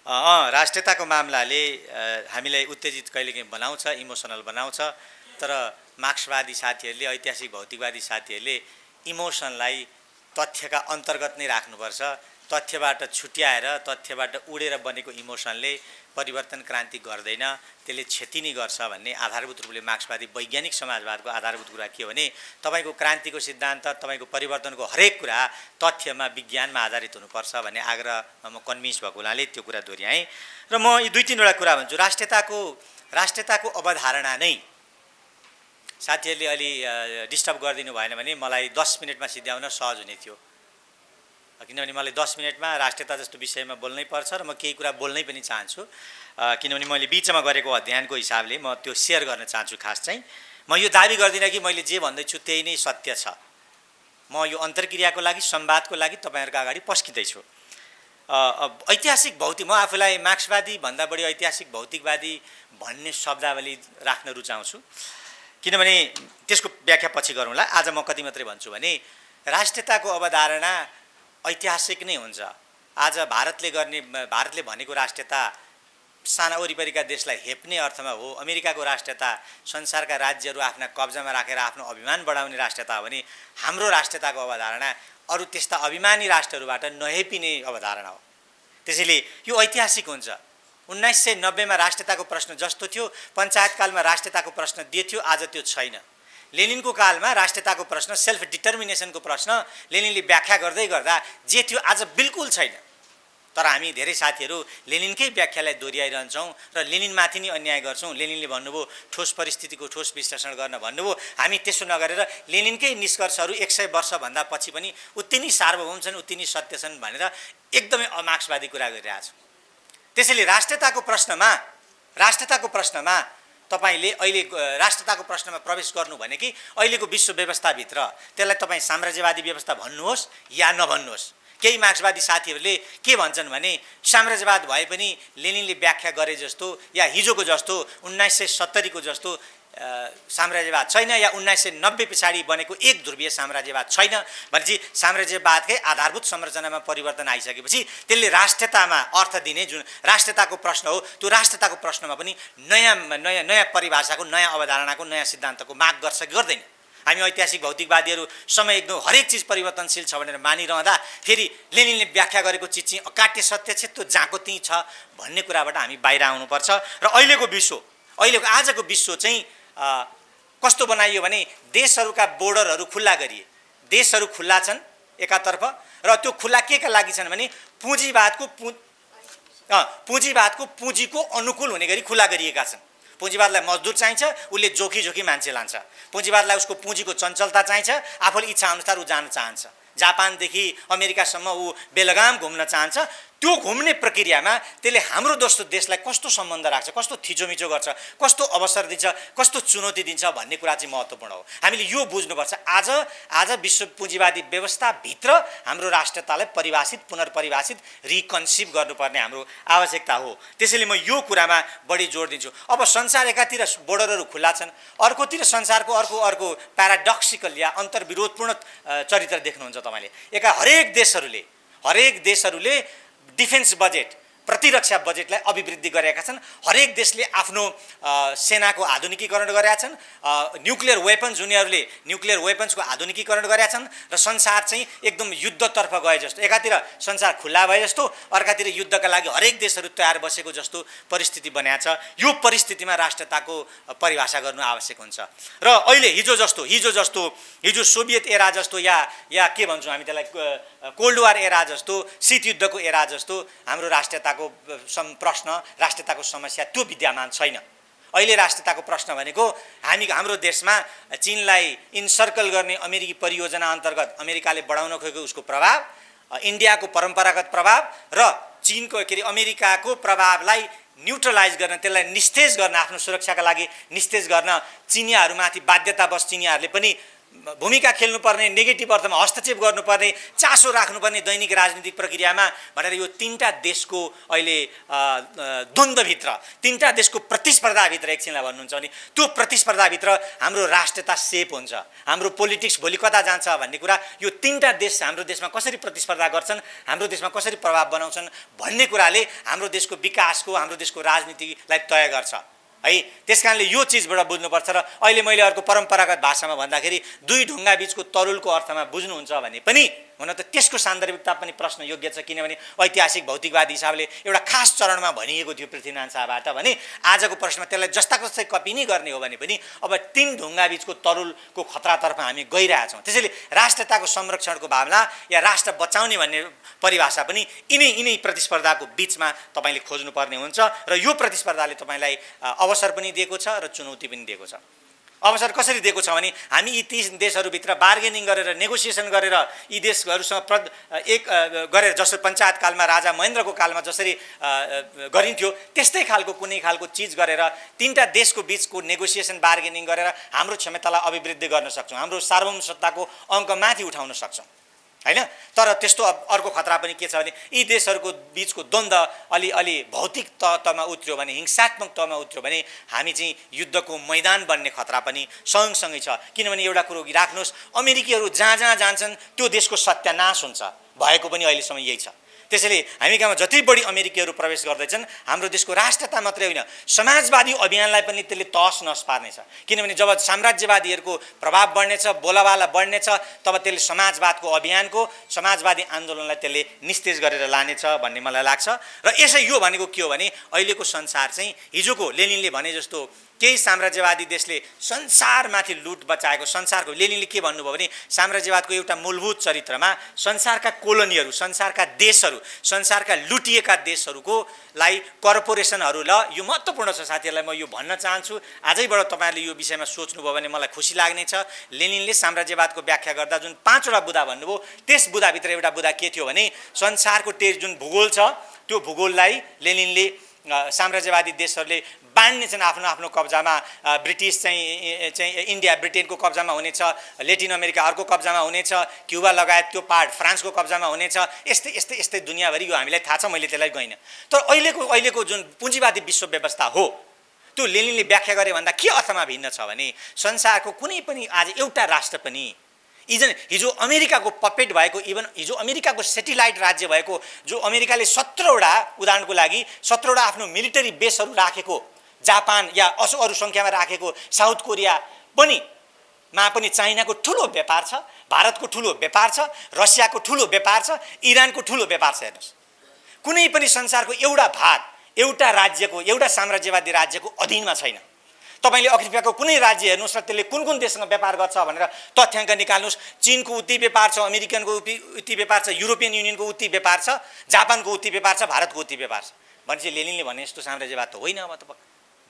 राष्ट्रियताको मामलाले हामीलाई उत्तेजित कहिलेकाहीँ बनाउँछ, इमोसनल बनाउँछ। तर मार्क्सवादी साथीहरूले, ऐतिहासिक भौतिकवादी साथीहरूले इमोसनलाई तथ्यका अन्तर्गत नै राख्नुपर्छ। तथ्यबाट छुट्याएर, तथ्यबाट उडेर बनेको इमोसनले परिवर्तन क्रान्ति गर्दैन, त्यसले क्षति नै गर्छ भन्ने आधारभूत रूपले मार्क्सवादी वैज्ञानिक समाजवादको आधारभूत कुरा के हो भने तपाईको क्रान्तिको सिद्धान्त, तपाईको परिवर्तनको हरेक कुरा तथ्यमा, विज्ञानमा आधारित हुनुपर्छ भन्ने आग्रहमा म कन्भिन्स भएको हुनाले त्यो कुरा दोहोऱ्याएँ। र म यी 2-3 वटा कुरा भन्छु। राष्ट्रियताको अवधारणा नै साथीहरूले अलि डिस्टर्ब गरिदिनु भएन भने मलाई 10 मिनटमा सिद्ध्याउन सहज हुने थियो, किनभने मलाई 10 मिनटमा राष्ट्रियता जस्तो विषयमा बोल्नै पर्छ र म केही कुरा बोल्नै पनि चाहन्छु, किनभने मैले बिचमा गरेको अध्ययनको हिसाबले म त्यो सेयर गर्न चाहन्छु। खास चाहिँ म यो दाबी गर्दिनँ कि मैले जे भन्दैछु त्यही नै सत्य छ। म यो अन्तर्क्रियाको लागि, संवादको लागि तपाईहरुको अगाडि पस्किँदैछु। ऐतिहासिक भौतिक, म आफूलाई मार्क्सवादी भन्दा बढी ऐतिहासिक भौतिकवादी भन्ने शब्दावली राख्न रुचाउँछु, किनभने त्यसको व्याख्या पछि गरौँला। आज म कति मात्रै भन्छु भने राष्ट्रियताको अवधारणा ऐतिहासिक नै हुन्छ। आज भारतले भनेको राष्ट्रियता साना वरिपरिका देशलाई हेप्ने अर्थमा हो। अमेरिकाको राष्ट्रियता संसारका राज्यहरू आफ्ना कब्जामा राखेर आफ्नो अभिमान बढाउने राष्ट्रियता हो भने हाम्रो राष्ट्रियताको अवधारणा अरू त्यस्ता अभिमानी राष्ट्रहरूबाट नहेपिने अवधारणा हो। त्यसैले यो ऐतिहासिक हुन्छ। 1990 मा राष्ट्रियताको प्रश्न जस्तो थियो, पञ्चायतकालमा राष्ट्रियताको प्रश्न थियो, आज त्यो छैन। लेनिनको कालमा राष्ट्रियताको प्रश्न, सेल्फ डिटर्मिनेसनको प्रश्न लेनिनले व्याख्या गर्दै गर्दा जे थियो आज बिल्कुल छैन। तर हामी धेरै साथीहरू लेनिनकै व्याख्यालाई दोहोऱ्याइरहन्छौँ र लेनिनमाथि नै अन्याय गर्छौँ। लेनिनले भन्नुभयो ठोस परिस्थितिको ठोस विश्लेषण गर्न भन्नुभयो, हामी त्यसो नगरेर लेनिनकै निष्कर्षहरू 100 वर्षभन्दा पछि पनि उति नै सार्वभौम छन्, उति नै सत्य छन् भनेर एकदमै अमार्क्सवादी कुरा गरिरहेछौँ। त्यसैले राष्ट्रियताको प्रश्नमा तपाईले अहिले राष्ट्रियताको प्रश्नमा प्रवेश गर्नु भने कि अहिलेको विश्व व्यवस्थाभित्र त्यसलाई तपाईँ साम्राज्यवादी व्यवस्था भन्नुहोस् या नभन्नुहोस्। केही मार्क्सवादी साथीहरूले के भन्छन् भने साम्राज्यवाद भए पनि लेनिनले व्याख्या गरे जस्तो या हिजोको जस्तो 1970 को जस्तो साम्राज्यवाद छैन, या 1990 पछाडि बनेको एक ध्रुवीय साम्राज्यवाद छैन भनेपछि साम्राज्यवादकै आधारभूत संरचनामा परिवर्तन आइसकेपछि त्यसले राष्ट्रियतामा अर्थ दिने जुन राष्ट्रियताको प्रश्न हो, त्यो राष्ट्रियताको प्रश्नमा पनि नयाँ परिभाषाको, नयाँ अवधारणाको, नयाँ सिद्धान्तको माग गर्छ कि गर्दैन। हामी ऐतिहासिक भौतिकवादीहरू समय एकदम हरेक चिज परिवर्तनशील छ भनेर मानिरहँदा फेरि लेनिनले व्याख्या गरेको चिज चाहिँ अकाट्य सत्य छ, त्यो जहाँको त्यहीँ छ भन्ने कुराबाट हामी बाहिर आउनुपर्छ। र अहिलेको आजको विश्व चाहिँ कस्तो बनाइयो भने देशहरूका बोर्डरहरू खुल्ला गरिए। देशहरू खुल्ला छन् एकातर्फ, र त्यो खुल्ला केका लागि छन् भने पुँजीवादको पुँजीको अनुकूल हुने गरी खुल्ला गरिएका छन्। पुँजीवादलाई मजदुर चाहिन्छ, उसले जोखी मान्छे लान्छ। पुँजीवादलाई उसको पुँजीको चञ्चलता चाहिन्छ, आफूले इच्छा अनुसार ऊ जान चाहन्छ। जापानदेखि अमेरिकासम्म ऊ बेलगाम घुम्न चाहन्छ। त्यो घुम्ने प्रक्रियामा त्यसले हाम्रो दोस्रो देशलाई कस्तो सम्बन्ध राख्छ, कस्तो थिचोमिचो गर्छ, कस्तो अवसर दिन्छ, कस्तो चुनौती दिन्छ भन्ने कुरा चाहिँ महत्त्वपूर्ण हो। हामीले यो बुझ्नुपर्छ। आज विश्व पुँजीवादी व्यवस्थाभित्र हाम्रो राष्ट्रियतालाई पुनर्परिभाषित रिकन्सिभ गर्नुपर्ने हाम्रो आवश्यकता हो। त्यसैले म यो कुरामा बढी जोड दिन्छु। अब संसार एकातिर बोर्डरहरू खुल्ला छन्, अर्कोतिर संसारको अर्को प्याराडक्सिकल या अन्तर्विरोधपूर्ण चरित्र देख्नुहुन्छ तपाईँले। हरेक देशहरूले डिफेन्स बजेट, प्रतिरक्षा बजेटलाई अभिवृद्धि गरेका छन्। हरेक देशले आफ्नो सेनाको आधुनिकीकरण गरेका छन्। न्युक्लियर वेपन्स, उनीहरूले न्युक्लियर वेपन्सको आधुनिकीकरण गरेका छन् र संसार चाहिँ एकदम युद्धतर्फ गए जस्तो, एकातिर संसार खुल्ला भए जस्तो, अर्कातिर युद्धका लागि हरेक देशहरू तयार बसेको जस्तो परिस्थिति बनाएको छ। यो परिस्थितिमा राष्ट्रियताको परिभाषा गर्नु आवश्यक हुन्छ। र अहिले हिजो सोभियत एरा जस्तो या के भन्छौँ हामी त्यसलाई, कोल्ड वार एरा जस्तो, शीत युद्धको एरा जस्तो हाम्रो राष्ट्रियताको प्रश्न, राष्ट्रियताको समस्या त्यो विद्यमान छैन। अहिले राष्ट्रियताको प्रश्न भनेको हाम्रो देशमा चीनलाई इन्सर्कल गर्ने अमेरिकी परियोजना अन्तर्गत अमेरिकाले बढाउन खोजेको उसको प्रभाव, इन्डियाको परम्परागत प्रभाव र चीनको अमेरिकाको प्रभावलाई न्युट्रलाइज गर्न, त्यसलाई निस्तेज गर्न, आफ्नो सुरक्षाका लागि निस्तेज गर्न चिनियाहरूमाथि बाध्यतावश चिनियाहरूले पनि भूमिका खेल्नुपर्ने, नेगेटिभ अर्थमा हस्तक्षेप गर्नुपर्ने, चासो राख्नुपर्ने दैनिक राजनीतिक प्रक्रियामा भनेर यो तीनटा देशको अहिले द्वन्द्वभित्र, तीनटा देशको प्रतिस्पर्धाभित्र एकछिनलाई भन्नुहुन्छ भने त्यो प्रतिस्पर्धाभित्र हाम्रो राष्ट्रियता सेप हुन्छ, हाम्रो पोलिटिक्स भोलि कता जान्छ भन्ने कुरा यो तीनटा देश हाम्रो देशमा कसरी प्रतिस्पर्धा गर्छन्, हाम्रो देशमा कसरी प्रभाव बनाउँछन् भन्ने कुराले हाम्रो देशको विकासको, हाम्रो देशको राजनीतिलाई तय गर्छ है। त्यसकारणले यो चिजबाट बुझ्नुपर्छ। र अहिले मैले अर्को परम्परागत भाषामा भन्दाखेरि दुई ढुङ्गा बीचको तरुलको अर्थमा बुझ्नुहुन्छ भने पनि हुन त त्यसको सान्दर्भिकता पनि प्रश्न योग्य छ, किनभने ऐतिहासिक भौतिकवादी हिसाबले एउटा खास चरणमा भनिएको थियो पृथ्वीनारायण शाहबाट भने आजको प्रश्नमा त्यसलाई जस्ताको जस्तै कपी नै गर्ने हो भने पनि अब तीन ढुङ्गा बीचको तरुलको खतरातर्फ हामी गइरहेछौँ। त्यसैले राष्ट्रियताको संरक्षणको भावना या राष्ट्र बचाउने भन्ने परिभाषा पनि यिनै प्रतिस्पर्धाको बिचमा तपाईँले खोज्नुपर्ने हुन्छ र यो प्रतिस्पर्धाले तपाईँलाई अवसर पनि दिएको छ र चुनौती पनि दिएको छ। अवसर कसरी दिएको छ भने हामी यी 30 देशहरूभित्र बार्गेनिङ गरेर, नेगोसिएसन गरेर यी देशहरूसँग गरेर जसरी पञ्चायत कालमा राजा महेन्द्रको कालमा जसरी गरिन्थ्यो त्यस्तै खालको कुनै खालको चिज गरेर तीनटा देशको बिचको नेगोसिएसन बार्गेनिङ गरेर हाम्रो क्षमतालाई अभिवृद्धि गर्न सक्छौँ, हाम्रो सार्वभौम सत्ताको अङ्क माथि उठाउन सक्छौँ हैन। तर त्यस्तो अर्को खतरा पनि के छ भने यी देशहरूको बिचको द्वन्द्व अलि भौतिक तहमा उत्र्यो भने, हिंसात्मक तहमा उत्र्यो भने हामी चाहिँ युद्धको मैदान बन्ने खतरा पनि सँगसँगै छ। किनभने एउटा कुरो राख्नुहोस्, अमेरिकीहरू जहाँ जहाँ जान्छन् त्यो देशको सत्यानाश हुन्छ, भएको पनि अहिलेसम्म यही छ। त्यसैले हामी कहाँ जति बढी अमेरिकीहरू प्रवेश गर्दैछन् हाम्रो देशको राष्ट्रियता मात्रै होइन समाजवादी अभियानलाई पनि त्यसले तहस नहस पार्नेछ। किनभने जब साम्राज्यवादीहरूको प्रभाव बढ्नेछ, बोलाबाला बढ्नेछ, तब त्यसले समाजवादको अभियानको, समाजवादी आन्दोलनलाई त्यसले निस्तेज गरेर लानेछ भन्ने मलाई लाग्छ। र यसै यो भनेको के हो भने अहिलेको संसार चाहिँ हिजोको लेनिनले भने जस्तो केही साम्राज्यवादी देशले संसारमाथि लुट बचाएको, संसारको लेनिनले के भन्नुभयो भने साम्राज्यवादको एउटा मूलभूत चरित्रमा संसारका कोलोनीहरू, संसारका देशहरू, संसारका लुटिएका देशहरूको लाई कर्पोरेसनहरू, ल यो महत्त्वपूर्ण छ साथीहरूलाई, म यो भन्न चाहन्छु आजैबाट तपाईँहरूले यो विषयमा सोच्नुभयो भने मलाई खुसी लाग्नेछ। लेनिनले साम्राज्यवादको व्याख्या गर्दा जुन 5वटा बुँदा भन्नुभयो त्यस बुँदाभित्र एउटा बुँदा के थियो भने संसारको जुन भूगोल छ त्यो भूगोललाई लेनिनले साम्राज्यवादी देशहरूले बाँड्नेछन् आफ्नो आफ्नो कब्जामा। ब्रिटिस चाहिँ इन्डिया ब्रिटेनको कब्जामा हुनेछ, लेटिन अमेरिका अर्को कब्जामा हुनेछ, क्युबा लगायत त्यो पार्ट फ्रान्सको कब्जामा हुनेछ, यस्तै दुनियाँभरि यो हामीलाई थाहा छ, मैले त्यसलाई गइनँ। तर अहिलेको जुन पुँजीवादी विश्व व्यवस्था हो त्यो लेनिनले व्याख्या गरे भन्दा के अर्थमा भिन्न छ भने संसारको कुनै पनि आज एउटा राष्ट्र पनि हिजो अमेरिकाको पपेट भएको, इभन हिजो अमेरिकाको सेटेलाइट राज्य भएको, जो अमेरिकाले 17वटा उदाहरणको लागि 17वटा आफ्नो मिलिटरी बेसहरू राखेको, जापान या अरू सङ्ख्यामा राखेको साउथ कोरिया पनि चाइनाको ठुलो व्यापार छ, भारतको ठुलो व्यापार छ, रसियाको ठुलो व्यापार छ, इरानको ठुलो व्यापार छ। हेर्नुहोस्, कुनै पनि संसारको एउटा भाग एउटा राज्यको, एउटा साम्राज्यवादी राज्यको अधीनमा छैन। तपाईले अफ्रिकाको कुनै राज्य हेर्नुहोस् र त्यसले कुन कुन देशसँग व्यापार गर्छ भनेर तथ्याङ्क निकाल्नुहोस्। चीनको उति व्यापार छ, अमेरिकनको उति व्यापार छ, युरोपियन युनियनको उति व्यापार छ, जापानको उति व्यापार छ, भारतको उति व्यापार छ। भनेपछि लेनिनले भने जस्तो साम्राज्यवाद त होइन। अब त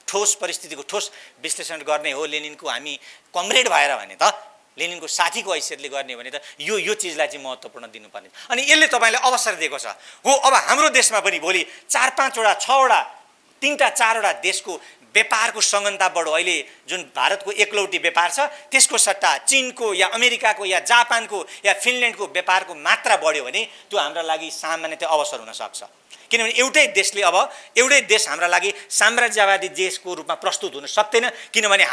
ठोस परिस्थितिको ठोस विश्लेषण गर्ने हो लेनिनको हामी कमरेड भएर भने त, लेनिनको साथीको हैसियतले गर्ने भने त यो चिजलाई चाहिँ महत्त्वपूर्ण दिनुपर्ने। अनि यसले तपाईँलाई अवसर दिएको छ हो। अब हाम्रो देशमा पनि भोलि 4-5वटा 6वटा 3टा 4वटा देशको व्यापारको सघनता बढो। अहिले जुन भारतको एकलौटी व्यापार छ त्यसको सट्टा चीनको या अमेरिकाको या जापानको या फिनल्यान्डको व्यापारको मात्रा बढ्यो भने त्यो हाम्रा लागि सामान्यतया अवसर हुन सक्छ। किनभने एउटै देश हाम्रा लागि साम्राज्यवादी देशको रूपमा प्रस्तुत हुन सक्दैन, किनभने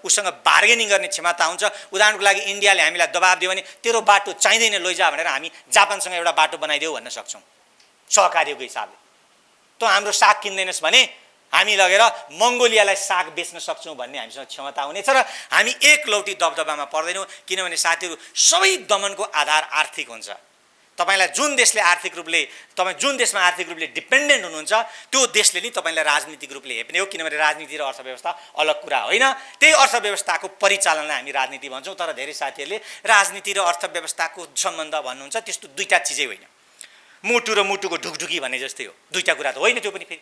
उसँग बार्गेनिङ गर्ने क्षमता हुन्छ। उदाहरणको लागि इन्डियाले हामीलाई दबाब दियो भने तेरो बाटो चाहिँदैन लैजा भनेर हामी जापानसँग एउटा बाटो बनाइदेऊ भन्न सक्छौँ सहकार्यको हिसाबले। त हाम्रो साग किन्दैनस् भने हामी लगेर मङ्गोलियालाई साग बेच्न सक्छौँ भन्ने हामीसँग क्षमता हुनेछ र हामी एकलौटी दबदबामा पर्दैनौँ। किनभने साथीहरू सबै दमनको आधार आर्थिक हुन्छ। तपाईलाई जुन देशमा आर्थिक रूपले डिपेन्डेन्ट हुनुहुन्छ त्यो देशले नि तपाईलाई राजनीतिक रूपले हेप्ने हो। किनभने राजनीति र अर्थव्यवस्था अलग कुरा होइन। त्यही अर्थव्यवस्थाको परिचालनलाई हामी राजनीति भन्छौँ। तर धेरै साथीहरूले राजनीति र अर्थव्यवस्थाको सम्बन्ध भन्नुहुन्छ, त्यस्तो दुईटा चिजै होइन। मुटु र मुटुको ढुकढुकी भन्ने जस्तै हो, दुईटा कुरा त होइन। त्यो पनि फेरि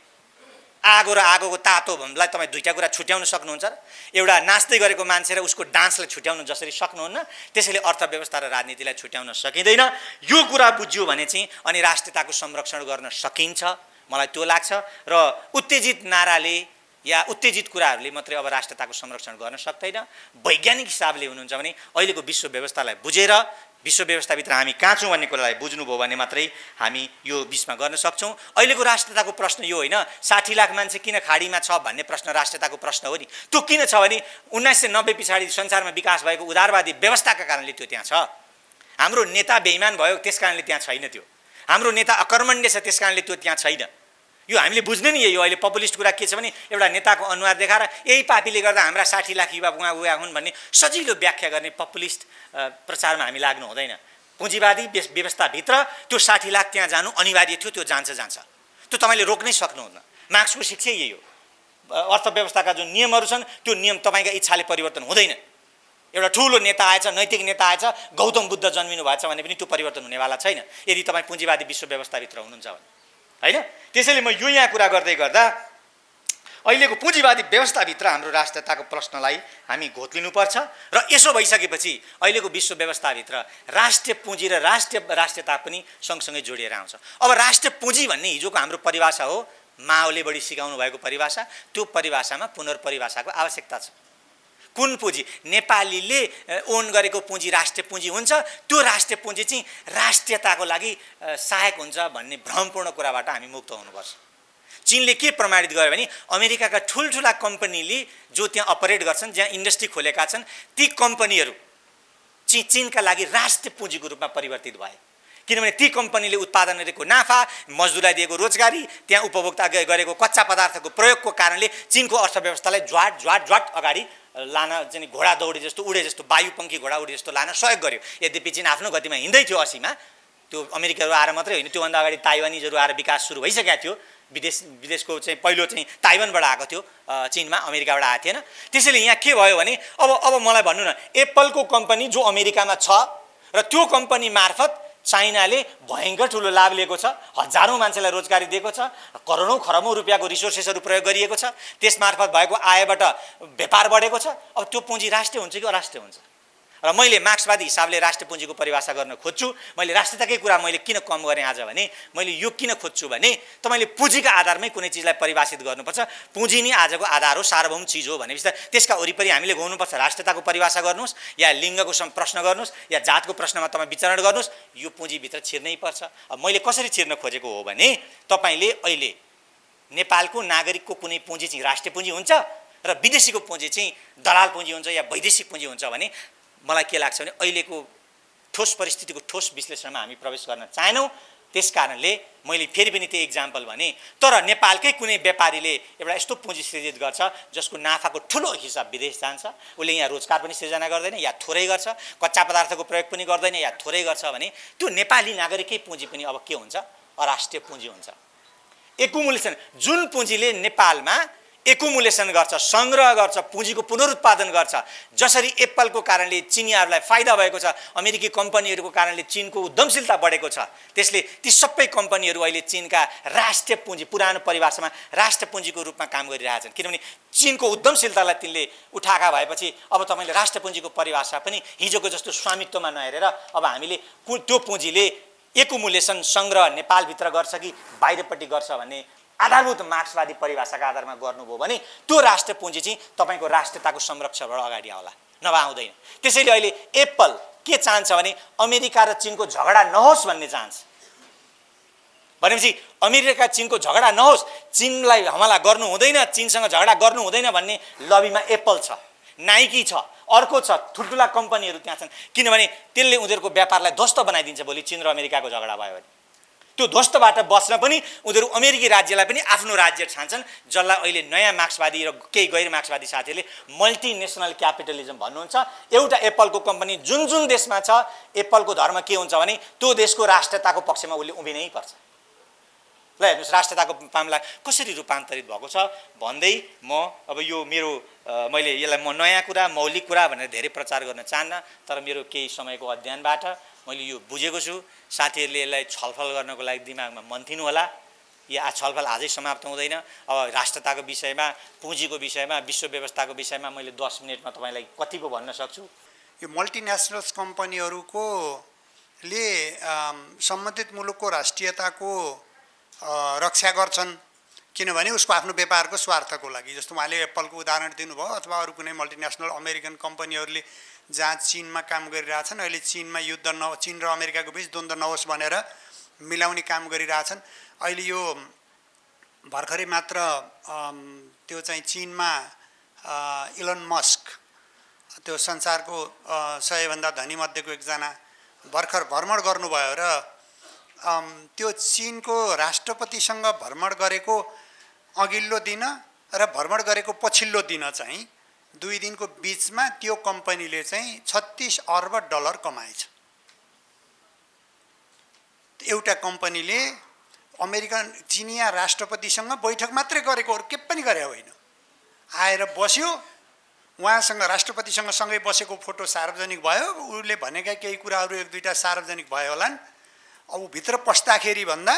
आगो र आगोको तातोलाई तपाईँ दुईटा कुरा छुट्याउन सक्नुहुन्छ र एउटा नाच्दै गरेको मान्छे र उसको डान्सलाई छुट्याउन जसरी सक्नुहुन्न त्यसैले अर्थव्यवस्था र राजनीतिलाई छुट्याउन सकिँदैन। यो कुरा बुझ्यो भने चाहिँ अनि राष्ट्रियताको संरक्षण गर्न सकिन्छ, मलाई त्यो लाग्छ। र उत्तेजित नाराले या उत्तेजित कुराहरूले मात्रै अब राष्ट्रियताको संरक्षण गर्न सक्दैन। वैज्ञानिक हिसाबले हुनुहुन्छ भने अहिलेको विश्व व्यवस्थालाई बुझेर विश्व व्यवस्थाभित्र हामी कहाँ छौँ भन्ने कुरालाई बुझ्नुभयो भने मात्रै हामी यो बिचमा गर्न सक्छौँ। अहिलेको राष्ट्रियताको प्रश्न यो होइन 60 लाख मान्छे किन खाडीमा छ भन्ने प्रश्न राष्ट्रियताको प्रश्न हो नि। त्यो किन छ भने 1990 पछाडि संसारमा विकास भएको उदारवादी व्यवस्थाका कारणले त्यो त्यहाँ छ। हाम्रो नेता बेइमान भयो त्यस कारणले त्यहाँ छैन। त्यो हाम्रो नेता अकर्मण्य छ त्यस कारणले त्यो त्यहाँ छैन। यो हामीले बुझ्ने नि यो अहिले पपुलिस्ट कुरा के छ भने एउटा नेताको अनुहार देखाएर यही पापीले गर्दा हाम्रा 60 लाख युवा उहाँ उहाँ हुन् भन्ने सजिलो व्याख्या गर्ने पपुलिस्ट प्रचारमा हामी लाग्नु हुँदैन। पुँजीवादी व्यवस्थाभित्र त्यो 60 लाख त्यहाँ जानु अनिवार्य थियो। त्यो जान्छ त्यो तपाईँले रोक्नै सक्नुहुन्न। मार्क्सको शिक्षा यही हो। अर्थव्यवस्थाका जुन नियमहरू छन् त्यो नियम तपाईँका इच्छाले परिवर्तन हुँदैन। एउटा ठुलो नेता आएछ नैतिक नेता आएछ गौतम बुद्ध जन्मिनु भएछ भने पनि त्यो परिवर्तन हुनेवाला छैन यदि तपाईँ पुँजीवादी विश्व व्यवस्थाभित्र हुनुहुन्छ भने हैन। त्यसैले म यो यहाँ कुरा गर्दै गर्दा अहिलेको पुँजीवादी व्यवस्थाभित्र हाम्रो राष्ट्रियताको प्रश्नलाई हामी घोत्लिनुपर्छ र यसो भइसकेपछि अहिलेको विश्व व्यवस्थाभित्र राष्ट्रिय पुँजी र राष्ट्रियता पनि सँगसँगै जोडिएर आउँछ। अब राष्ट्रिय पुँजी भन्ने हिजोको हाम्रो परिभाषा हो, माओले बढी सिकाउनु भएको परिभाषा। त्यो परिभाषामा पुनर्परिभाषाको आवश्यकता छ। कुन पुँजी नेपालीले ओन गरेको पुँजी राष्ट्रिय पुँजी हुन्छ, त्यो राष्ट्रिय पुँजी चाहिँ राष्ट्रियताको लागि सहायक हुन्छ भन्ने भ्रमपूर्ण कुराबाट हामी मुक्त हुनुपर्छ। चीनले के प्रमाणित गर्यो भने अमेरिकाका ठुल्ठुला कम्पनीले जो त्यहाँ अपरेट गर्छन्, जहाँ इन्डस्ट्री खोलेका छन्, ती कम्पनीहरू चाहिँ चीनका लागि राष्ट्रिय पुँजीको रूपमा परिवर्तित भए। किनभने ती कम्पनीले उत्पादन गरेको नाफा, मजदुरलाई दिएको रोजगारी, त्यहाँ उपभोक्ता गरेको कच्चा पदार्थको प्रयोगको कारणले चीनको अर्थव्यवस्थालाई ज्वाट अगाडि लान चाहिँ घोडा दौडे जस्तो उडे जस्तो वायुपङ्खी घोडा उडे जस्तो लान सहयोग गर्यो। यद्यपि चीन आफ्नो गतिमा हिँड्दै थियो 80 मा। त्यो अमेरिकाहरू आएर मात्रै होइन, त्योभन्दा अगाडि ताइवानीजहरू आएर विकास सुरु भइसकेको थियो। विदेशको चाहिँ पहिलो चाहिँ ताइवानबाट आएको थियो, चीनमा अमेरिकाबाट आएको थिएन। त्यसैले यहाँ के भयो भने अब मलाई भन्नु न, एप्पलको कम्पनी जो अमेरिकामा छ र त्यो कम्पनी मार्फत चाइनाले भयङ्कर ठुलो लाभ लिएको छ, हजारौँ मान्छेलाई रोजगारी दिएको छ, करोडौँ खरबौँ रुपियाँको रिसोर्सेसहरू प्रयोग गरिएको छ, त्यसमार्फत भएको आयबाट व्यापार बढेको छ। अब त्यो पुँजी राष्ट्रिय हुन्छ कि अराष्ट्रिय हुन्छ? र मैले मार्क्सवादी हिसाबले राष्ट्रिय पुँजीको परिभाषा गर्न खोज्छु। मैले राष्ट्रियताकै कुरा मैले किन कम गरेँ आज भने मैले यो किन खोज्छु भने तपाईँले पुँजीका आधारमै कुनै चिजलाई परिभाषित गर्नुपर्छ। पुँजी नै आजको आधार हो, सार्वभौम चिज हो भनेपछि त त्यसका वरिपरि हामीले घुम्नुपर्छ। राष्ट्रियताको परिभाषा गर्नुहोस् या लिङ्गको प्रश्न गर्नुहोस् या जातको प्रश्नमा तपाईँ विचरण गर्नुहोस्, यो पुँजीभित्र छिर्नै पर्छ। अब मैले कसरी छिर्न खोजेको हो भने तपाईँले अहिले नेपालको नागरिकको कुनै पुँजी चाहिँ राष्ट्रिय पुँजी हुन्छ र विदेशीको पुँजी चाहिँ दलाल पुँजी हुन्छ या वैदेशिक पुँजी हुन्छ भने मलाई के लाग्छ भने अहिलेको ठोस परिस्थितिको ठोस विश्लेषणमा हामी प्रवेश गर्न चाहेनौँ। त्यस कारणले मैले फेरि पनि त्यो इक्जाम्पल भने, तर नेपालकै कुनै व्यापारीले एउटा यस्तो पुँजी सृजित गर्छ जसको नाफाको ठुलो हिसाब विदेश जान्छ, उसले यहाँ रोजगार पनि सृजना गर्दैन या थोरै गर्छ, कच्चा पदार्थको प्रयोग पनि गर्दैन या थोरै गर्छ भने त्यो नेपाली नागरिकै पुँजी पनि अब के हुन्छ? अराष्ट्रिय पुँजी हुन्छ। एकुमुलेसन, जुन पुँजीले नेपालमा एकुमुलेसन गर्छ, सङ्ग्रह गर्छ, पुँजीको पुनरुत्पादन गर्छ, जसरी एप्पलको कारणले चिनियाहरूलाई फाइदा भएको छ, अमेरिकी कम्पनीहरूको कारणले चिनको उद्यमशीलता बढेको छ, त्यसले ती सबै कम्पनीहरू अहिले चिनका राष्ट्रिय पुँजी, पुरानो परिभाषामा राष्ट्रिय पुँजीको रूपमा काम गरिरहेछन्। किनभने चिनको उद्यमशीलतालाई तिनले उठाएका भएपछि अब तपाईँले राष्ट्रिय पुँजीको परिभाषा पनि हिजोको जस्तो स्वामित्वमा नहेरेर अब हामीले त्यो पुँजीले एकुमुलेसन सङ्ग्रह नेपालभित्र गर्छ कि बाहिरपट्टि गर्छ भन्ने आधारभूत मार्क्सवादी परिभाषाका आधारमा गर्नुभयो भने त्यो राष्ट्रिय पुँजी चाहिँ तपाईँको राष्ट्रियताको संरक्षणबाट अगाडि आउला, नभए आउँदैन। त्यसैले अहिले एप्पल के चाहन्छ भने अमेरिका र चिनको झगडा नहोस् भन्ने चाहन्छ। भनेपछि अमेरिका चिनको झगडा नहोस्, चिनलाई हमला गर्नु हुँदैन, चिनसँग झगडा गर्नु हुँदैन भन्ने लबीमा एप्पल छ, नाइकी छ, अर्को छ, ठुल्ठुला कम्पनीहरू त्यहाँ छन्। किनभने त्यसले उनीहरूको व्यापारलाई ध्वस्त बनाइदिन्छ भोलि चिन र अमेरिकाको झगडा भयो भने। त्यो ध्वस्तबाट बच्न पनि उनीहरू अमेरिकी राज्यलाई पनि आफ्नो राज्य ठान्छन्, जसलाई अहिले नयाँ मार्क्सवादी र केही गैर मार्क्सवादी साथीहरूले मल्टिनेसनल क्यापिटलिजम भन्नुहुन्छ। एउटा एप्पलको कम्पनी जुन देशमा छ, एप्पलको धर्म के हुन्छ भने त्यो देशको राष्ट्रियताको पक्षमा उसले उभिनै पर्छ। ल हेर्नुहोस् राष्ट्रियताको मामला कसरी रूपान्तरित भएको छ भन्दै म अब यो मेरो मैले यसलाई म नयाँ कुरा मौलिक कुरा भनेर धेरै प्रचार गर्न चाहन्न, तर मेरो केही समयको अध्ययनबाट मैले यो बुझेको छु। साथीहरूले यसलाई छलफल गर्नको लागि दिमागमा मन्थिनु होला। यो छलफल आजै समाप्त हुँदैन। अब राष्ट्रियताको विषयमा, पुँजीको विषयमा, विश्व व्यवस्थाको विषयमा मैले 10 मिनटमा तपाईँलाई कति पो भन्न सक्छु। यो मल्टिनेसनल्स कम्पनीहरूको ले सम्बन्धित मुलुकको राष्ट्रियताको रक्षा गर्छन् किनभने उसको आफ्नो व्यापारको स्वार्थको लागि। जस्तो उहाँले एप्पलको उदाहरण दिनुभयो अथवा अरू कुनै मल्टिनेसनल अमेरिकन कम्पनीहरूले जहाँ चीनमा काम गरिरहेछन्, अहिले चीनमा युद्ध चीन र अमेरिकाको बीच द्वन्द्व नहोस् भनेर मिलाउने काम गरिरहेछन्। अहिले यो भर्खरै मात्र त्यो चाहिँ चीनमा इलन मस्क, त्यो संसारको 100 भन्दा धनी मध्येको एकजना भर्खर भ्रमण गर्नुभयो र त्यो चीनको राष्ट्रपतिसँग भ्रमण गरेको अघिल्लो दिन र भ्रमण गरेको पछिल्लो दिन चाहिँ 2 दिनको बीचमा त्यो कम्पनीले चाहिँ 36 अर्ब डलर कमाएछ। एउटा कम्पनीले अमेरिकन चिनिया राष्ट्रपतिसँग बैठक मात्रै गरेको, अरू के पनि गरे होइन। आएर बस्यो, उहाँसँग राष्ट्रपतिसँग सँगै बसेको फोटो सार्वजनिक भयो, उसले भनेका केही कुराहरू 1-2टा सार्वजनिक भयो होलान्। अब भित्र पस्दाखेरि भन्दा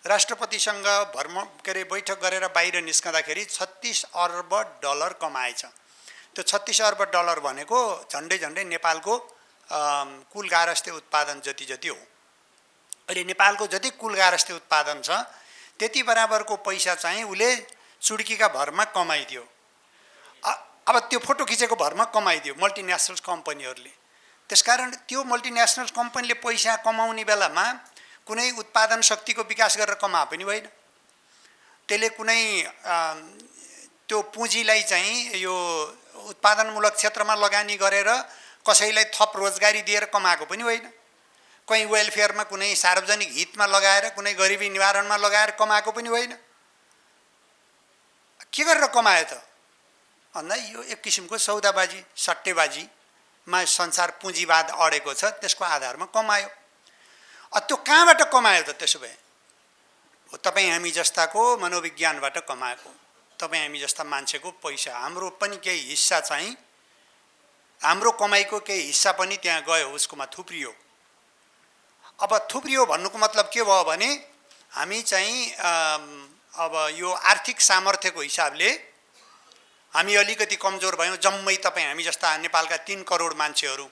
राष्ट्रपतिसँग बैठक गरेर बाहिर निस्कँदाखेरि 36 अर्ब डलर कमाएछ। त्यो 36 अर्ब डलर भनेको झन्डै नेपालको कुल गारस्थे उत्पादन जति हो। अहिले नेपालको जति कुल गारस्थे उत्पादन छ त्यति बराबरको पैसा चाहिँ उसले चुड्कीका भरमा कमाइदियो। अब त्यो फोटो खिचेको भरमा कमाइदियो मल्टिनेसनल कम्पनीहरूले। त्यसकारण त्यो मल्टिनेसनल कम्पनीले पैसा कमाउने बेलामा कुनै उत्पादन शक्तिको विकास गरेर कमा पनि होइन। त्यसले कुनै त्यो पुँजीलाई चाहिँ यो उत्पादनमूलक क्षेत्रमा लगानी गरेर कसैलाई थप रोजगारी दिएर कमाएको पनि होइन। कहीँ वेलफेयरमा कुनै सार्वजनिक हितमा लगाएर कुनै गरिबी निवारणमा लगाएर कमाएको पनि होइन। के गरेर कमायो त भन्दा यो एक किसिमको सौदाबाजी सट्टेबाजीमा संसार पुँजीवाद अडेको छ, त्यसको आधारमा कमायो। त्यो कहाँबाट कमायो त त्यसो भए? हो तपाईँ हामी जस्ताको मनोविज्ञानबाट कमाएको, तपाईँ हामी जस्ता मान्छेको पैसा। हाम्रो पनि केही हिस्सा चाहिँ, हाम्रो कमाइको केही हिस्सा पनि त्यहाँ गयो, उसकोमा थुप्रियो। अब थुप्रियो भन्नुको मतलब के भयो भने हामी चाहिँ अब यो आर्थिक सामर्थ्यको हिसाबले हामी अलिकति कमजोर भयौँ। जम्मै तपाईँ हामी जस्ता नेपालका 3 करोड मान्छेहरू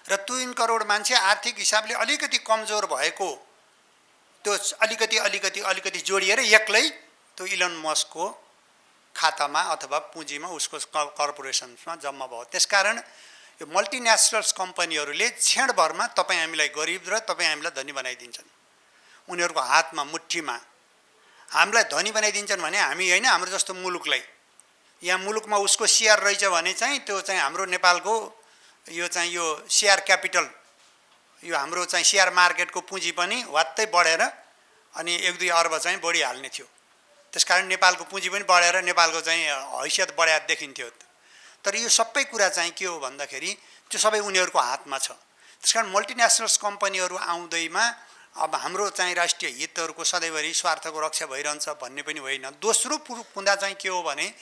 र 3 करोड मान्छे आर्थिक हिसाबले अलिकति कमजोर भएको त्यो अलिकति जोडिएर एक्लै त्यो इलन मस्कको खातामा अथवा पुँजीमा उसको कर्पोरेसन्समा जम्मा भयो। त्यसकारण यो मल्टिनेसनल्स कम्पनीहरूले क्षणभरमा तपाईँ हामीलाई गरिब र तपाईँ हामीलाई धनी बनाइदिन्छन्। उनीहरूको हातमा मुठ्ठीमा हामीलाई धनी बनाइदिन्छन् भने हामी होइन, हाम्रो जस्तो मुलुकलाई, यहाँ मुलुकमा उसको सेयर रहेछ भने चाहिँ त्यो चाहिँ हाम्रो नेपालको यो चाहिँ यो सेयर क्यापिटल, यो हाम्रो चाहिँ सेयर मार्केटको पुँजी पनि वात्तै बढेर अनि 1-2 अर्ब चाहिँ बढिहाल्ने थियो। त्यसकारण नेपालको पुँजी पनि बढेर नेपालको चाहिँ हैसियत बढ्या देखिन्थ्यो। तर यो सबै कुरा चाहिँ के हो भन्दाखेरि त्यो सबै उनीहरूको हातमा छ। त्यसकारण मल्टिनेसनल्स कम्पनीहरू आउँदैमा अब हाम्रो चाहिँ राष्ट्रिय हितहरूको सधैँभरि स्वार्थको रक्षा भइरहन्छ भन्ने पनि होइन। दोस्रो कुन्दा चाहिँ के हो भने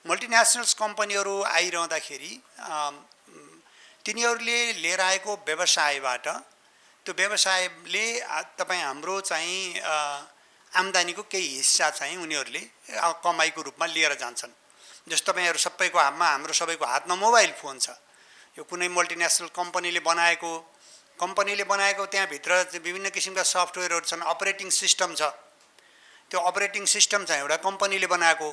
मल्टिनेसनल्स कम्पनीहरू आइरहँदाखेरि तिनीहरूले लिएर आएको व्यवसायबाट त्यो व्यवसायले तपाईँ हाम्रो चाहिँ आम्दानीको केही हिस्सा चाहिँ उनीहरूले कमाइको रूपमा लिएर जान्छन्। जस्तो तपाईँहरू सबैको हातमा, हाम्रो सबैको हातमा मोबाइल फोन छ। यो कुनै मल्टिनेसनल कम्पनीले बनाएको त्यहाँभित्र विभिन्न किसिमका सफ्टवेयरहरू छन्, अपरेटिङ सिस्टम छ। त्यो अपरेटिङ सिस्टम चाहिँ एउटा कम्पनीले बनाएको।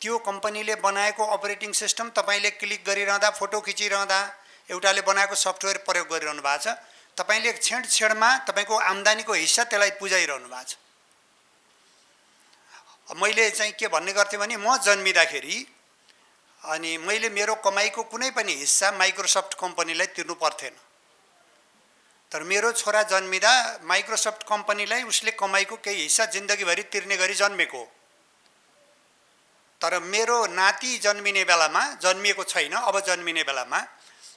त्यो कम्पनीले बनाएको अपरेटिङ सिस्टम तपाईँले क्लिक गरिरहँदा, फोटो खिचिरहँदा एउटाले बनाएको सफ्टवेयर प्रयोग गरिरहनु भएको छ। तपाईँले क्षणमा तपाईँको आम्दानीको हिस्सा त्यसलाई बुझाइरहनु भएको छ। मैले चाहिँ के भन्ने गर्थेँ भने म जन्मिँदाखेरि अनि मैले मेरो कमाइको कुनै पनि हिस्सा माइक्रोसफ्ट कम्पनीलाई तिर्नु पर्थेन। तर मेरो छोरा जन्मिँदा माइक्रोसफ्ट कम्पनीलाई उसले कमाइको केही हिस्सा जिन्दगीभरि तिर्ने गरी जन्मेको। तर मेरो नाति जन्मिएको छैन, अब जन्मिने बेलामा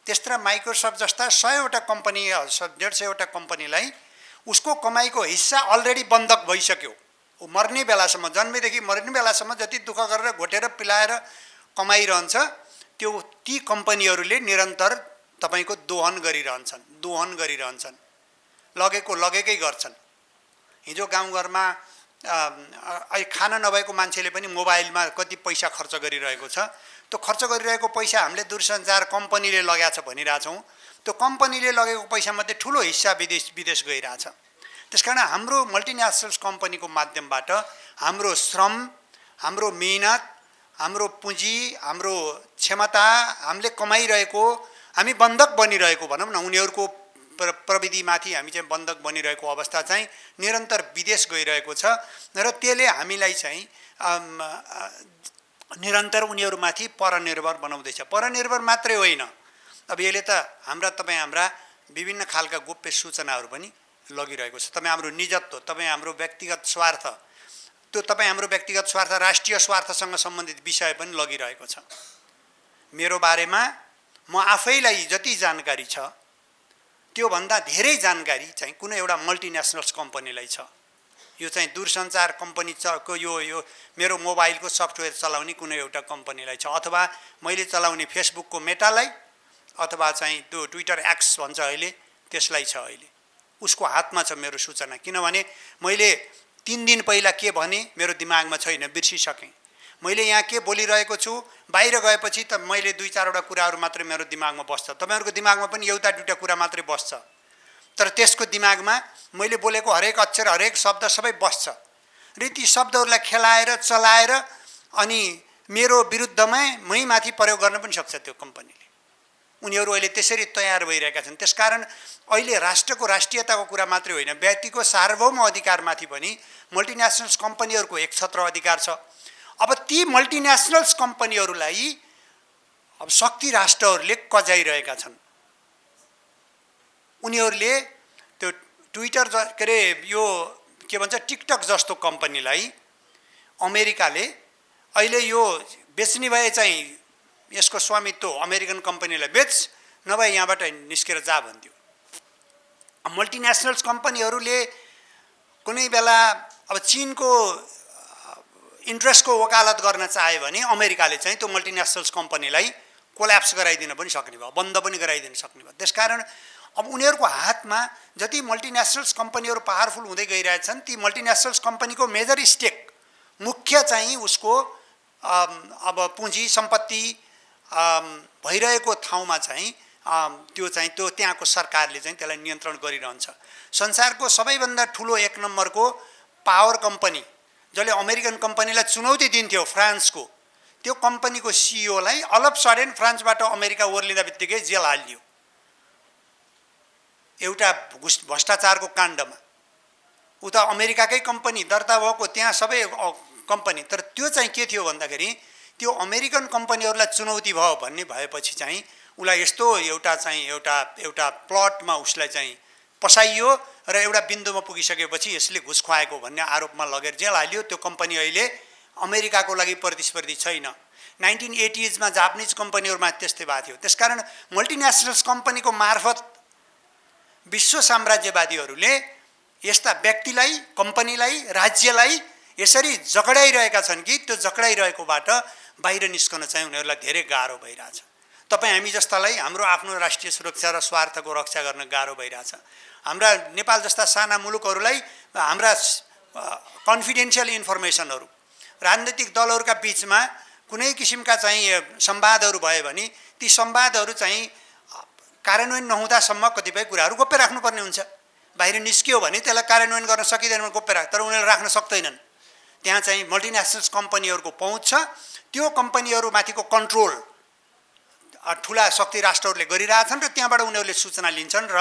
त्यस्ता माइक्रोसफ्ट जस्ता 100वटा कम्पनी 150वटा कम्पनीलाई उसको कमाइको हिस्सा अलरेडी बन्धक भइसक्यो। ऊ मर्ने बेलासम्म, जन्मेदेखि मर्ने बेलासम्म जति दुःख गरेर घोटेर पिलाएर कमाइरहन्छ त्यो ती कम्पनीहरूले निरन्तर तपाईँको दोहन गरिरहन्छन्, लगेकै गर्छन्। हिजो गाउँघरमा खाना नभएको मान्छेले पनि मोबाइलमा कति पैसा खर्च गरिरहेको छ। त्यो खर्च गरिरहेको पैसा हामीले दूरसञ्चार कम्पनीले लगाएको छ भनिरहेछौँ। त्यो कम्पनीले लगेको पैसामध्ये ठुलो हिस्सा विदेश गइरहेछ। त्यसकारण हाम्रो मल्टिनेसनल्स कम्पनीको माध्यमबाट हाम्रो श्रम, हाम्रो मेहनत, हाम्रो पुँजी, हाम्रो क्षमता, हामीले कमाइरहेको, हामी बन्धक बनिरहेको भनौँ न, उनीहरूको प्रविधिमाथि हामी चाहिँ बन्धक बनिरहेको अवस्था चाहिँ निरन्तर विदेश गइरहेको छ र त्यसले हामीलाई चाहिँ निरन्तर उनीहरूमाथि परनिर्भर बनाउँदैछ। परनिर्भर मात्रै होइन, अब यसले त हाम्रा विभिन्न खालका गोप्य सूचनाहरू पनि लगिरहेको छ। तपाईँ हाम्रो निजत्व, तपाईँ हाम्रो व्यक्तिगत स्वार्थ, त्यो तपाईँ हाम्रो व्यक्तिगत स्वार्थ, राष्ट्रिय स्वार्थसँग सम्बन्धित विषय पनि लगिरहेको छ। मेरो बारेमा म आफैलाई जति जानकारी छ त्योभन्दा धेरै जानकारी चाहिँ कुनै एउटा मल्टिनेसनल्स कम्पनीलाई छ। यो चाहिँ दूरसञ्चार कम्पनी को यो मेरो मोबाइलको सफ्टवेयर चलाउने कुनै एउटा कम्पनीलाई छ, अथवा मैले चलाउने फेसबुकको मेटालाई, अथवा चाहिँ त्यो ट्विटर एक्स भन्छ अहिले, त्यसलाई छ। अहिले उसको हातमा छ मेरो सूचना, किनभने मैले 3 दिन पहिला के भने मेरो दिमागमा छैन, बिर्सिसकेँ। मैले यहाँ के बोलिरहेको छु, बाहिर गएपछि त मैले 2-4 वटा कुराहरू मात्रै मेरो दिमागमा बस्छ। तपाईँहरूको दिमागमा पनि एउटा दुईटा कुरा मात्रै बस्छ, तर त्यसको दिमागमा मैले बोलेको हरेक अक्षर, हरेक शब्द सबै बस्छ र ती शब्दहरूलाई खेलाएर चलाएर अनि मेरो विरुद्धमा मैमाथि प्रयोग गर्न पनि सक्छ त्यो कम्पनीले। उनीहरू अहिले त्यसरी तयार भइरहेका छन्। त्यसकारण अहिले राष्ट्रको राष्ट्रियताको कुरा मात्रै होइन, व्यक्तिको सार्वभौम अधिकारमाथि पनि मल्टिनेसनल्स कम्पनीहरूको एक छत्र अधिकार छ। अब ती मल्टिनेसनल्स कम्पनीहरूलाई अब शक्ति राष्ट्रहरूले कजाइरहेका छन्। उनीहरूले त्यो ट्विटर के अरे यो के भन्छ टिकटक जस्तो कम्पनीलाई अमेरिकाले अहिले यो बेच्ने भए चाहिँ यसको स्वामित्व अमेरिकन कम्पनीलाई बेच, नभए यहाँबाट निस्केर जा भन्थ्यो। मल्टिनेसनल्स कम्पनीहरूले कुनै बेला अब चीनको इन्ट्रेस्टको वकालत गर्न चाह्यो भने अमेरिकाले चाहिँ त्यो मल्टिनेसनल्स कम्पनीलाई कोल्याप्स गराइदिन पनि सक्ने भयो, बन्द पनि गराइदिन सक्ने भयो। त्यसकारण अब उनीहरूको हातमा जति मल्टिनेसनल्स कम्पनीहरू पावरफुल हुँदै गइरहेछन्, ती मल्टिनेसनल्स कम्पनीको मेजर स्टेक, मुख्य चाहिँ उसको अब पुँजी सम्पत्ति भइरहेको ठाउँमा चाहिँ त्यो त्यहाँको सरकारले चाहिँ त्यसलाई नियन्त्रण गरिरहन्छ। संसारको सबैभन्दा ठुलो 1 नम्बरको पावर कम्पनी जसले अमेरिकन कम्पनीलाई चुनौती दिन्थ्यो, फ्रान्सको, त्यो कम्पनीको सिइओलाई अल अफ सडन फ्रान्सबाट अमेरिका ओर्लिँदा बित्तिकै जेल हालियो एउटा भ्रष्टाचारको काण्डमा। उता अमेरिकाकै कम्पनी दर्ता भएको, त्यहाँ सबै कम्पनी, तर त्यो चाहिँ के थियो भन्दाखेरि त्यो अमेरिकन कम्पनीहरूलाई चुनौती भयो भन्ने भएपछि चाहिँ उसलाई यस्तो एउटा प्लटमा उसलाई चाहिँ पसाइयो र एउटा बिन्दुमा पुगिसकेपछि यसले घुस खुवाएको भन्ने आरोपमा लगेर जेल हालियो। त्यो कम्पनी अहिले अमेरिकाको लागि प्रतिस्पर्धी छैन। 1980s मा जापानिज कम्पनीहरूमा त्यस्तै भएको थियो। त्यसकारण मल्टिनेसनल्स कम्पनीको मार्फत विश्व साम्राज्यवादीहरूले यस्ता व्यक्तिलाई, कम्पनीलाई, राज्यलाई यसरी जकडाइरहेका छन् कि त्यो जकडाइरहेकोबाट बाहिर निस्कन चाहिँ उनीहरूलाई धेरै गाह्रो भइरहेछ। तपाईँ हामी जस्तालाई हाम्रो आफ्नो राष्ट्रिय सुरक्षा र स्वार्थको रक्षा गर्न गाह्रो भइरहेछ। हाम्रा नेपाल जस्ता साना मुलुकहरूलाई हाम्रा कन्फिडेन्सियल इन्फर्मेसनहरू राजनीतिक दलहरूका बीचमा कुनै किसिमका चाहिँ संवादहरू भयो भने ती संवादहरू चाहिँ कार्यान्वयन नहुँदासम्म कतिपय कुराहरू गोप्य राख्नुपर्ने हुन्छ। बाहिर निस्कियो भने त्यसलाई कार्यान्वयन गर्न सकिँदैन गोप्य राख, तर उनीहरूले राख्न सक्दैनन्। त्यहाँ चाहिँ मल्टिनेसनल्स कम्पनीहरूको पहुँच छ। त्यो कम्पनीहरूमाथिको कन्ट्रोल ठुला शक्ति राष्ट्रहरूले गरिरहेछन् र त्यहाँबाट उनीहरूले सूचना लिन्छन् र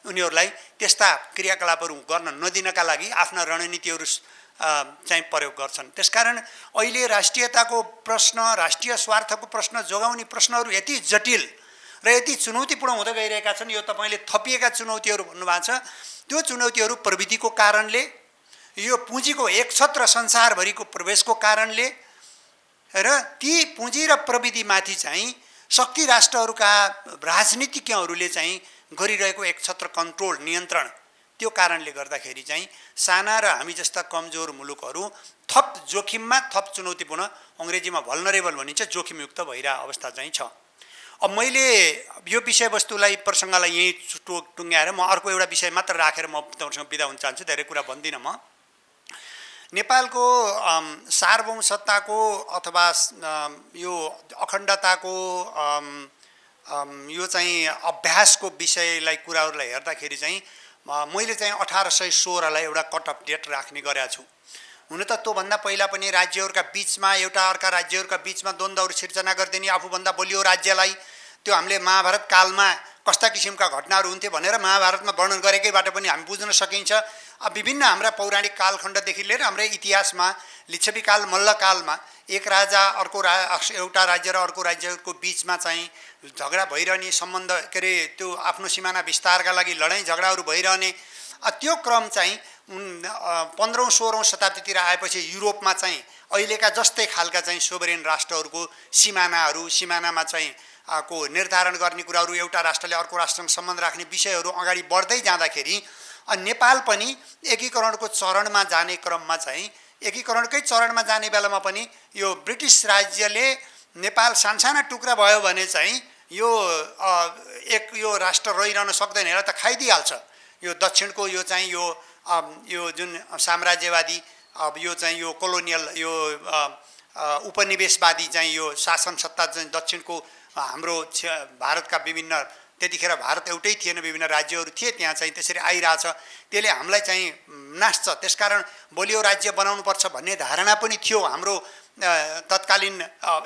उनीहरूलाई त्यस्ता क्रियाकलापहरू गर्न नदिनका लागि आफ्ना रणनीतिहरू चाहिँ प्रयोग गर्छन्। त्यसकारण अहिले राष्ट्रियताको प्रश्न, राष्ट्रिय स्वार्थको प्रश्न जोगाउने प्रश्नहरू यति जटिल र यति चुनौतीपूर्ण हुँदै गइरहेका छन्। यो तपाईँले थपिएका चुनौतीहरू भन्नुभएको छ, त्यो चुनौतीहरू प्रविधिको कारणले, यो पुँजीको एकछत्र संसारभरिको प्रवेशको कारणले र ती पुँजी र प्रविधिमाथि चाहिँ शक्ति राष्ट्रहरूका राजनीतिज्ञहरूले चाहिँ गरिरहेको एकछत्र कन्ट्रोल, नियन्त्रण, त्यो कारणले गर्दाखेरि चाहिँ साना र हामी जस्ता कमजोर मुलुकहरू थप जोखिममा, थप चुनौतीपूर्ण, अङ्ग्रेजीमा भल्नरेबल भनिन्छ, जोखिमयुक्त भइरहेको अवस्था चाहिँ छ। अब मैले यो विषयवस्तुलाई, प्रसङ्गलाई यहीँ टुङ्ग्याएर म अर्को एउटा विषय मात्र राखेर म तपाईँसँग बिदा हुन चाहन्छु, धेरै कुरा भन्दिनँ। म नेपालको सार्वभौम सत्ताको अथवा यो अखण्डताको यो चाहिँ अभ्यासको विषयलाई, कुराहरूलाई हेर्दाखेरि चाहिँ मैले चाहिँ 1816 लाई एउटा कट अफ डेट राख्ने गरेको छु। हुन त त्योभन्दा पहिला पनि राज्यहरूका बिचमा एउटा अर्का राज्यहरूका बिचमा द्वन्द्वहरू सिर्जना गरिदिने, आफूभन्दा बलियो राज्यलाई, त्यो हामीले महाभारत कालमा कस्ता किसिमका घटनाहरू हुन्थे भनेर महाभारतमा वर्णन गरेकैबाट पनि हामी बुझ्न सकिन्छ। विभिन्न हाम्रा पौराणिक कालखण्डदेखि लिएर हाम्रै इतिहासमा लिच्छवी काल, मल्ल कालमा एक राजा एउटा राज्य र अर्को राज्यको बिचमा चाहिँ झगडा भइरहने, सम्बन्ध के अरे त्यो आफ्नो सिमाना विस्तारका लागि लडाइँ झगडाहरू भइरहने, त्यो क्रम चाहिँ 15औं 16औं शताब्दीतिर आएपछि युरोपमा चाहिँ अहिलेका जस्तै खालका चाहिँ सोभरेन राष्ट्रहरूको सिमानामा चाहिँ को निर्धारण गर्ने कुराहरू, एउटा राष्ट्रले अर्को राष्ट्रसँग सम्बन्ध राख्ने विषयहरू अगाडि बढ्दै जाँदाखेरि नेपाल पनि एकीकरणको चरणमा जाने क्रममा चाहिँ एकीकरणकै चरणमा जाने बेलामा पनि यो ब्रिटिस राज्यले नेपाल सानसाना टुक्रा भयो भने चाहिँ यो राष्ट्र रहिरहन सक्दैन, यसलाई त खाइदिइहाल्छ। यो दक्षिणको यो चाहिँ यो जुन साम्राज्यवादी यो चाहिँ यो कोलोनियल यो उपनिवेशवादी चाहिँ यो शासन सत्ता चाहिँ दक्षिणको हाम्रो भारतका विभिन्न, त्यतिखेर भारत एउटै थिएन, विभिन्न राज्यहरू थिए, त्यहाँ चाहिँ त्यसरी आइरहेछ, त्यसले हामीलाई चाहिँ नाच्छ। त्यसकारण बलियो राज्य बनाउनुपर्छ भन्ने धारणा पनि थियो हाम्रो तत्कालीन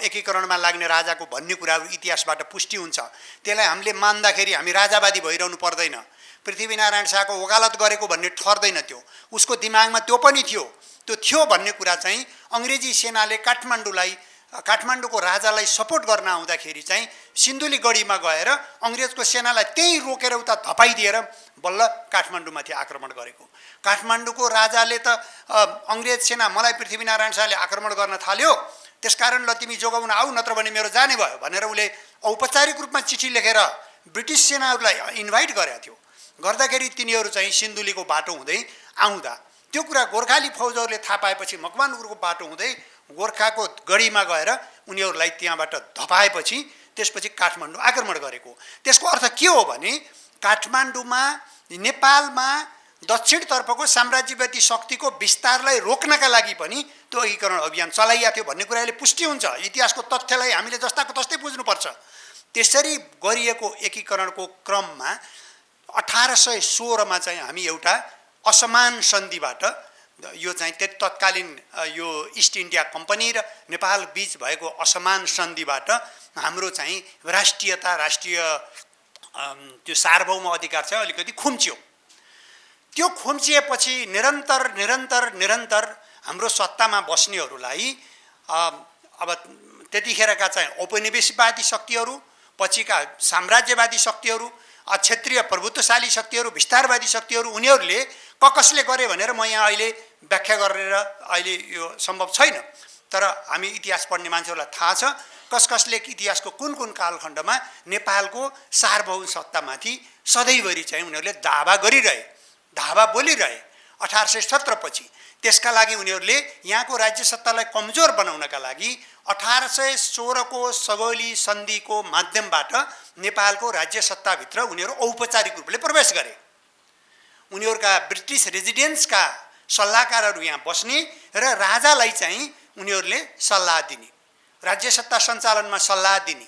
एकीकरणमा लाग्ने राजाको भन्ने कुराहरू इतिहासबाट पुष्टि हुन्छ। त्यसलाई हामीले मान्दाखेरि हामी राजावादी भइरहनु पर्दैन, पृथ्वीनारायण शाहको वकालत गरेको भन्ने ठर्दैन, त्यो उसको दिमागमा त्यो पनि थियो। त्यो थियो भन्ने कुरा चाहिँ अङ्ग्रेजी सेनाले काठमाडौँको राजालाई सपोर्ट गर्न आउँदाखेरि चाहिँ सिन्धुलीगढीमा गएर अङ्ग्रेजको सेनालाई त्यहीँ रोकेर उता धपाइदिएर बल्ल काठमाडौँमाथि आक्रमण गरेको। काठमाडौँको राजाले त अङ्ग्रेज सेना मलाई पृथ्वीनारायण शाहले आक्रमण गर्न थाल्यो, त्यसकारण ल तिमी जोगाउन आऊ, नत्र भने मेरो जाने भयो भनेर उसले औपचारिक रूपमा चिठी लेखेर ब्रिटिस सेनाहरूलाई इन्भाइट गरेको थियो। गर्दाखेरि तिनीहरू चाहिँ सिन्धुलीको बाटो हुँदै आउँदा त्यो कुरा गोर्खाली फौजहरूले थाहा पाएपछि मकवानपुरको बाटो हुँदै गोर्खाको गढीमा गएर उनीहरूलाई त्यहाँबाट धपाएपछि त्यसपछि काठमाडौँ आक्रमण गरेको। त्यसको अर्थ के हो भने काठमाडौँमा नेपालमा दक्षिणतर्फको साम्राज्यवादी शक्तिको विस्तारलाई रोक्नका लागि पनि त्यो एकीकरण अभियान चलाइएको थियो भन्ने कुराले पुष्टि हुन्छ। इतिहासको तथ्यलाई हामीले जस्ताको तस्तै बुझ्नुपर्छ। त्यसरी गरिएको एकीकरणको क्रममा 1816 मा चाहिँ हामी एउटा असमान सन्धिबाट यो चाहिँ तत्कालीन यो इस्ट इन्डिया कम्पनी र नेपाल बीच भएको असमान सन्धिबाट हाम्रो चाहिँ राष्ट्रियता, राष्ट्रिय त्यो सार्वभौम अधिकार चाहिँ अलिकति खुम्च्यो। त्यो खुम्चिएपछि निरन्तर हाम्रो सत्तामा बस्नेहरूलाई अब त्यतिखेरका चाहिँ औपनिवेशवादी शक्तिहरू, पछिका साम्राज्यवादी शक्तिहरू, क्षेत्रीय प्रभुत्वशाली शक्तिहरू, विस्तारवादी शक्तिहरू, उनीहरूले कसले गरे भनेर म यहाँ अहिले व्याख्या गरेर अहिले यो सम्भव छैन। तर हामी इतिहास पढ्ने मान्छेहरूलाई थाहा छ कसले इतिहासको कुन कालखण्डमा नेपालको सार्वभौम सत्तामाथि सधैँभरि चाहिँ उनीहरूले दावा गरिरहे, धावा बोलिरहे। 1817 पछि त्यसका लागि उनीहरूले यहाँको राज्य सत्तालाई कमजोर बनाउनका लागि 1816 को सगौली सन्धिको माध्यमबाट नेपालको राज्य सत्ताभित्र उनीहरू औपचारिक रूपले प्रवेश गरे। उनीहरूका ब्रिटिस रेजिडेन्सका सल्लाहकारहरू यहाँ बस्ने र राजालाई चाहिँ उनीहरूले सल्लाह दिने, राज्य सत्ता सञ्चालनमा सल्लाह दिने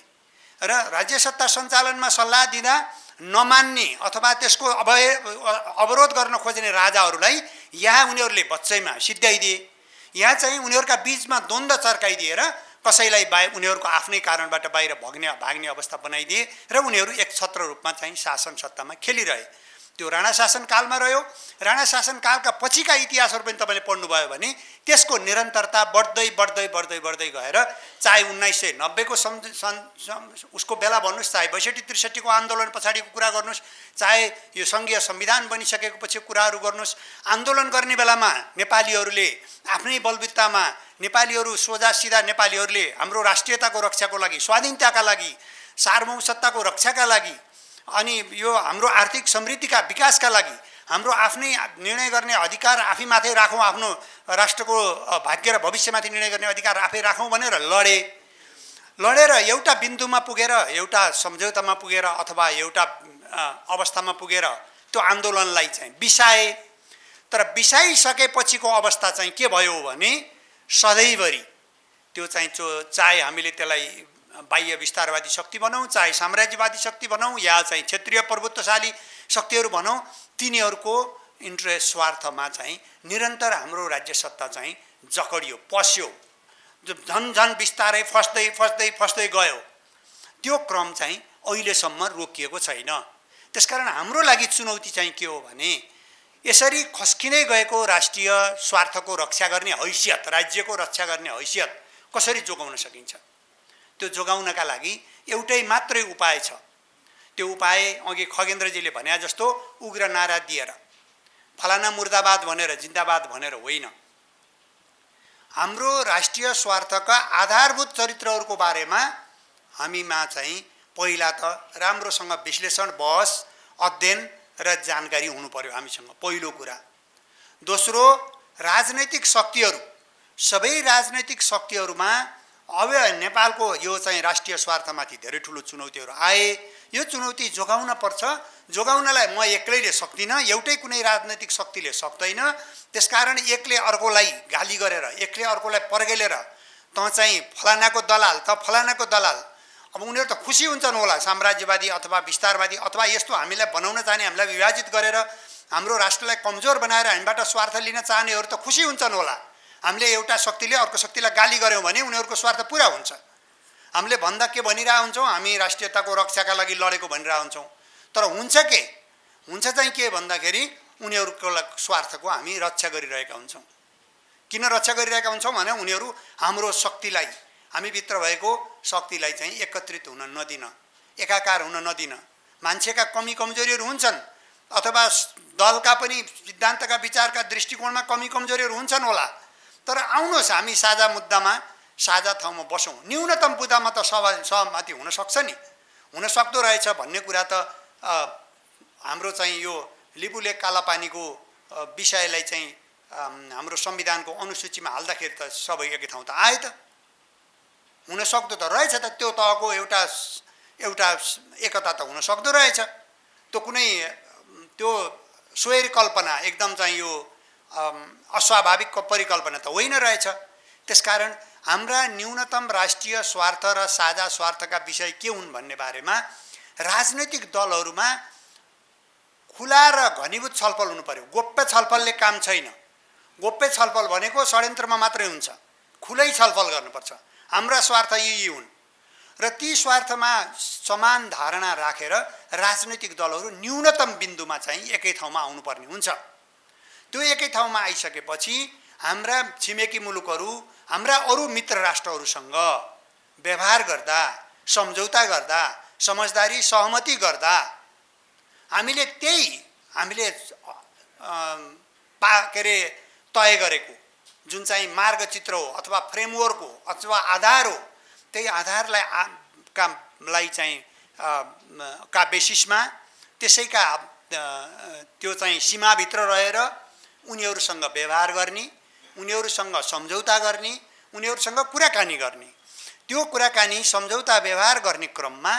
र राज्य सत्ता सञ्चालनमा सल्लाह दिँदा नमान्ने अथवा त्यसको अवरोध गर्न खोज्ने राजाहरूलाई यहाँ उनीहरूले बच्चैमा सिद्ध्याइदिए। यहाँ चाहिँ उनीहरूका बीचमा द्वन्द्व चर्काइदिएर कसैलाई उनीहरूको आफ्नै कारणबाट बाहिर भाग्ने अवस्था बनाइदिए र उनीहरू एकछत्र रूपमा चाहिँ शासन सत्तामा खेलिरहे। त्यो राणा शासन कालमा रह्यो। राणा शासन कालका पछिका इतिहासहरू पनि तपाईँले पढ्नुभयो भने त्यसको निरन्तरता बढ्दै गएर चाहे 1990 को उसको बेला भन्नुहोस्, चाहे 62-63 को आन्दोलन पछाडिको कुरा गर्नुहोस्, चाहे यो सङ्घीय संविधान बनिसकेको पछि कुराहरू गर्नुहोस्, आन्दोलन गर्ने बेलामा नेपालीहरूले आफ्नै बलबुत्तामा नेपालीहरू सोझा सिधा नेपालीहरूले हाम्रो राष्ट्रियताको रक्षाको लागि, स्वाधीनताका लागि, सार्वभौम सत्ताको रक्षाका लागि अनि यो हाम्रो आर्थिक समृद्धिका विकासका लागि हाम्रो आफ्नै निर्णय गर्ने अधिकार आफैमाथि राखौँ, आफ्नो राष्ट्रको भाग्य र भविष्यमाथि निर्णय गर्ने अधिकार आफै राखौँ भनेर लडेर एउटा बिन्दुमा पुगेर, एउटा सम्झौतामा पुगेर अथवा एउटा अवस्थामा पुगेर त्यो आन्दोलनलाई चाहिँ बिसाए। तर बिसाइसकेपछिको अवस्था चाहिँ के भयो भने सधैँभरि त्यो चाहिँ चाहे हामीले त्यसलाई बाह्य विस्तारवादी शक्ति भनौँ, चाहे साम्राज्यवादी शक्ति भनौँ, या चाहिँ क्षेत्रीय प्रभुत्वशाली शक्तिहरू भनौँ, तिनीहरूको इन्ट्रेस्ट स्वार्थमा चाहिँ निरन्तर हाम्रो राज्य सत्ता चाहिँ जकडियो, पस्यो, झन बिस्तारै फस्दै गयो। त्यो क्रम चाहिँ अहिलेसम्म रोकिएको छैन। त्यसकारण हाम्रो लागि चुनौती चाहिँ के हो भने यसरी खस्किँदै गएको राष्ट्रिय स्वार्थको रक्षा गर्ने हैसियत, राज्यको रक्षा गर्ने हैसियत कसरी जोगाउन सकिन्छ? त्यो जोगाउनका लागि एउटै मात्रै उपाय छ। त्यो उपाय अघि खगेन्द्रजीले भने जस्तो उग्र नारा दिएर, फलाना मुर्दाबाद भनेर, जिन्दाबाद भनेर होइन। हाम्रो राष्ट्रिय स्वार्थका आधारभूत चरित्रहरूको बारेमा हामीमा चाहिँ पहिला त राम्रोसँग विश्लेषण, बहस, अध्ययन र जानकारी हुनु पर्यो हामीसँग, पहिलो कुरा। दोस्रो, राजनैतिक शक्तिहरू, सबै राजनैतिक शक्तिहरूमा अब नेपालको यो चाहिँ राष्ट्रिय स्वार्थमाथि धेरै ठुलो चुनौतीहरू आए। यो चुनौती जोगाउन पर्छ। जोगाउनलाई म एक्लैले सक्दिनँ, एउटै कुनै राजनैतिक शक्तिले सक्दैन। त्यसकारण एकले अर्कोलाई गाली गरेर, एकले अर्कोलाई पर्गेलेर त चाहिँ फलानाको दलाल, त फलानाको दलाल, अब उनीहरू त खुसी हुन्छन् होला, साम्राज्यवादी अथवा विस्तारवादी अथवा यस्तो हामीलाई बनाउन चाहने, हामीलाई विभाजित गरेर हाम्रो राष्ट्रलाई कमजोर बनाएर हामीबाट स्वार्थ लिन चाहनेहरू त खुसी हुन्छन् होला। हामीले एउटा शक्तिले अर्को शक्तिलाई गाली गऱ्यौँ भने उनीहरूको स्वार्थ पुरा हुन्छ। हामीले भन्दा के भनिरहेको हुन्छौँ, हामी राष्ट्रियताको रक्षाका लागि लडेको भनिरहेको हुन्छौँ। तर हुन्छ के? हुन्छ चाहिँ के भन्दाखेरि उनीहरूको स्वार्थको हामी रक्षा गरिरहेका हुन्छौँ। किन रक्षा गरिरहेका हुन्छौँ भने उनीहरू हाम्रो शक्तिलाई, हामीभित्र भएको शक्तिलाई चाहिँ एकत्रित हुन नदिन, एकाकार हुन नदिन। मान्छेका कमी कमजोरीहरू हुन्छन्, अथवा दलका पनि सिद्धान्तका विचारका दृष्टिकोणमा कमी कमजोरीहरू हुन्छन् होला। तर आउनुहोस् हामी साझा मुद्दामा, साझा ठाउँमा बसौँ। न्यूनतम मुद्दामा त सहमति हुन सक्छ नि, हुन सक्दो रहेछ भन्ने कुरा त हाम्रो चाहिँ यो लिपुलेख कालापानीको विषयलाई चाहिँ हाम्रो संविधानको अनुसूचीमा हाल्दाखेरि त सबै एकै ठाउँ त आए त, हुन सक्दो त रहेछ त। त्यो तहको एउटा एकता त हुन सक्दो रहेछ। त्यो कुनै त्यो स्वैर कल्पना, एकदम चाहिँ यो अस्वाभाविक परिकल्पना त होइन रहेछ। त्यसकारण हाम्रा न्यूनतम राष्ट्रिय स्वार्थ र साझा स्वार्थका विषय के हुन् भन्ने बारेमा राजनैतिक दलहरूमा खुला र घनीभूत छलफल हुनु पर्यो। गोप्य छलफलले काम छैन। गोप्य छलफल भनेको षड्यन्त्रमा मात्रै हुन्छ। खुलै छलफल गर्नुपर्छ। हाम्रा स्वार्थ यी हुन् र ती स्वार्थमा समान धारणा राखेर राजनैतिक दलहरू न्यूनतम बिन्दुमा चाहिँ एकै ठाउँमा आउनुपर्ने हुन्छ। त्यो एकै ठाउँमा आइसकेपछि हाम्रा छिमेकी मुलुकहरू, हाम्रा अरू मित्र राष्ट्रहरूसँग व्यवहार गर्दा, सम्झौता गर्दा, समझदारी सहमति गर्दा हामीले के अरे तय गरेको जुन चाहिँ मार्गचित्र हो अथवा फ्रेमवर्क हो अथवा आधार हो, त्यही आधारलाई चाहिँ का बेसिसमा, त्यसैका त्यो चाहिँ सीमाभित्र रहेर उनीहरूसँग व्यवहार गर्ने, उनीहरूसँग सम्झौता गर्ने, उनीहरूसँग कुराकानी गर्ने। त्यो कुराकानी सम्झौता व्यवहार गर्ने क्रममा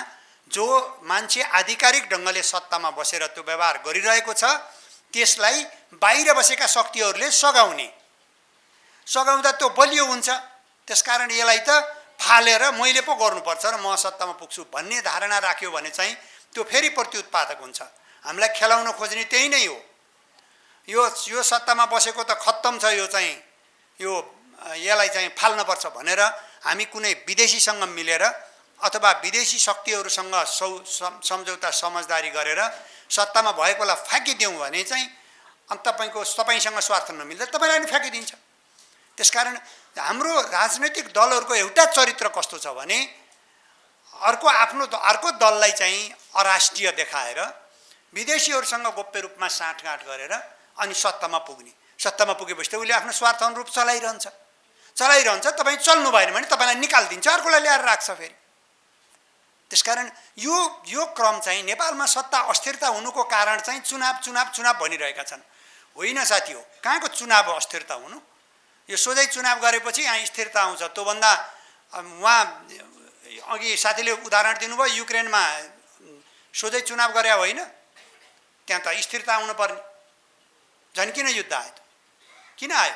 जो मान्छे आधिकारिक ढङ्गले सत्तामा बसेर त्यो व्यवहार गरिरहेको छ, त्यसलाई बाहिर बसेका शक्तिहरूले सघाउँदा त्यो बलियो हुन्छ। त्यसकारण यसलाई त फालेर मैले पो गर्नुपर्छ र म सत्तामा पुग्छु भन्ने धारणा राख्यो भने चाहिँ त्यो फेरि प्रत्युत्पादक हुन्छ। हामीलाई खेलाउन खोज्ने त्यही नै हो। यो सत्तामा बसेको त खत्तम छ, यो चाहिँ यसलाई चाहिँ फाल्नुपर्छ भनेर हामी कुनै विदेशीसँग मिलेर अथवा विदेशी शक्तिहरूसँग सम्झौता समझदारी गरेर सत्तामा भएकोलाई फ्याँकिदिउँ भने चाहिँ तपाईँसँग स्वार्थ नमिल्दा तपाईँलाई पनि फ्याँकिदिन्छ। त्यसकारण हाम्रो राजनैतिक दलहरूको एउटा चरित्र कस्तो छ भने अर्को दललाई चाहिँ अराष्ट्रिय देखाएर विदेशीहरूसँग गोप्य रूपमा साँठगाँठ गरेर अनि सत्तामा पुग्ने। सत्तामा पुगेपछि त उसले आफ्नो स्वार्थ अनुरूप चलाइरहन्छ। तपाईँ चल्नु भएन भने तपाईँलाई निकालिदिन्छ, अर्कोलाई ल्याएर राख्छ फेरि। त्यसकारण यो क्रम चाहिँ नेपालमा सत्ता अस्थिरता हुनुको कारण चाहिँ चुनाव भनिरहेका छन्। होइन साथी हो, कहाँको चुनाव अस्थिरता हुनु? यो सोझै चुनाव गरेपछि यहाँ स्थिरता आउँछ। त्योभन्दा उहाँ अघि साथीले उदाहरण दिनुभयो, युक्रेनमा सोझै चुनाव गरे होइन, त्यहाँ त स्थिरता आउनुपर्ने। झन् किन युद्ध आयो त? किन आयो?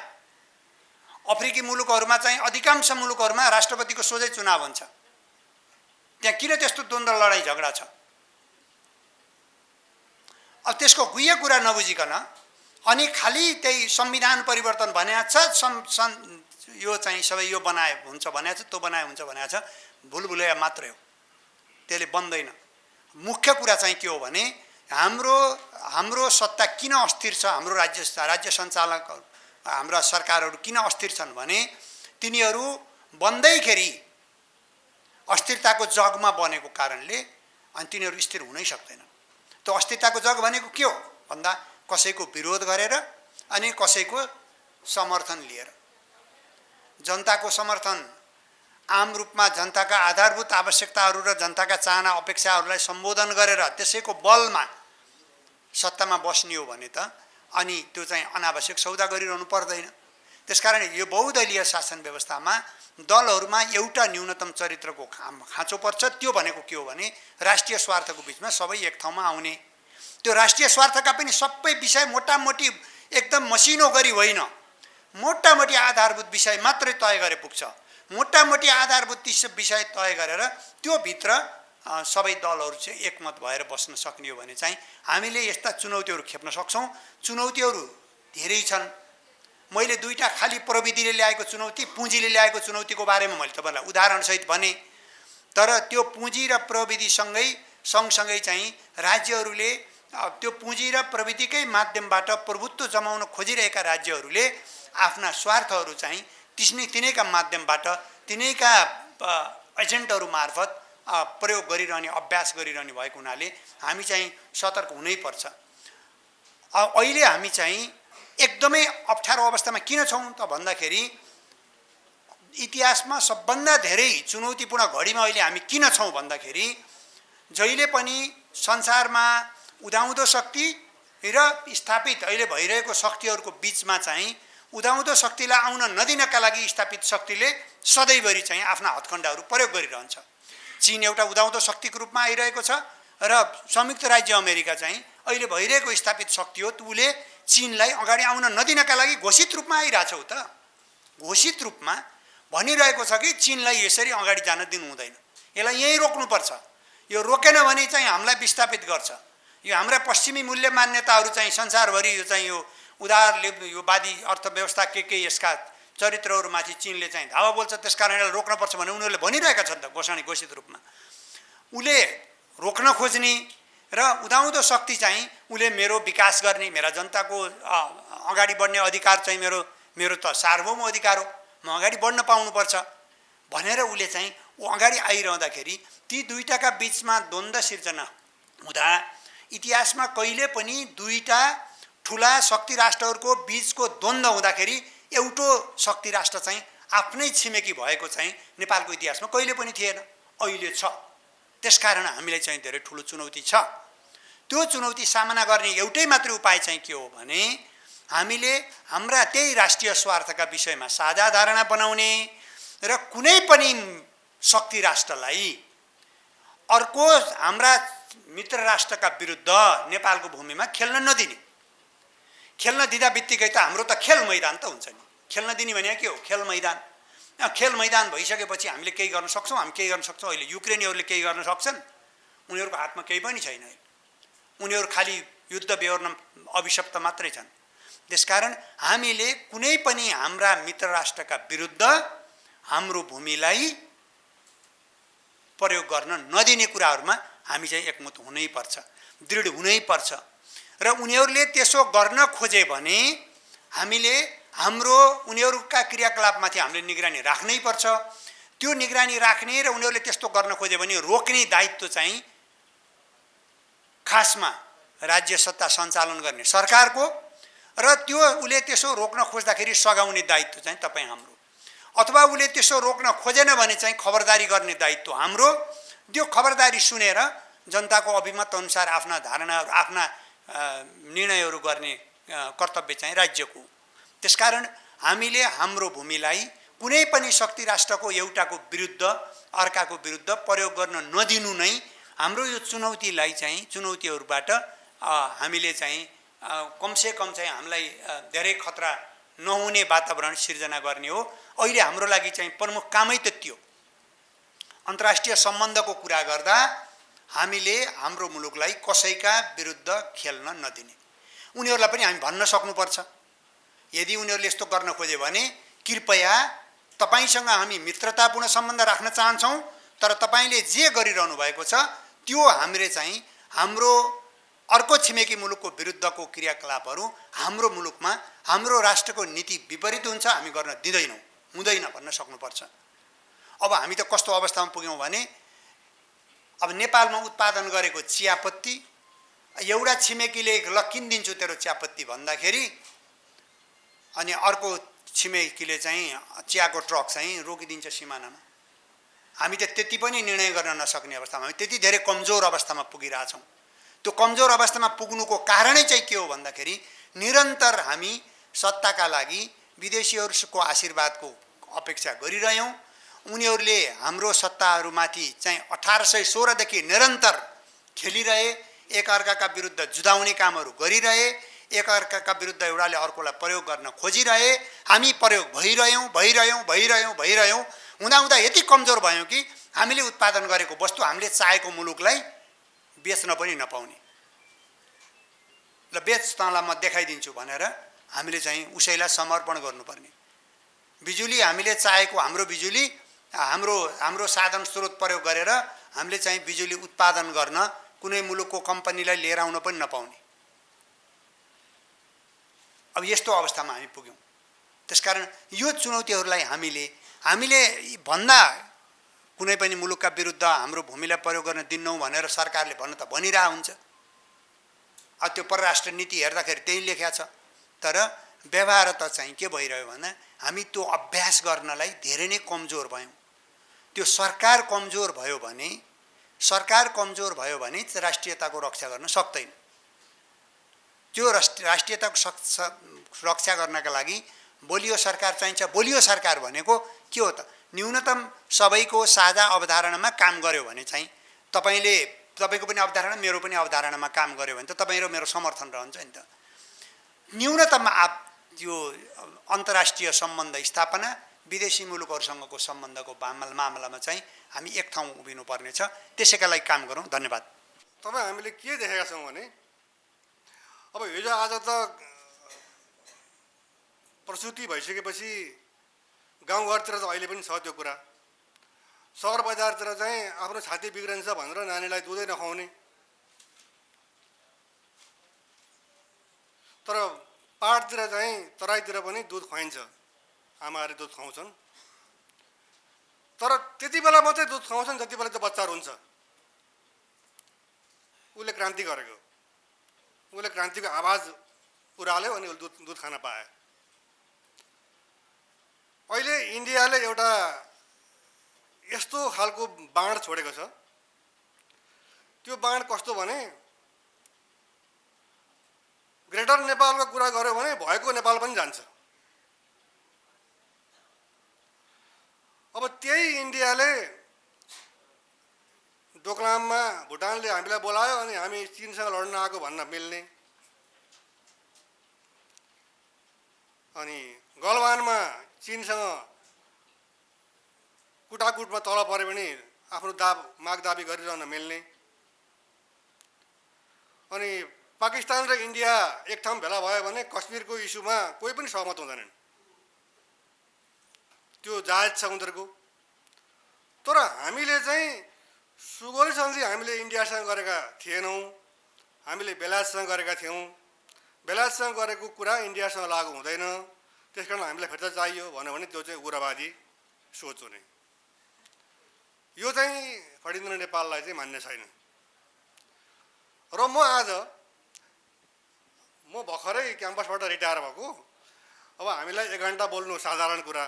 अफ्रिकी मुलुकहरूमा चाहिँ अधिकांश मुलुकहरूमा राष्ट्रपतिको सोझै चुनाव हुन्छ। त्यहाँ किन त्यस्तो द्वन्द्व लडाइँ झगडा छ? अब त्यसको गुह्य कुरा नबुझिकन अनि खालि त्यही संविधान परिवर्तन भनेको छ, यो चाहिँ सबै यो बनाए हुन्छ भनेको छ, त्यो बनाए हुन्छ भनेको छ, भुलभुलैया मात्रै हो, त्यसले बन्दैन। मुख्य कुरा चाहिँ के हो भने हाम्रो सत्ता किन अस्थिर छ, हाम्रो राज्य सञ्चालक हाम्रा सरकारहरू किन अस्थिर छन् भने तिनीहरू बन्दैखेरि अस्थिरताको जगमा बनेको कारणले अनि तिनीहरू स्थिर हुनै सक्दैन। त्यो अस्थिरताको जग भनेको के हो भन्दा कसैको विरोध गरेर अनि कसैको समर्थन लिएर, जनताको समर्थन, आम रूपमा जनताका आधारभूत आवश्यकताहरू र जनताका चाहना अपेक्षाहरूलाई सम्बोधन गरेर त्यसैको बलमा सत्तामा बस्ने हो भने त अनि त्यो चाहिँ अनावश्यक सौदा गरिरहनु पर्दैन। त्यसकारण यो बहुदलीय शासन व्यवस्थामा दलहरूमा एउटा न्यूनतम चरित्रको खाँचो पर्छ। त्यो भनेको के हो भने राष्ट्रिय स्वार्थको बिचमा सबै एक ठाउँमा आउने। त्यो राष्ट्रिय स्वार्थका पनि सबै विषय मोटामोटी एकदम मसिनो गरी होइन, मोटामोटी आधारभूत विषय मात्रै तय गरे पुग्छ। मोटामोटी आधारभूत विषय तय गरेर त्यो भित्र सबै दलहरू चाहिँ एकमत भएर बस्न सक्ने हो भने चाहिँ हामीले यस्ता चुनौतीहरू खेप्न सक्छौँ। चुनौतीहरू धेरै छन्। मैले दुईटा खाली प्रविधिले ल्याएको चुनौती, पुँजीले ल्याएको चुनौतीको बारेमा मैले तपाईँलाई उदाहरणसहित भने। तर त्यो पुँजी र प्रविधिसँगै सँगसँगै चाहिँ राज्यहरूले त्यो पुँजी र प्रविधिकै माध्यमबाट प्रभुत्व जमाउन खोजिरहेका राज्यहरूले आफ्ना स्वार्थहरू चाहिँ तिनैका माध्यमबाट तिनैका एजेन्टहरू मार्फत प्रयोग गरिरहने, अभ्यास गरिरहने भएको हुनाले हामी चाहिँ सतर्क हुनैपर्छ। अहिले हामी चाहिँ एकदमै अप्ठ्यारो अवस्थामा किन छौँ त भन्दाखेरि इतिहासमा सबभन्दा धेरै चुनौतीपूर्ण घडीमा अहिले हामी किन छौँ भन्दाखेरि जहिले पनि संसारमा उदाउँदो शक्ति र स्थापित अहिले भइरहेको शक्तिहरूको बिचमा चाहिँ उदाउँदो शक्तिलाई आउन नदिनका लागि स्थापित शक्तिले सधैँभरि चाहिँ आफ्ना हत्खण्डाहरू प्रयोग गरिरहन्छ। चीन एउटा उदाउँदो शक्तिको रूपमा आइरहेको छ र संयुक्त राज्य अमेरिका चाहिँ अहिले भइरहेको स्थापित शक्ति हो। उसले चीनलाई अगाडि आउन नदिनका लागि घोषित रूपमा आइरहेछ। त घोषित रूपमा भनिरहेको छ कि चीनलाई यसरी अगाडि जान दिनु हुँदैन, यसलाई यहीँ रोक्नुपर्छ, यो रोकेन भने चाहिँ हामीलाई विस्थापित गर्छ। यो हाम्रा पश्चिमी मूल्य मान्यताहरू चाहिँ संसारभरि यो चाहिँ यो यो वादी अर्थव्यवस्था के यसका चरित्रहरूमाथि चीनले चाहिँ धावा बोल्छ। त्यसकारण यसलाई रोक्नुपर्छ भने उनीहरूले भनिरहेका छन् त घोषित रूपमा। उसले रोक्न खोज्ने र उदाउँदो शक्ति चाहिँ उसले मेरो विकास गर्ने, मेरा जनताको अगाडि बढ्ने अधिकार चाहिँ मेरो त सार्वभौम अधिकार हो, म अगाडि बढ्न पाउनुपर्छ भनेर उसले चाहिँ अगाडि आइरहँदाखेरि ती दुईटाका बिचमा द्वन्द्व सिर्जना हुँदा इतिहासमा कहिले पनि दुईटा ठुला शक्ति राष्ट्रहरूको बिचको द्वन्द्व हुँदाखेरि एउटो शक्ति राष्ट्र चाहिँ आफ्नै छिमेकी भएको चाहिँ नेपालको इतिहासमा कहिले पनि थिएन, अहिले छ। त्यसकारण हामीलाई चाहिँ धेरै ठुलो चुनौती छ। त्यो चुनौती सामना गर्ने एउटै मात्रै उपाय चाहिँ के हो भने हामीले हाम्रा त्यही राष्ट्रिय स्वार्थका विषयमा साझा धारणा बनाउने र कुनै पनि शक्ति राष्ट्रलाई अर्को हाम्रा मित्र राष्ट्रका विरुद्ध नेपालको भूमिमा खेल्न नदिने। खेल्न दिँदा बित्तिकै त हाम्रो त खेल मैदान त हुन्छ नि। खेल्न दिने भने के हो? खेल मैदान। खेल मैदान भइसकेपछि हामीले केही गर्न सक्छौँ, हामी केही गर्न सक्छौँ। अहिले युक्रेनीहरूले केही गर्न सक्छन्? उनीहरूको हातमा केही पनि छैन। उनीहरू खालि युद्ध बेहोर्न अभिशप्त मात्रै छन्। त्यसकारण हामीले कुनै पनि हाम्रा मित्र राष्ट्रका विरुद्ध हाम्रो भूमिलाई प्रयोग गर्न नदिने कुराहरूमा हामी चाहिँ एकमत हुनैपर्छ, दृढ हुनैपर्छ। र उनीहरूले त्यसो गर्न खोजे भने हामीले उनीहरूका क्रियाकलापमाथि हामीले निगरानी राख्नै पर्छ। त्यो निगरानी राख्ने र उनीहरूले त्यस्तो गर्न खोजे भने रोक्ने दायित्व चाहिँ खासमा राज्य सत्ता सञ्चालन गर्ने सरकारको र त्यो उसले त्यसो रोक्न खोज्दाखेरि सघाउने दायित्व चाहिँ तपाईँ हाम्रो, अथवा उसले त्यसो रोक्न खोजेन भने चाहिँ खबरदारी गर्ने दायित्व हाम्रो। त्यो खबरदारी सुनेर जनताको अभिमत अनुसार आफ्ना धारणाहरू, आफ्ना निर्णयहरू गर्ने कर्तव्य चाहिँ राज्यको। त्यसकारण हामीले हाम्रो भूमिलाई कुनै पनि शक्ति राष्ट्रको एउटाको विरुद्ध अर्काको विरुद्ध प्रयोग गर्न नदिनु नै हाम्रो यो चुनौतीलाई चाहिँ चुनौतीहरूबाट हामीले चाहिँ कमसेकम चाहिँ हामीलाई धेरै खतरा नहुने वातावरण सिर्जना गर्ने हो। अहिले हाम्रो लागि चाहिँ प्रमुख कामै त त्यो। अन्तर्राष्ट्रिय सम्बन्धको कुरा गर्दा हामीले हाम्रो मुलुकलाई कसैका विरुद्ध खेल्न नदिने, उनीहरूलाई पनि हामी भन्न सक्नुपर्छ। यदि उनीहरूले यस्तो गर्न खोजे भने कृपया तपाईसँग हामी मित्रतापूर्ण सम्बन्ध राख्न चाहन्छौँ, तर तपाईले जे गरिरहनु भएको छ त्यो हामीले चाहिँ हाम्रो अर्को छिमेकी मुलुकको विरुद्धको क्रियाकलापहरू हाम्रो मुलुकमा हाम्रो राष्ट्रको नीति विपरीत हुन्छ, हामी गर्न दिँदैनौँ, हुँदैन भन्न सक्नुपर्छ। अब हामी त कस्तो अवस्थामा पुग्यौँ भने अब नेपालमा उत्पादन गरेको चियापत्ती एउटा छिमेकीले ल किनिदिन्छु तेरो चियापत्ती भन्दाखेरि अनि अर्को छिमेकीले चाहिँ चियाको ट्रक चाहिँ रोकिदिन्छ सिमानामा। हामी त त्यति पनि निर्णय गर्न नसक्ने अवस्थामा, हामी त्यति धेरै कमजोर अवस्थामा पुगिरहेछौँ। त्यो कमजोर अवस्थामा पुग्नुको कारणै चाहिँ के हो भन्दाखेरि निरन्तर हामी सत्ताका लागि विदेशीहरूको आशीर्वादको अपेक्षा गरिरह्यौँ। उनीहरूले हाम्रो सत्ताहरूमाथि चाहिँ 1816 देखि निरन्तर खेलिरहे, एकअर्काका विरुद्ध जुधाउने कामहरू गरिरहे, एकअर्काका विरुद्ध एउटाले अर्कोलाई प्रयोग गर्न खोजिरहे। हामी प्रयोग भइरह्यौँ हुँदा यति कमजोर भयौँ कि हामीले उत्पादन गरेको वस्तु हामीले चाहेको मुलुकलाई बेच्न पनि नपाउने। ल बेच तँलाई म देखाइदिन्छु भनेर हामीले चाहिँ उसैलाई समर्पण गर्नुपर्ने। बिजुली हामीले चाहेको हाम्रो बिजुली हाम्रो साधन स्रोत प्रयोग गरेर हामीले चाहिँ बिजुली उत्पादन गर्न कुनै मुलुकको कम्पनीलाई लिएर आउन पनि नपाउने। अब यस्तो अवस्थामा हामी पुग्यौँ। त्यसकारण यो चुनौतीहरूलाई हामीले भन्दा कुनै पनि मुलुकका विरुद्ध हाम्रो भूमिलाई प्रयोग गर्न दिन्नौँ भनेर सरकारले भन्न त भनिरहेको हुन्छ। अब त्यो परराष्ट्र नीति हेर्दाखेरि त्यही लेख्या छ, तर व्यवहार त चाहिँ के भइरह्यो भने हामी त्यो अभ्यास गर्नलाई धेरै नै कमजोर भयौँ। त्यो सरकार कमजोर भयो भने राष्ट्रियताको रक्षा गर्न सक्दैन। त्यो राष्ट्रियताको रक्षा गर्नका लागि बलियो सरकार चाहिन्छ। बलियो सरकार भनेको के हो त? न्यूनतम सबैको साझा अवधारणामा काम गर्यो भने चाहिँ तपाईँको पनि अवधारणा मेरो पनि अवधारणामा काम गर्यो भने त तपाईँ र मेरो समर्थन रहन्छ नि त। न्यूनतम त्यो अन्तर्राष्ट्रिय सम्बन्ध स्थापना, विदेशी मुलुकहरूसँगको सम्बन्धको मामलामा चाहिँ हामी एक ठाउँ उभिनुपर्ने छ। त्यसैका लागि काम गरौँ। धन्यवाद। तपाईँ हामीले के देखेका छौँ भने अब हिजो आज त प्रसुति भइसकेपछि गाउँघरतिर त अहिले पनि छ त्यो कुरा। सहर बजारतिर चाहिँ आफ्नो छाती बिग्रन्छ भनेर नानीलाई दुधै नखुवाउने, तर पाहाडतिर चाहिँ तराईतिर पनि दुध खुवाइन्छ, आमाहरूले दुध खुवाउँछन्। तर त्यति बेला मात्रै दुध खुवाउँछन् जति बेला त्यो बच्चाहरू हुन्छ। उसले क्रान्ति गरेको, उसले क्रान्तिको आवाज उराल्यो अनि उसले दुध खान पाए। अहिले इन्डियाले एउटा यस्तो खालको बाण छोडेको छ। त्यो बाण कस्तो भने ग्रेटर नेपालको कुरा गर्यो भने भएको नेपाल पनि जान्छ। अब त्यही इन्डियाले डोकलाममा भुटानले हामीलाई बोलायो अनि हामी चीनसँग लड्न आएको भन्न मिल्ने, अनि गलवानमा चीनसँग कुटाकुटमा तल पऱ्यो भने आफ्नो माग दाबी गरिरहन मिल्ने, अनि पाकिस्तान र इन्डिया एक ठाउँ भेला भयो भने कश्मीरको इस्युमा कोही पनि सहमत हुँदैनन्। त्यो जायज छ उनीहरूको। तर हामीले चाहिँ सुगौली सन्धि हामीले इन्डियासँग गरेका थिएनौँ, हामीले बेलायतसँग गरेका थियौँ। बेलायतसँग गरेको कुरा इन्डियासँग लागु हुँदैन, त्यसकारण हामीलाई फिर्ता चाहियो भन्यो भने त्यो चाहिँ उग्रवादी सोच हुने। यो चाहिँ खडिन्द्र नेपाललाई चाहिँ मान्ने छैन। र म भर्खरै क्याम्पसबाट रिटायर भएको। अब हामीलाई 1 घन्टा बोल्नु साधारण कुरा,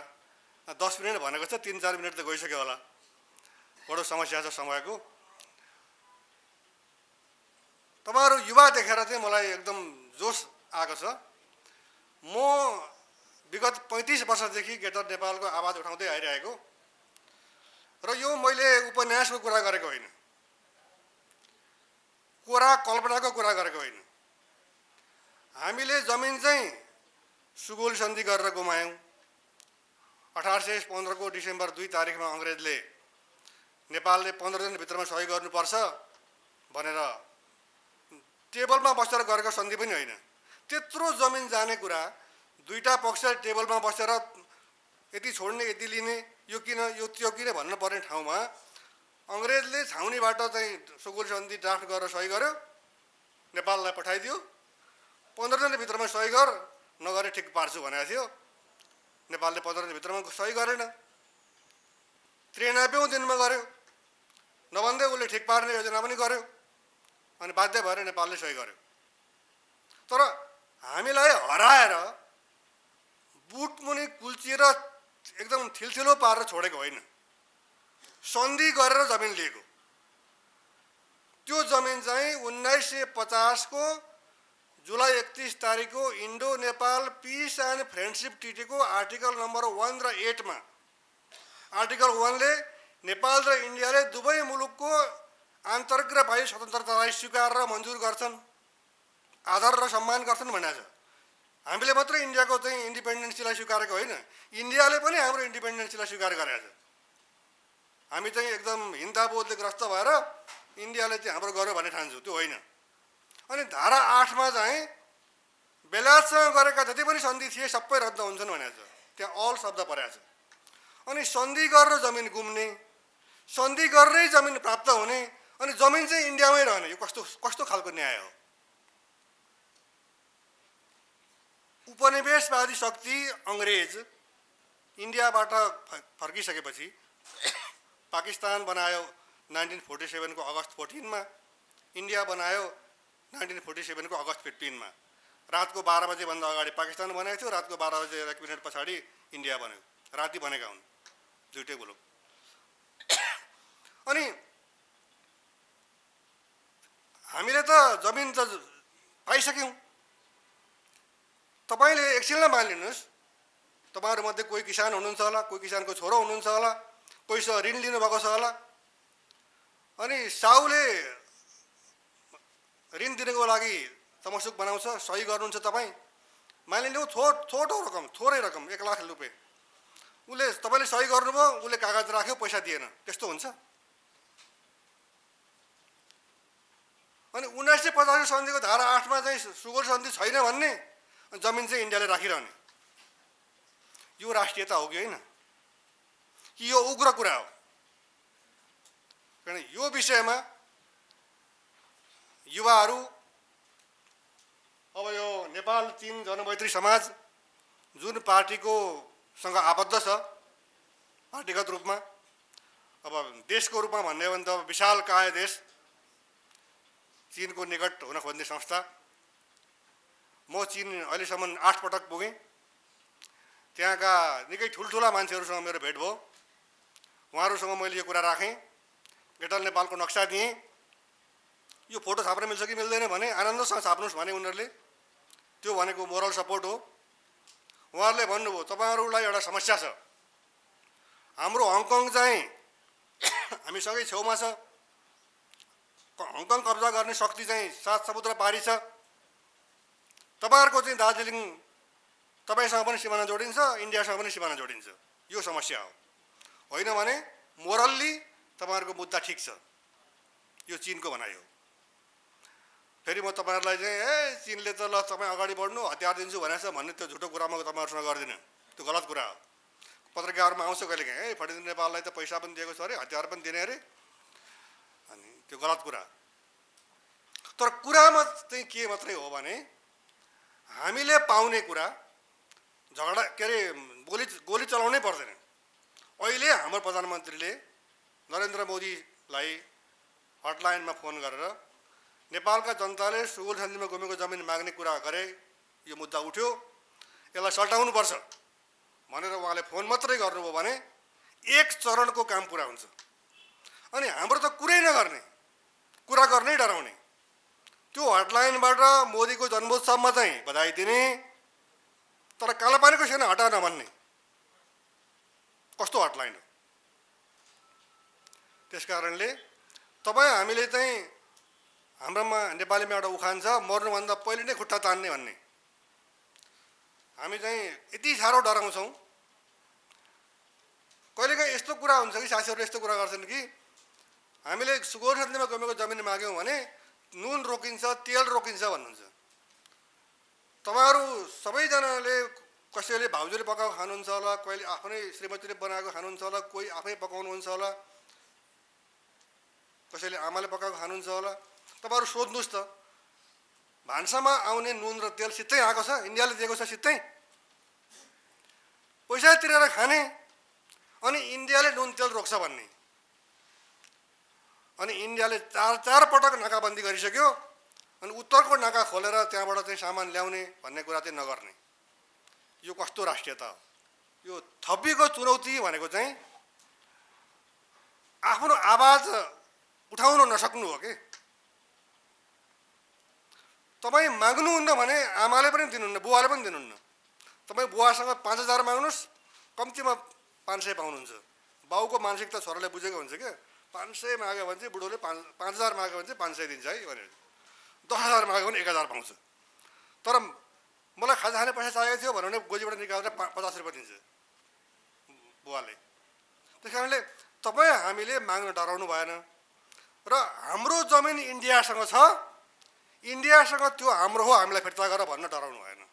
10 मिनट भनेको छ, 3-4 मिनट त गइसक्यो होला। बडो समस्या छ समयको। तपाईँहरू युवा देखेर चाहिँ मलाई एकदम जोस आएको छ। म विगत 35 वर्षदेखि ग्रेटर नेपालको आवाज उठाउँदै आइरहेको, र यो मैले उपन्यासको कुरा गरेको होइन, कल्पनाको कुरा गरेको होइन। हामीले जमिन चाहिँ सुगौली सन्धि गरेर गुमायौँ। 1815 को डिसेम्बर 2 तारिखमा अङ्ग्रेजले नेपालले 15 दिनभित्रमा सही गर्नुपर्छ भनेर टेबलमा बसेर गरेको सन्धि पनि होइन। त्यत्रो जमिन जाने कुरा दुईटा पक्ष टेबलमा बसेर यति छोड्ने यति लिने यो किन यो त्यो किन भन्नुपर्ने ठाउँमा अङ्ग्रेजले छाउनीबाट चाहिँ सुगौली सन्धि ड्राफ्ट गरेर सही गर्यो, नेपाललाई पठाइदियो। 15 दिनभित्रमा सही गर, नगरे ठिक पार्छु भनेको थियो। नेपालले 15 दिनभित्रमा सही गरेन, 93औं दिनमा गर्यो। नभन्दै उसले ठिक पार्ने योजना पनि गर्यो अनि बाध्य भएर नेपालले सही गर्यो। तर हामीलाई हराएर बुटमुनि कुल्चिएर एकदम थिलथिलो पारेर छोडेको होइन, सन्धि गरेर जमिन लिएको। त्यो जमिन चाहिँ 1950 को जुलाई 31 तारिखको Indo Nepal peace and friendship ट्रिटीको आर्टिकल नम्बर 1 र 8 मा आर्टिकल 1 ले नेपाल र इन्डियाले दुवै मुलुकको आन्तरिक र बाह्य स्वतन्त्रतालाई स्वीकार र मन्जुर गर्छन्, आदर र सम्मान गर्छन् भनेको छ। हामीले मात्र इन्डियाको चाहिँ इन्डिपेन्डेन्सीलाई स्वीकारेको होइन, इन्डियाले पनि हाम्रो इन्डिपेन्डेन्सीलाई स्वीकार गरेको छ। हामी चाहिँ एकदम हिंसाबोधले ग्रस्त भएर इन्डियाले चाहिँ हाम्रो गर्यो भन्ने ठान्छु, त्यो होइन। अनि धारा 8 मा चाहिँ बेलायतसँग गरेका जति पनि सन्धि थिए सबै रद्द हुन्छन् भनेको छ। त्यहाँ अल शब्द परेको छ। अनि सन्धि गरेर जमिन गुम्ने, सन्धि गरेरै जमिन प्राप्त हुने, अनि जमिन चाहिँ इन्डियामै रहने, यो कस्तो कस्तो खालको न्याय हो? उपनिवेशवादी शक्ति अङ्ग्रेज इन्डियाबाट फर्किसकेपछि पाकिस्तान बनायो 1947 को अगस्त 14 मा, इन्डिया बनायो 1947 को अगस्त 15 मा। रातको 12 बजेभन्दा अगाडि पाकिस्तान बनाएको थियो, रातको 12 बजे 1 मिनट पछाडि इन्डिया बन्यो। राति बनेका हुन् दुईटै मुलुक। अनि हामीले त जमिन त पाइसक्यौँ। तपाईले एकछिनलाई मानिलिनुहोस्, तपाईहरुमध्ये कोही किसान हुनुहुन्छ होला, कोही किसानको छोरो हुनुहुन्छ होला, कोहीसँग ऋण लिनुभएको छ होला। अनि साउले ऋण दिनको लागि तमसुक बनाउँछ, सही गर्नुहुन्छ तपाईँ। मानिलिनु छोटो रकम, थोरै रकम 1 लाख रुपैयाँ उसले तपाईँले सही गर्नुभयो, उसले कागज राख्यो, पैसा दिएन, त्यस्तो हुन्छ? अनि 1950 सन्धिको धारा 8 मा चाहिँ सुगौली सन्धि छैन भन्ने, जमिन चाहिँ इन्डियाले राखिरहने, यो राष्ट्रियता हो कि होइन? कि यो उग्र कुरा हो? किन यो विषयमा युवाहरू अब यो नेपाल चीन जनमैत्री समाज जुन पार्टीको सँग आबद्ध छ पार्टीगत रूपमा, अब देशको रूपमा भन्ने हो भने त विशालकाय देश, चीनको निकट हुन खोज्ने संस्था। म चीन अहिलेसम्म 8 पटक पुगेँ। त्यहाँका निकै ठुल्ठुला मान्छेहरूसँग मेरो भेट भयो। उहाँहरूसँग मैले यो कुरा राखेँ, गेटल नेपालको नक्सा दिएँ। यो फोटो छाप्न मिल्छ कि मिल्दैन भने आनन्दसँग छाप्नुहोस् भने उनीहरूले, त्यो भनेको मोरल सपोर्ट हो। उहाँहरूले भन्नुभयो तपाईहरुलाई एउटा समस्या छ, हाम्रो हङकङ चाहिँ हामीसँगै छेउमा छ, हङकङ कब्जा गर्ने शक्ति चाहिँ 7 समुद्र पारी छ, तपाईहरुको चाहिँ दार्जिलिङ तपाईसँग पनि सीमाना जोडिन्छ, इन्डियासँग पनि सीमाना जोडिन्छ, यो समस्या हो। होइन भने मोरल्ली तपाईहरुको मुद्दा ठिक छ, यो चीनको भनाइ हो। फेरि म तपाईहरुलाई चाहिँ चीनले त ल तपाईँ अगाडि बढ्नु हतियार दिन्छु भनेछ भन्ने त्यो झुटो कुरा म तपाईहरुसँग गर्दिनँ, त्यो गलत कुरा हो। पत्रकारहरुमा आउँछ कहिलेकाहीँ फर्दिन नेपाललाई त पैसा पनि दिएको छ अरे, हतियार पनि दिने अरे, अनि त्यो गलत कुरा। तर कुरामा चाहिँ के मात्रै हो भने हामीले पाउने कुरा झगडा के अरे गोली चलाउनै पर्दैन। अहिले हाम्रो प्रधानमन्त्रीले नरेन्द्र मोदीलाई हटलाइनमा फोन गरेर नेपालका जनताले सुगौली सन्धिमा गुमेको जमिन माग्ने कुरा गरे, यो मुद्दा उठ्यो, यसलाई सल्टाउनु पर्छ भनेर उहाँले फोन मात्रै गर्नुभयो भने 1 चरणको काम पुरा हुन्छ। अनि हाम्रो त कुरै नगर्ने, कुरा गर्नै डराउने। त्यो हटलाइनबाट मोदीको जन्मोत्सवमा चाहिँ बधाई दिने, तर कालापानीको सेना हटा नभन्ने, कस्तो हटलाइन हो? त्यसकारणले तपाईँ हामीले चाहिँ हाम्रोमा नेपालीमा एउटा उखान छ, मर्नुभन्दा पहिले नै खुट्टा तान्ने भन्ने। हामी चाहिँ यति साह्रो डराउँछौँ। कहिलेकाहीँ यस्तो कुरा हुन्छ कि साथीहरूले यस्तो कुरा गर्छन् कि हामीले सुगौली सन्धिमा गमेको जमिन माग्यौँ भने नुन रोकिन्छ, तेल रोकिन्छ भन्नुहुन्छ। तपाईँहरू सबैजनाले कसैले भाउजूले पकाएको खानुहुन्छ होला, कहिले आफ्नै श्रीमतीले बनाएको खानुहुन्छ होला, कोही आफै पकाउनुहुन्छ होला, कसैले आमाले पकाएको खानुहुन्छ होला। तपाईँहरू सोध्नुहोस् त, भान्सामा आउने नुन र तेल सित्तै आएको छ, इन्डियाले दिएको छ सित्तै, पैसा तिरेर खाने, अनि इन्डियाले नुन तेल रोक्छ भन्ने। अनि इन्डियाले चार पटक नाकाबन्दी गरिसक्यो, अनि उत्तरको नाका खोलेर त्यहाँबाट चाहिँ सामान ल्याउने भन्ने कुरा चाहिँ नगर्ने। यो कस्तो राष्ट्रियता हो? यो थप्पीको चुनौती भनेको चाहिँ आफ्नो आवाज उठाउन नसक्नु हो कि। तपाईँ माग्नुहुन्न भने आमाले पनि दिनुहुन्न, बुवाले पनि दिनुहुन्न। तपाईँ बुवासँग 5,000 माग्नुहोस्, कम्तीमा 500 पाउनुहुन्छ। बाउको मानसिकता छोराले बुझेको हुन्छ क्या, 500 माग्यो भने चाहिँ बुढोले 5,000 माग्यो भने चाहिँ 500 दिन्छ है भनेर, 10,000 माग्यो भने 1,000 पाउँछ। तर मलाई खाजा खाने पैसा चाहिएको थियो भन्यो भने गोजीबाट निकालेर 50 रुपियाँ दिन्छ बुवाले। त्यस कारणले तपाईँ हामीले माग्न डराउनु भएन। र हाम्रो जमिन इन्डियासँग छ, इन्डियासँग त्यो हाम्रो हो, हामीलाई फिर्ता गर भन्न डराउनु भएन।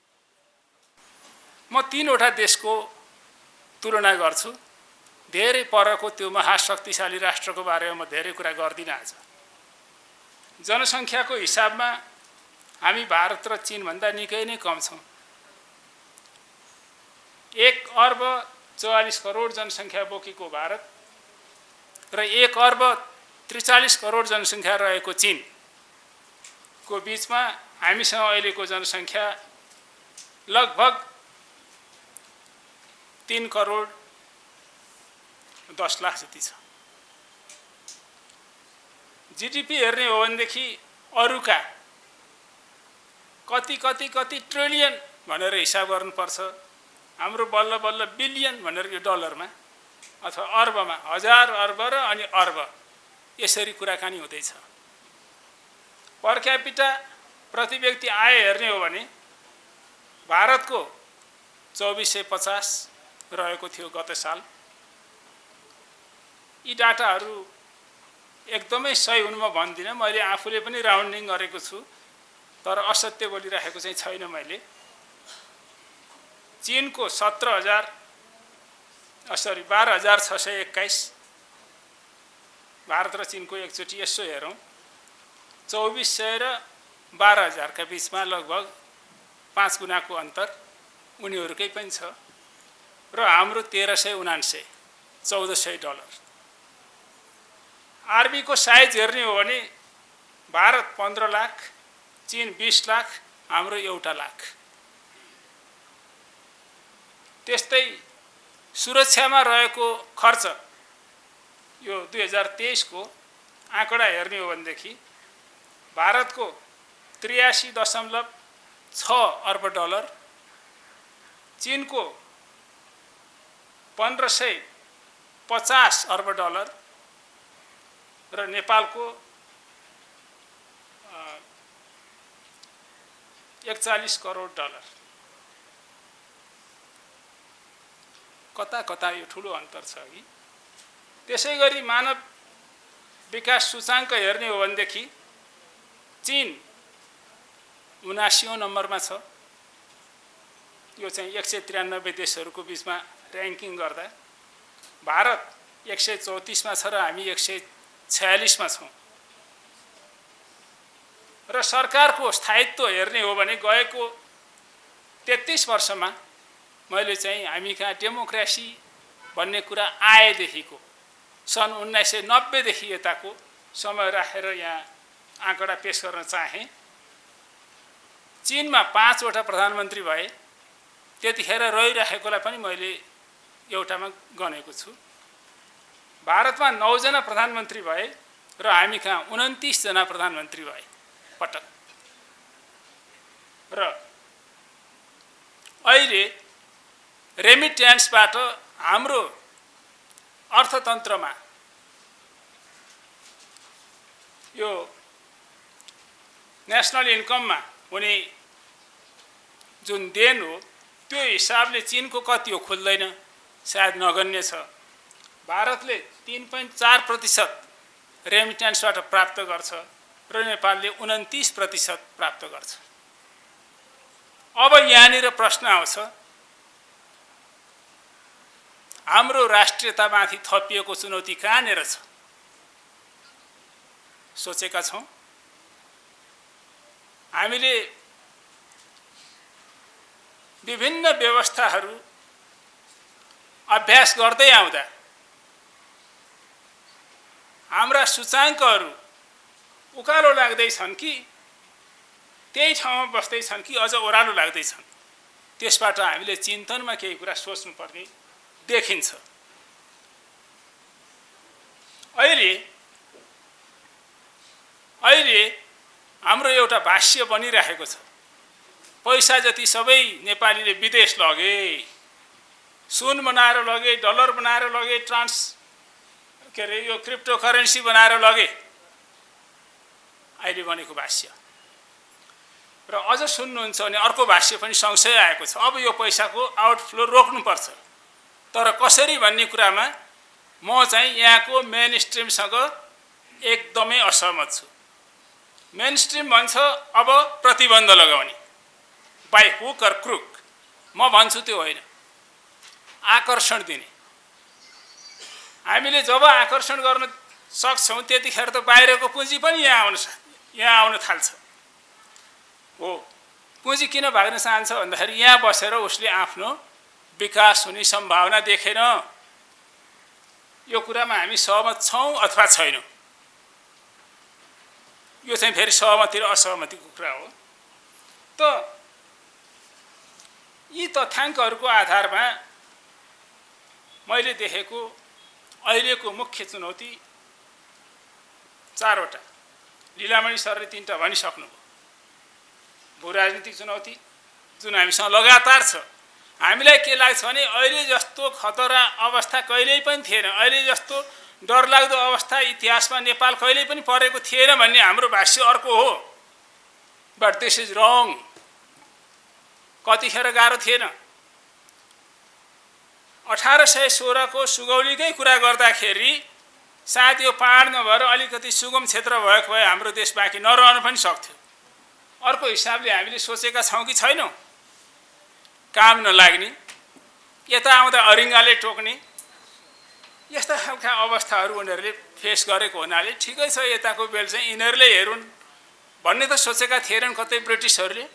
म 3वटा देशको तुलना गर्छु। धेरै परको त्यो महाशक्तिशाली राष्ट्रको बारेमा म धेरै कुरा गर्दिनँ आज। जनसङ्ख्याको हिसाबमा हामी भारत र चीनभन्दा निकै नै कम छौँ। 1 अर्ब 44 करोड जनसङ्ख्या बोकेको भारत र 1 अर्ब 43 करोड जनसङ्ख्या रहेको चीनको बिचमा हामीसँग अहिलेको जनसङ्ख्या लगभग 3 करोड 10 लाख जति छ। जीडीपी हेर्ने हो भनेदेखि अरूका कति ट्रिलियन भनेर हिसाब गर्नुपर्छ। हाम्रो बल्ल बल्ल बिलियन भनेर यो डलरमा अथवा अर्बमा, 1000 अर्ब र अनि अर्ब यसरी कुराकानी हुँदैछ। पर क्यापिटा प्रति व्यक्ति आय हेर्ने हो भने भारतको 2450 रहेको थियो गत साल। यी डाटाहरू एकदमै सही हुनु म भन्दिनँ, मैले आफूले पनि राउन्डिङ गरेको छु, तर असत्य बोलिरहेको चाहिँ छैन मैले। चीनको 12,621, भारत र चीनको एकचोटि यसो हेरौँ, 2400 र 12,000 का बिचमा लगभग 5 गुणाको अन्तर उनीहरूकै पनि छ। र हाम्रो 1379, $1,400। आर्मी को साइज हेर्ने हो भने भारत 15 लाख, चीन 20 लाख, हाम्रो 1 लाख। त्यस्तै सुरक्षामा रहेको खर्च यो 2023 को आँकडा हेर्ने हो भनेदेखि भारतको 83.6 अर्ब डलर, चीनको 1550 अर्ब डलर र नेपालको 41 करोड डलर। कता यो ठुलो अन्तर छ कि। त्यसैगरी मानव विकास सूचाङ्क हेर्ने हो भनेदेखि चीन 79औं नम्बरमा छ। यो चाहिँ 193 देशहरूको बिचमा र्याङ्किङ गर्दा भारत 134 मा छ र हामी 146 मा छौँ। र सरकारको स्थायित्व हेर्ने हो भने गएको 33 वर्षमा मैले चाहिँ हामी कहाँ डेमोक्रेसी भन्ने कुरा आएदेखिको सन् 1990 देखि यताको समय राखेर यहाँ आँकडा पेश गर्न चाहे। चीनमा 5 वटा प्रधानमन्त्री भए, त्यतिखेर रहिरहेकोलाई पनि मैले एउटामा गनेको छु। भारतमा 9 जना प्रधानमन्त्री भए र हामी कहाँ 29 जना प्रधानमन्त्री भए पटक। र अहिले रेमिट्यान्सबाट हाम्रो अर्थतन्त्रमा यो नेसनल इन्कममा हुने जुन देन हो त्यो हिसाबले चीनको कति हो खुल्दैन, सायद नगण्य छ। भारतले 3.4% रेमिट्यान्सबाट प्राप्त गर्छ र नेपालले 29% प्राप्त गर्छ। अब यहाँनिर प्रश्न आउँछ, हाम्रो राष्ट्रियतामाथि थपिएको चुनौती कहाँनिर छ? सोचेका छौँ? हामीले विभिन्न व्यवस्थाहरू अभ्यास गर्दै आउँदा हाम्रा सूचाङ्कहरू उकालो लाग्दैछन् कि त्यही ठाउँमा बस्दैछन् कि अझ ओह्रालो लाग्दैछन्? त्यसबाट हामीले चिन्तनमा केही कुरा सोच्नुपर्ने देखिन्छ। अहिले हाम्रो एउटा भाष्य बनिरहेको छ, पैसा जति सबै नेपालीले विदेश लगे, सुन बनाएर लगे, डलर बनाएर लगे, यो क्रिप्टो करेन्सी बनाएर लगे। अहिले बनेको भाष्य र अझ सुन्नुहुन्छ भने अर्को भाष्य पनि सँगसँगै आएको छ, अब यो पैसाको आउटफ्लो रोक्नुपर्छ। तर कसरी भन्ने कुरामा म चाहिँ यहाँको मेन स्ट्रिमसँग एकदमै असहमत छु। मेन स्ट्रिम भन्छ अब प्रतिबन्ध लगाउने, बाई हुक अर क्रुक। म भन्छु त्यो होइन, आकर्षण दिने। हामीले जब आकर्षण गर्न सक्छौँ त्यतिखेर त बाहिरको पुँजी पनि यहाँ आउन थाल्छ। हो, पुँजी किन भाग्न चाहन्छ भन्दाखेरि यहाँ बसेर उसले आफ्नो विकास हुने सम्भावना देखेन। यो कुरामा हामी सहमत छौँ अथवा छैनौँ? यो चाहिँ फेरि सहमति र असहमतिको कुरा हो। त यी तथ्याङ्कहरूको आधारमा मैले देखेको अहिलेको मुख्य चुनौती 4वटा। लीलामणि सरले 3टा भनिसक्नुभयो। भूराजनीतिक चुनौती जुन हामीसँग लगातार छ। हामीलाई के लाग्छ भने अहिले जस्तो खतरा अवस्था कहिल्यै पनि थिएन, अहिले जस्तो डरलाग्दो अवस्था इतिहासमा नेपाल कहिल्यै पनि परेको थिएन भन्ने हाम्रो भाष्य अर्को हो। बट दिस इज रङ। कतिखेर गाह्रो थिएन? 1816 को सुगौलीकै कुरा गर्दाखेरि सायद यो पहाड नभएर अलिकति सुगम क्षेत्र भएको भए हाम्रो देश बाँकी नरहन पनि सक्थ्यो। अर्को हिसाबले हामीले सोचेका छौँ कि छैनौँ? काम नलाग्ने, यता आउँदा अरिङ्गाले टोक्ने, यस्ता खालका अवस्थाहरू उनीहरूले फेस गरेको हुनाले ठिकै छ, यताको बेल चाहिँ यिनीहरूले हेरुन् भन्ने त सोचेका थिएनन् कतै ब्रिटिसहरूले।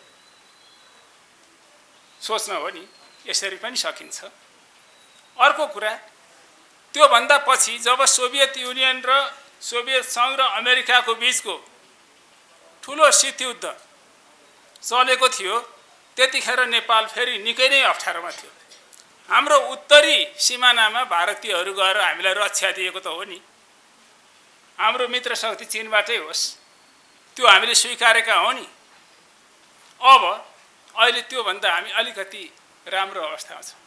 सोच्न हो नि, यसरी पनि सकिन्छ। अर्को कुरा, त्योभन्दा पछि जब सोभियत युनियन र सोभियत सङ्घ र अमेरिकाको बिचको ठुलो शीतयुद्ध चलेको थियो त्यतिखेर नेपाल फेरि निकै नै अप्ठ्यारोमा थियो। हाम्रो उत्तरी सिमानामा भारतीयहरू गएर हामीलाई रक्षा दिएको त हो नि, हाम्रो मित्र शक्ति चीनबाटै होस्, त्यो हामीले स्वीकारेका हो नि। अब अहिले त्योभन्दा हामी अलिकति राम्रो अवस्थामा छौँ।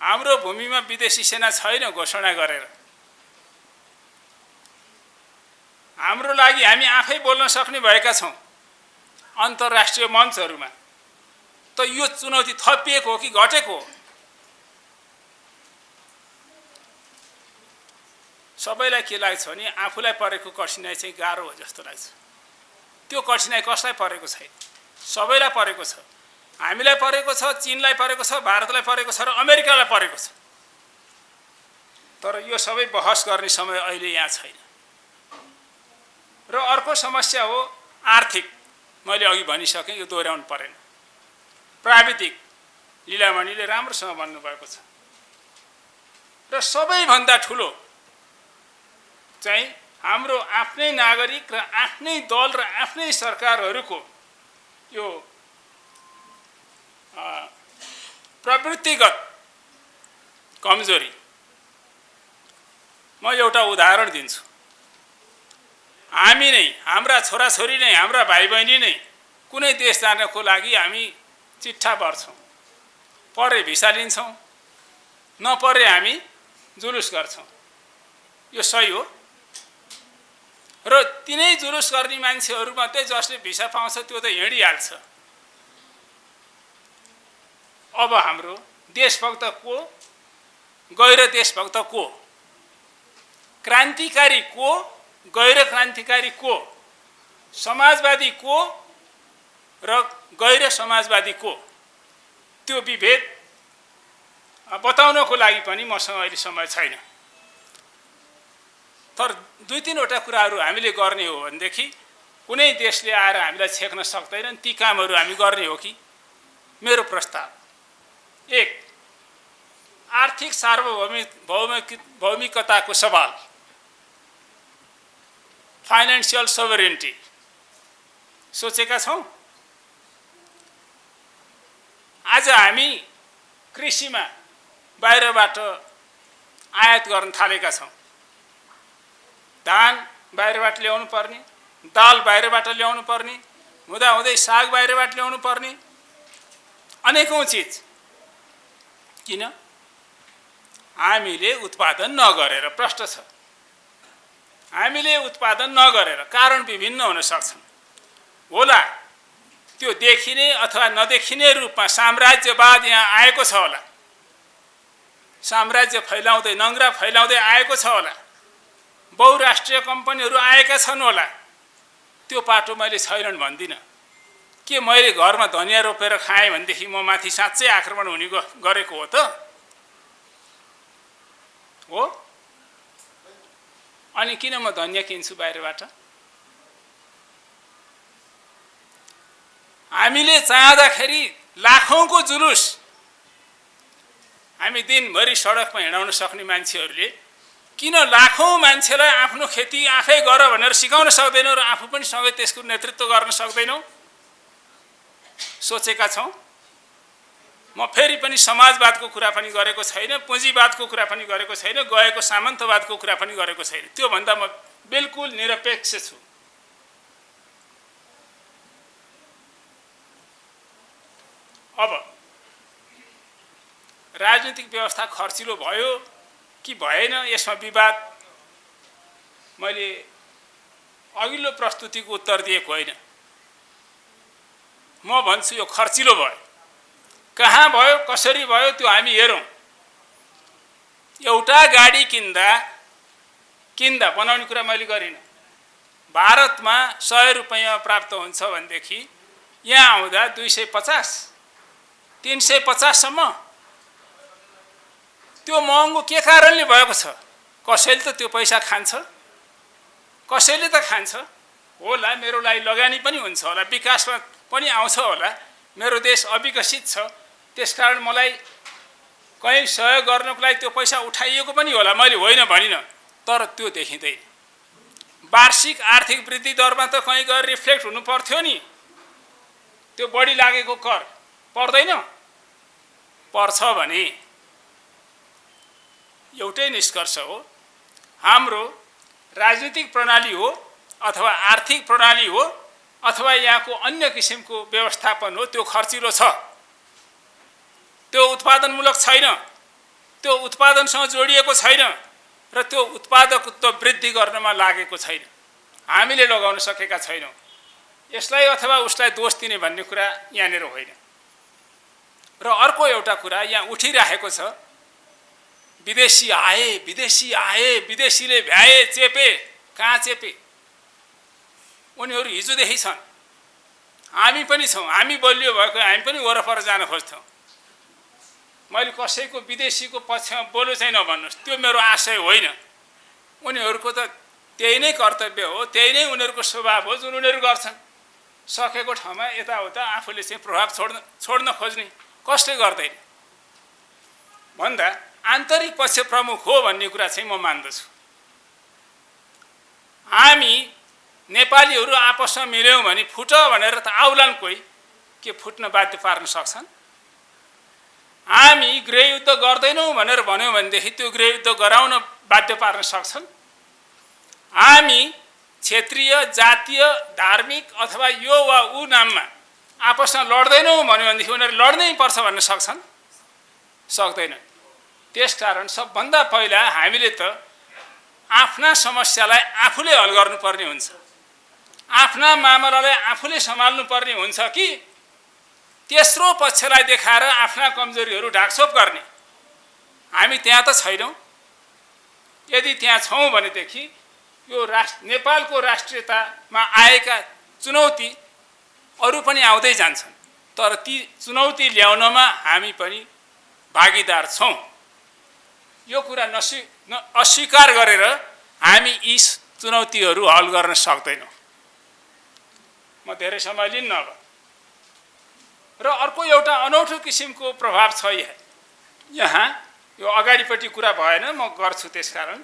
हाम्रो भूमिमा विदेशी सेना छैन घोषणा गरेर। हाम्रो लागि हामी आफै बोल्न सक्ने भएका छौँ अन्तर्राष्ट्रिय मञ्चहरूमा। त यो चुनौती थपिएको हो कि घटेको हो? सबैलाई के लाग्छ भने आफूलाई परेको कठिनाइ चाहिँ गाह्रो हो जस्तो लाग्छ। त्यो कठिनाइ कसलाई परेको छैन? सबैलाई परेको छ। हामीलाई परेको छ, चीनलाई परेको छ, भारतलाई परेको छ र अमेरिकालाई परेको छ। तर यो सबै बहस गर्ने समय अहिले यहाँ छैन। र अर्को समस्या हो आर्थिक। मैले अघि भनिसकेँ, यो दोहोऱ्याउनु परेन। प्राविधिक, लीलामणिले राम्रोसँग भन्नुभएको छ। र सबैभन्दा ठुलो चाहिँ हाम्रो आफ्नै नागरिक र आफ्नै दल र आफ्नै सरकारहरूको यो प्रवृत्तिगत कमजोरी। म एउटा उदाहरण दिन्छु। हामी नै, हाम्रा छोराछोरी नै, हाम्रा भाइ बहिनी नै कुनै देश जानको लागि हामी चिट्ठा भर्छौँ, परे भिसा लिन्छौँ, नपरे हामी जुलुस गर्छौँ। यो सही हो। र तिनै जुलुस गर्ने मान्छेहरू मात्रै जसले भिसा पाउँछ त्यो त हिँडिहाल्छ। अब हाम्रो देशभक्त को, गैर देशभक्त को, क्रान्तिकारी को गैर क्रान्तिकारी को, समाजवादी को र गैर समाजवादी को, त्यो विभेद बताउनको लागि पनि मसँग अहिले समय छैन। तर 2-3 कुराहरू हामीले गर्ने हो भनेदेखि कुनै देशले आएर हामीलाई छेक्न सक्दैनन्, ती कामहरू हामी गर्ने हो कि? मेरो प्रस्ताव 1, आर्थिक सार्वभौमिकताको सवाल, फाइनेन्सियल सोभरेनिटी सोचेका छौँ। आज हामी कृषिमा बाहिरबाट आयात गर्न थालेका छौँ। धान बाहिरबाट ल्याउनु पर्ने, दाल बाहिरबाट ल्याउनु पर्ने, हुँदाहुँदै साग बाहिरबाट ल्याउनु पर्ने, अनेकौँ चिज। किन? हामीले उत्पादन नगरेर। प्रश्न छ, हामीले उत्पादन नगरेर। कारण विभिन्न हुन सक्छन् होला, त्यो देखिने अथवा नदेखिने रूपमा साम्राज्यवाद यहाँ आएको छ होला, साम्राज्य फैलाउँदै नङ्ग्रा फैलाउँदै आएको छ होला, बहुराष्ट्रिय कम्पनीहरू आएका छन् होला। त्यो पाटो मैले छैनन् भन्दिनँ। के मैले घरमा धनियाँ रोपेर खाएँ भनेदेखि म माथि साँच्चै आक्रमण हुने गरेको हो त? हो? अनि किन म धनियाँ किन्छु बाहिरबाट? हामीले चाहँदाखेरि लाखौँको जुलुस हामी दिनभरि सडकमा हिँडाउन सक्ने मान्छेहरूले किन लाखौँ मान्छेलाई आफ्नो खेती आफै गर भनेर सिकाउन सक्दैनौँ र आफू पनि सँगै त्यसको नेतृत्व गर्न सक्दैनौँ? सोचेका छौँ। म फेरि पनि समाजवादको कुरा पनि गरेको छैन, पुँजीवादको कुरा पनि गरेको छैन, गएको सामन्तवादको कुरा पनि गरेको छैन। त्योभन्दा म बिल्कुल निरपेक्ष छु। अब राजनीतिक व्यवस्था खर्चिलो भयो कि भएन, यसमा विवाद। मैले अघिल्लो प्रस्तुतिको उत्तर दिएको होइन। म भन्छु यो खर्चिलो भयो। कहाँ भयो, कसरी भयो, त्यो हामी हेरौँ। एउटा गाडी किन्दा बनाउने कुरा मैले गरिनँ। भारतमा 100 रुपैयाँ प्राप्त हुन्छ भनेदेखि यहाँ आउँदा 250, 350सम्म। त्यो महँगो के कारणले भएको छ? कसैले त त्यो पैसा खान्छ, कसैले त खान्छ होला। मेरो लागि लगानी पनि हुन्छ होला, विकासमा पनि आउँछ होला। मेरो देश अविकसित छ, त्यसकारण मलाई कहीँ सहयोग गर्नको लागि त्यो पैसा उठाइएको पनि होला, मैले होइन भनिनँ। तर त्यो देखिँदैन। वार्षिक आर्थिक वृद्धि दरमा त कहीँ गएर रिफ्लेक्ट हुनु पर्थ्यो नि। त्यो बढी लागेको कर पर्दैन? पर्छ भने एउटै निष्कर्ष हो, हाम्रो राजनीतिक प्रणाली हो अथवा आर्थिक प्रणाली हो अथवा यहाँको अन्य किसिमको व्यवस्थापन हो, त्यो खर्चिलो छ, त्यो उत्पादनमूलक छैन, त्यो उत्पादनसँग जोडिएको छैन र त्यो उत्पादकत्व वृद्धि गर्नमा लागेको छैन। हामीले लगाउन सकेका छैनौँ। यसलाई अथवा उसलाई दोष दिने भन्ने कुरा यहाँनिर होइन। र अर्को एउटा कुरा यहाँ उठिरहेको छ, विदेशी आए, विदेशीले भ्याए, चेपे। कहाँ चेपे? उनीहरू हिजोदेखि छन्, हामी पनि छौँ। हामी बलियो भएको हामी पनि वरपर जान खोज्छौँ। मैले कसैको विदेशीको पक्षमा बोल्नु चाहिँ नभन्नुहोस्, त्यो मेरो आशय होइन। उनीहरूको त त्यही नै कर्तव्य हो, त्यही नै उनीहरूको स्वभाव हो जुन उनीहरू गर्छन्। सकेको ठाउँमा यताउता आफूले चाहिँ प्रभाव छोड्न खोज्ने कसले गर्दैन भन्दा आन्तरिक पक्ष प्रमुख हो भन्ने कुरा चाहिँ म मान्दछु। हामी नेपालीहरू आपसमा मिल्यौँ भने फुट भनेर त आउलान् कोही, के फुट्न बाध्य पार्न सक्छन्? हामी गृहयुद्ध गर्दैनौँ भनेर भन्यौँ भनेदेखि त्यो गृहयुद्ध गराउन बाध्य पार्न सक्छन्? हामी क्षेत्रीय, जातीय, धार्मिक अथवा यो वा ऊ नाममा आपसमा लड्दैनौँ भन्यो भनेदेखि उनीहरू लड्नै पर्छ भन्न सक्छन्? सक्दैनन्। त्यसकारण सबभन्दा पहिला हामीले त आफ्ना समस्यालाई आफूले हल गर्नुपर्ने हुन्छ, आफ्ना मामलालाई आफूले सम्हाल्नु पर्ने हुन्छ कि तेस्रो पक्षलाई देखाएर आफ्ना कमजोरीहरू ढाकछोप गर्ने? हामी त्यहाँ त छैनौँ। यदि त्यहाँ छौँ भनेदेखि यो नेपालको राष्ट्रियतामा आएका चुनौती अरू पनि आउँदै जान्छन्, तर ती चुनौती ल्याउनमा हामी पनि भागीदार छौँ। यो कुरा अस्वीकार गरेर हामी यी चुनौतीहरू हल गर्न सक्दैनौँ। म धेरै समय लिन्न अब। र अर्को एउटा अनौठो किसिमको प्रभाव छ यहाँ, यो अगाडिपट्टि कुरा भएन, म गर्छु। त्यसकारण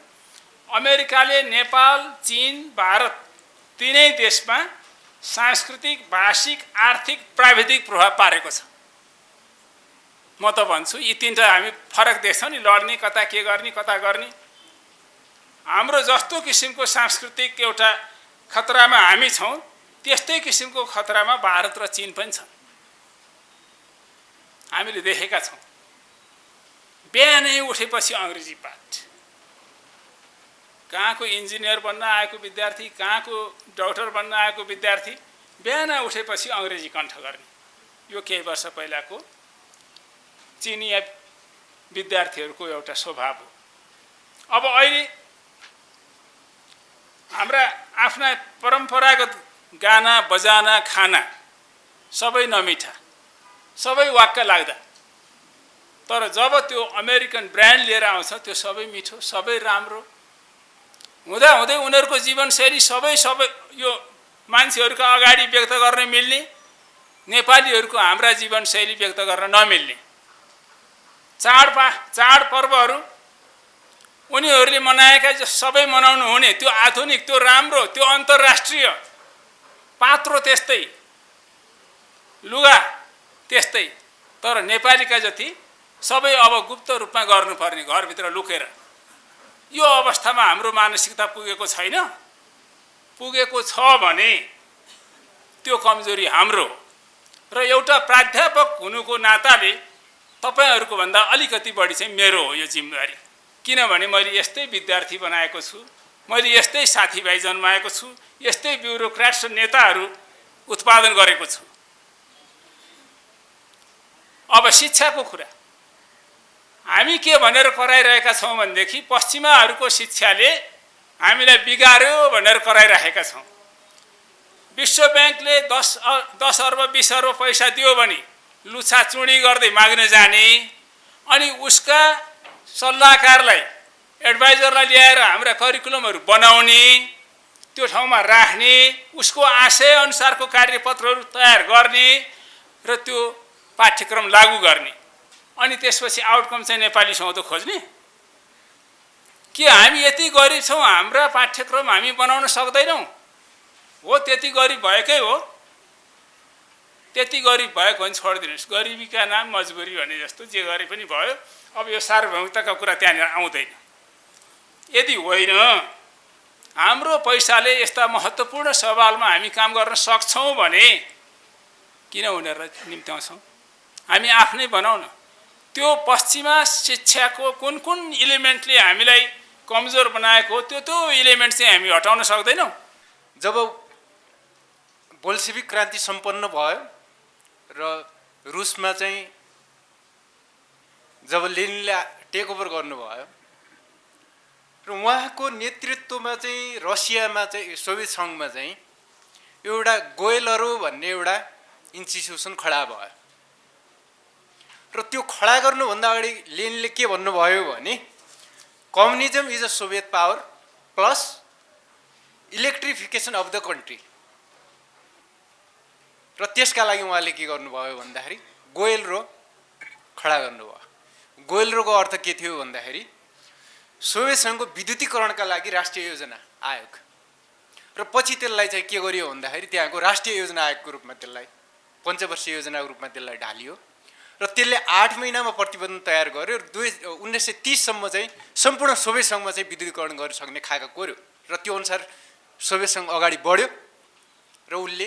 अमेरिकाले नेपाल, चीन, भारत तीनै देशमा सांस्कृतिक, भाषिक, आर्थिक, प्राविधिक प्रभाव पारेको छ। म त भन्छु यी तीनटा हामी फरक देख्छ नि, लड्ने, कता के गर्ने, कता गर्ने। हाम्रो जस्तो किसिमको सांस्कृतिक एउटा खतरामा हामी छौँ, त्यस्तै किसिमको खतरामा भारत र चीन पनि छन्। हामीले देखेका छौँ। बिहानै उठेपछि अङ्ग्रेजी पाठ, कहाँको इन्जिनियर बन्न आएको विद्यार्थी, कहाँको डाक्टर बन्न आएको विद्यार्थी बिहान उठेपछि अङ्ग्रेजी कण्ठ गर्ने। यो केही वर्ष पहिलाको चिनिया विद्यार्थीहरूको एउटा स्वभाव हो। अब अहिले हाम्रा आफ्ना परम्परागत गाना बजाना खाना सबै नमिठा, सबै वाक्क लाग्दा, तर जब त्यो अमेरिकन ब्रान्ड लिएर आउँछ त्यो सबै मिठो, सबै राम्रो हुँदाहुँदै उनीहरूको जीवनशैली सबै यो मान्छेहरूका अगाडि व्यक्त गर्न मिल्ने, नेपालीहरूको हाम्रा जीवनशैली व्यक्त गर्न नमिल्ने। चाडपर्वहरू उनीहरूले मनाएका सबै मनाउनु हुने, त्यो आधुनिक, त्यो राम्रो, त्यो अन्तर्राष्ट्रिय, पात्रो त्यस्तै, लुगा त्यस्तै, तर नेपालीका जति सबै अब गुप्त रूपमा गर्नुपर्ने, घरभित्र लुकेर। यो अवस्थामा हाम्रो मानसिकता पुगेको छैन। पुगेको छ भने त्यो कमजोरी हाम्रो। र एउटा प्राध्यापक हुनुको नाताले तपाईहरूको भन्दा अलिकति बढी चाहिँ मेरो हो यो जिम्मेवारी। किनभने मैले यस्तै विद्यार्थी बनाएको छु, मैले यस्तै साथीभाइ जन्माएको छु, यस्तै ब्युरोक्राट्स र नेताहरू उत्पादन गरेको छु। अब शिक्षाको कुरा हामी के भनेर कराइरहेका छौँ भनेदेखि पश्चिमाहरूको शिक्षाले हामीलाई बिगार्यो भनेर कराइरहेका छौँ। विश्व ब्याङ्कले 10 अर्ब 20 अर्ब पैसा दियो भने लुछाचुँडी गर्दै माग्न जाने, अनि उसका सल्लाहकारलाई, एडभाइजरलाई ल्याएर हाम्रा करिकुलमहरू बनाउने, त्यो ठाउँमा राख्ने, उसको आशय अनुसारको कार्यपत्रहरू तयार गर्ने र त्यो पाठ्यक्रम लागू गर्ने, अनि त्यसपछि आउटकम चाहिँ नेपाली सौदो खोज्ने। के हामी यति गरिब छौँ हाम्रा पाठ्यक्रम हामी बनाउन सक्दैनौँ? हो, त्यति गरिब भएकै हो। त्यति गरिब भएको भने छोडिदिनुहोस्, गरिबीका नाम मजबुरी भने जस्तो जे गरे पनि भयो। अब यो सार्वभौमिकताको कुरा त्यहाँनिर आउँदैन। यदि होइन हाम्रो पैसाले यस्ता महत्त्वपूर्ण सवालमा हामी काम गर्न सक्छौँ भने किन उनीहरूलाई निम्त्याउँछौँ? हामी आफ्नै बनाउन। त्यो पश्चिमा शिक्षाको कुन कुन इलिमेन्टले हामीलाई कमजोर बनाएको हो, त्यो इलिमेन्ट चाहिँ हामी हटाउन सक्दैनौँ। जब बोल्सेविक क्रान्ति सम्पन्न भयो र रुसमा चाहिँ जब लेनिनले टेक ओभर गर्नुभयो र उहाँको नेतृत्वमा चाहिँ रसियामा चाहिँ सोभियत सङ्घमा चाहिँ एउटा गोयलहरू भन्ने एउटा इन्स्टिट्युसन खडा भयो। र त्यो खडा गर्नुभन्दा अगाडि लेनिनले के भन्नुभयो भने communism is a Soviet power plus electrification of the country. र त्यसका लागि उहाँले के गर्नुभयो भन्दाखेरि गोयलरो खडा गर्नुभयो। गोयलरोको अर्थ के थियो भन्दाखेरि सोभियत सङ्घको विद्युतीकरणका लागि राष्ट्रिय योजना आयोग, र पछि त्यसलाई चाहिँ के गरियो भन्दाखेरि त्यहाँको राष्ट्रिय योजना आयोगको रूपमा त्यसलाई पञ्चवर्षीय योजनाको रूपमा त्यसलाई ढालियो र त्यसले 8 महिनामा प्रतिवेदन तयार गर्यो। 1930 सम्म चाहिँ सम्पूर्ण सोभियत सङ्घमा चाहिँ विद्युतीकरण गर्न सक्ने खाका कोर्यो र त्यो अनुसार सोभियत सङ्घ अगाडि बढ्यो र उसले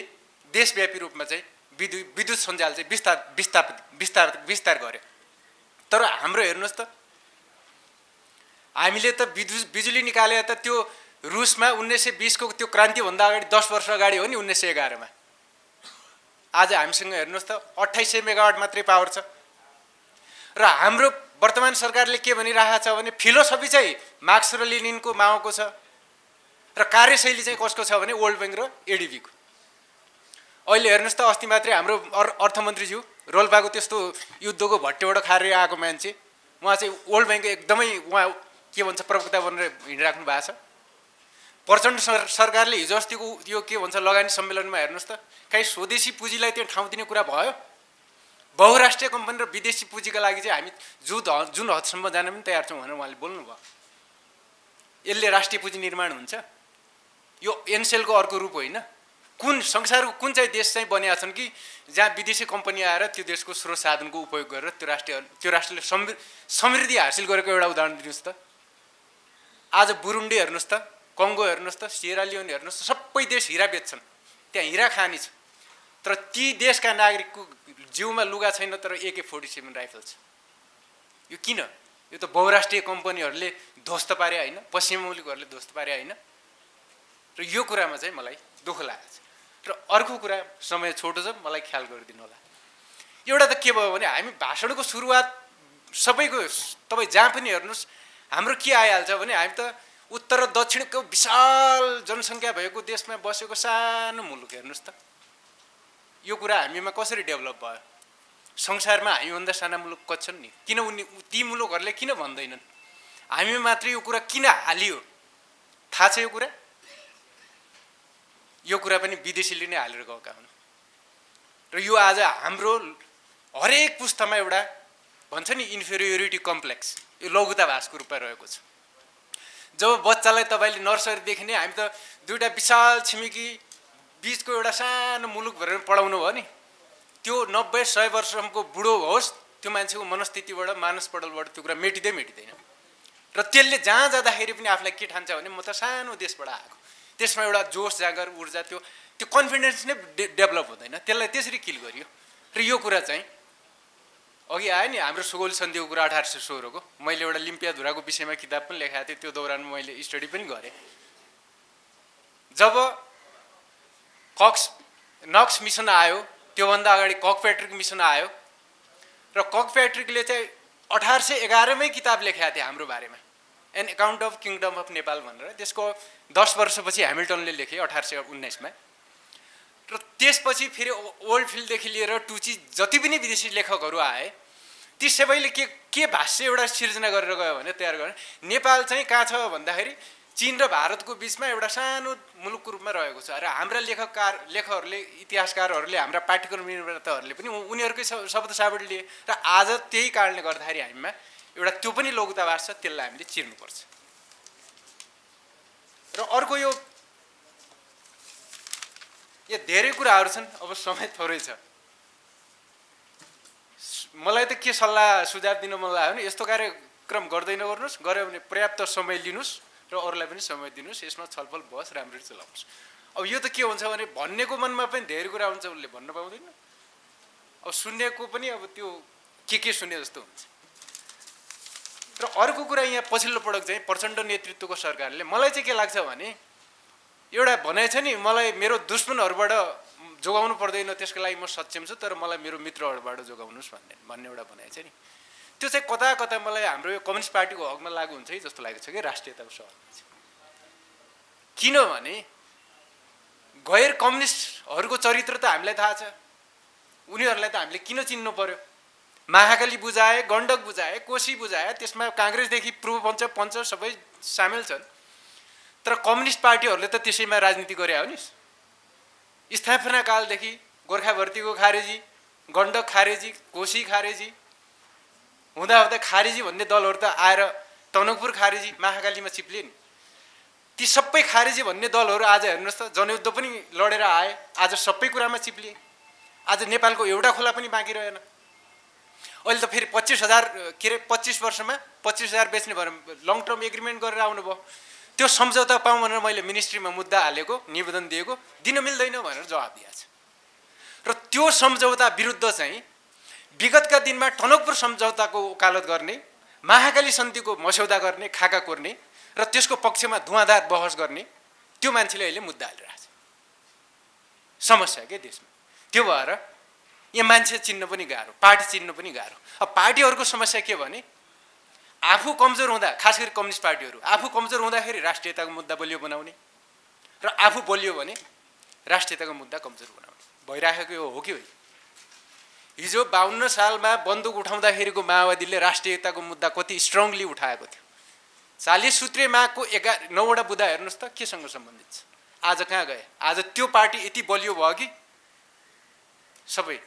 देशव्यापी रूपमा चाहिँ विद्युत सञ्जाल चाहिँ विस्तार गर्यो। तर हाम्रो हेर्नुहोस् त, हामीले त बिजुली निकाले त त्यो रुसमा 1920 को त्यो क्रान्तिभन्दा अगाडि 10 वर्ष अगाडि हो नि, 1911 मा। आज हामीसँग हेर्नुहोस् त 2800 मेगावाट मात्रै पावर छ। र हाम्रो वर्तमान सरकारले के भनिरहेको छ भने फिलोसफी चाहिँ मार्क्स र लेनिनको माओको छ, र कार्यशैली चाहिँ कसको छ भने वर्ल्ड ब्याङ्क र एडिबीको। अहिले हेर्नुहोस् त अस्ति मात्रै हाम्रो अर्थमन्त्रीज्यू रोल्पाको त्यस्तो युद्धको भट्टेबाट खाएर आएको मान्छे, उहाँ चाहिँ वर्ल्ड ब्याङ्कको एकदमै उहाँ के भन्छ प्रवक्ता बनेर हिँडिराख्नु भएको छ। प्रचण्ड सरकारले हिजो अस्तिको यो के भन्छ लगानी सम्मेलनमा हेर्नुहोस् त, कहीँ स्वदेशी पुँजीलाई त्यहाँ ठाउँ दिने कुरा भयो? बहुराष्ट्रिय कम्पनी र विदेशी पुँजीका लागि चाहिँ हामी जुन हदसम्म जान पनि तयार छौँ भनेर उहाँले बोल्नुभयो। यसले राष्ट्रिय पुँजी निर्माण हुन्छ? यो एनसेलको अर्को रूप होइन? कुन संसारको कुन चाहिँ देश चाहिँ बनिया छन् कि जहाँ विदेशी कम्पनी आएर त्यो देशको स्रोत साधनको उपयोग गरेर त्यो राष्ट्रले समृद्धि हासिल गरेको एउटा उदाहरण दिनुहोस् त। आज बुरुन्डी हेर्नुहोस् त, कङ्गो हेर्नुहोस् त, सिएरा लियोन हेर्नुहोस् त, सबै देश हिरा बेच्छन्, त्यहाँ हिरा खानी छ। तर ती देशका नागरिकको जिउमा लुगा छैन तर AK-47 राइफल छ। यो किन? यो त बहुराष्ट्रिय कम्पनीहरूले ध्वस्त पारे होइन, पश्चिमी मुलुकहरूले ध्वस्त पारे होइन। र यो कुरामा चाहिँ मलाई दुःख लागेको छ। र अर्को कुरा, समय छोटो छ, मलाई ख्याल गरिदिनु होला। एउटा त के भयो भने हामी भाषणको सुरुवात सबैको, तपाईँ जहाँ पनि हेर्नुहोस् हाम्रो के आइहाल्छ भने हामी त उत्तर र दक्षिणको विशाल जनसङ्ख्या भएको देशमा बसेको सानो मुलुक हेर्नुहोस् त। यो कुरा हामीमा कसरी डेभलप भयो? संसारमा हामीभन्दा साना मुलुक कति छन् नि? किन ती मुलुकहरूले किन भन्दैनन्? हामी मात्रै यो कुरा किन हालियो? थाहा छ यो कुरा? यो कुरा पनि विदेशीले नै हालेर गएका हुन्। र यो आज हाम्रो हरेक पुस्तामा एउटा भन्छ नि इन्फेरियोरिटी कम्प्लेक्स, यो लघुताभासको रूपमा रहेको छ। जब बच्चालाई तपाईँले नर्सरीदेखि नै हामी त दुईवटा विशाल छिमेकी बिचको एउटा सानो मुलुक भनेर पढाउनु भयो नि, त्यो 90-100 वर्षसम्मको बुढो होस् त्यो मान्छेको मनस्थितिबाट, मानसपटलबाट त्यो कुरा मेटिँदैन। र त्यसले जहाँ जाँदाखेरि पनि आफूलाई के ठान्छ भने म त सानो देशबाट आएको, त्यसमा एउटा जोस जागर ऊर्जा, त्यो कन्फिडेन्स नै डेभलप हुँदैन, त्यसलाई त्यसरी किल गरियो। र यो कुरा चाहिँ अघि आयो नि हाम्रो सुगौली सन्धिको कुरा 1816 को, मैले एउटा लिम्पियाधुराको विषयमा किताब पनि लेखाएको थिएँ, त्यो दौरानमा मैले स्टडी पनि गरेँ। जब नक्स मिसन आयो, त्योभन्दा अगाडि ककप्याट्रिक मिसन आयो, र ककप्याट्रिकले चाहिँ 1811 मै किताब लेखाएको थिए हाम्रो बारेमा, an account of kingdom of Nepal भनेर। त्यसको 10 वर्षपछि ह्यामिल्टनले लेखे 1819 मा। र त्यसपछि फेरि ओल्डफिल्डदेखि लिएर टुची जति पनि विदेशी लेखकहरू आए, ती सबैले के भाष्य एउटा सिर्जना गरेर गयो भने तयार गरे, नेपाल चाहिँ कहाँ छ भन्दाखेरि चीन र भारतको बिचमा एउटा सानो मुलुकको रूपमा रहेको छ। र हाम्रा लेखकहरूले, इतिहासकारहरूले, हाम्रा पाठ्यक्रम निर्माताहरूले पनि उनीहरूकै शब्द साबट लिए। र आज त्यही कारणले गर्दाखेरि हामीमा एउटा त्यो पनि लघुताभास छ, त्यसलाई हामीले चिर्नुपर्छ। र अर्को यो धेरै कुराहरू छन्, अब समय थोरै छ। मलाई त के सल्लाह सुझाव दिन मन लाग्यो भने यस्तो कार्यक्रम गर्दै नगर्नुहोस्, गऱ्यो भने पर्याप्त समय लिनुहोस् र अरूलाई पनि समय दिनुहोस्, यसमा छलफल बहस राम्ररी चलाउनुहोस्। अब यो त के हुन्छ भने भन्नेको मनमा पनि धेरै कुरा हुन्छ, उसले भन्न पाउँदैन। अब सुन्नेको पनि अब त्यो के सुन्ने जस्तो हुन्छ। र अर्को कुरा यहाँ पछिल्लो पटक चाहिँ प्रचण्ड नेतृत्वको सरकारले, मलाई चाहिँ के लाग्छ भने एउटा भनाइ छ नि, मलाई मेरो दुश्मनहरूबाट जोगाउनु पर्दैन, त्यसको लागि म सक्षम छु, तर मलाई मेरो मित्रहरूबाट जोगाउनुहोस् भन्ने एउटा भनाइ छ नि। त्यो चाहिँ कता कता मलाई हाम्रो यो कम्युनिस्ट पार्टीको हकमा लागु हुन्छ है जस्तो लागेको छ कि राष्ट्रियताको सवालमा चाहिँ। किनभने गैर कम्युनिस्टहरूको चरित्र त हामीलाई थाहा छ, उनीहरूलाई त हामीले किन चिन्नु पर्यो? महाकाली बुझाए, गण्डक बुझाए, कोशी बुझाए, त्यसमा काङ्ग्रेसदेखि पूर्व पञ्च सबै सामेल छन्। तर कम्युनिस्ट पार्टीहरूले त त्यसैमा राजनीति गरे हो नि। स्थापना कालदेखि गोर्खा भर्तीको खारेजी, गण्डक खारेजी, कोशी खारेजी हुँदा खारेजी भन्ने दलहरू त आएर टनकपुर खारेजी, महाकालीमा चिप्लिए नि। ती सबै खारेजी भन्ने दलहरू आज हेर्नुहोस् त, जनयुद्ध पनि लडेर आए, आज सबै कुरामा चिप्लिए। आज नेपालको एउटा खोला पनि बाँकी रहेन। अहिले त फेरि 25 वर्षमा 25,000 बेच्ने भएर लङ टर्म एग्रिमेन्ट गरेर आउनुभयो। त्यो सम्झौता पाऊँ भनेर मैले मिनिस्ट्रीमा मुद्दा हालेको, निवेदन दिएको, दिन मिल्दैन भनेर जवाब दिएको छ। र त्यो सम्झौता विरुद्ध चाहिँ विगतका दिनमा टनकपुर सम्झौताको वकालत गर्ने, महाकाली सन्धिको मस्यौदा गर्ने, खाका कोर्ने र त्यसको पक्षमा धुवाँधार बहस गर्ने त्यो मान्छेले अहिले मुद्दा हालिरहेको छ। समस्या के देशमा? त्यो भएर यहाँ मान्छे चिन्न पनि गाह्रो, पार्टी चिन्न पनि गाह्रो। अब पार्टीहरूको समस्या के भने आफू कमजोर हुँदा, खास गरी कम्युनिस्ट पार्टीहरू आफू कमजोर हुँदाखेरि राष्ट्रियताको मुद्दा बलियो बनाउने, र आफू बलियो भने राष्ट्रियताको मुद्दा कमजोर बनाउने भइराखेको हो कि होइन? हिजो 52 सालमा बन्दुक उठाउँदाखेरिको माओवादीले राष्ट्रियताको मुद्दा कति स्ट्रङली उठाएको थियो। 40 सूत्रे मागको 9वटा बुँदा हेर्नुहोस् त केसँग सम्बन्धित छ? आज कहाँ गए? आज त्यो पार्टी यति बलियो भयो कि सबै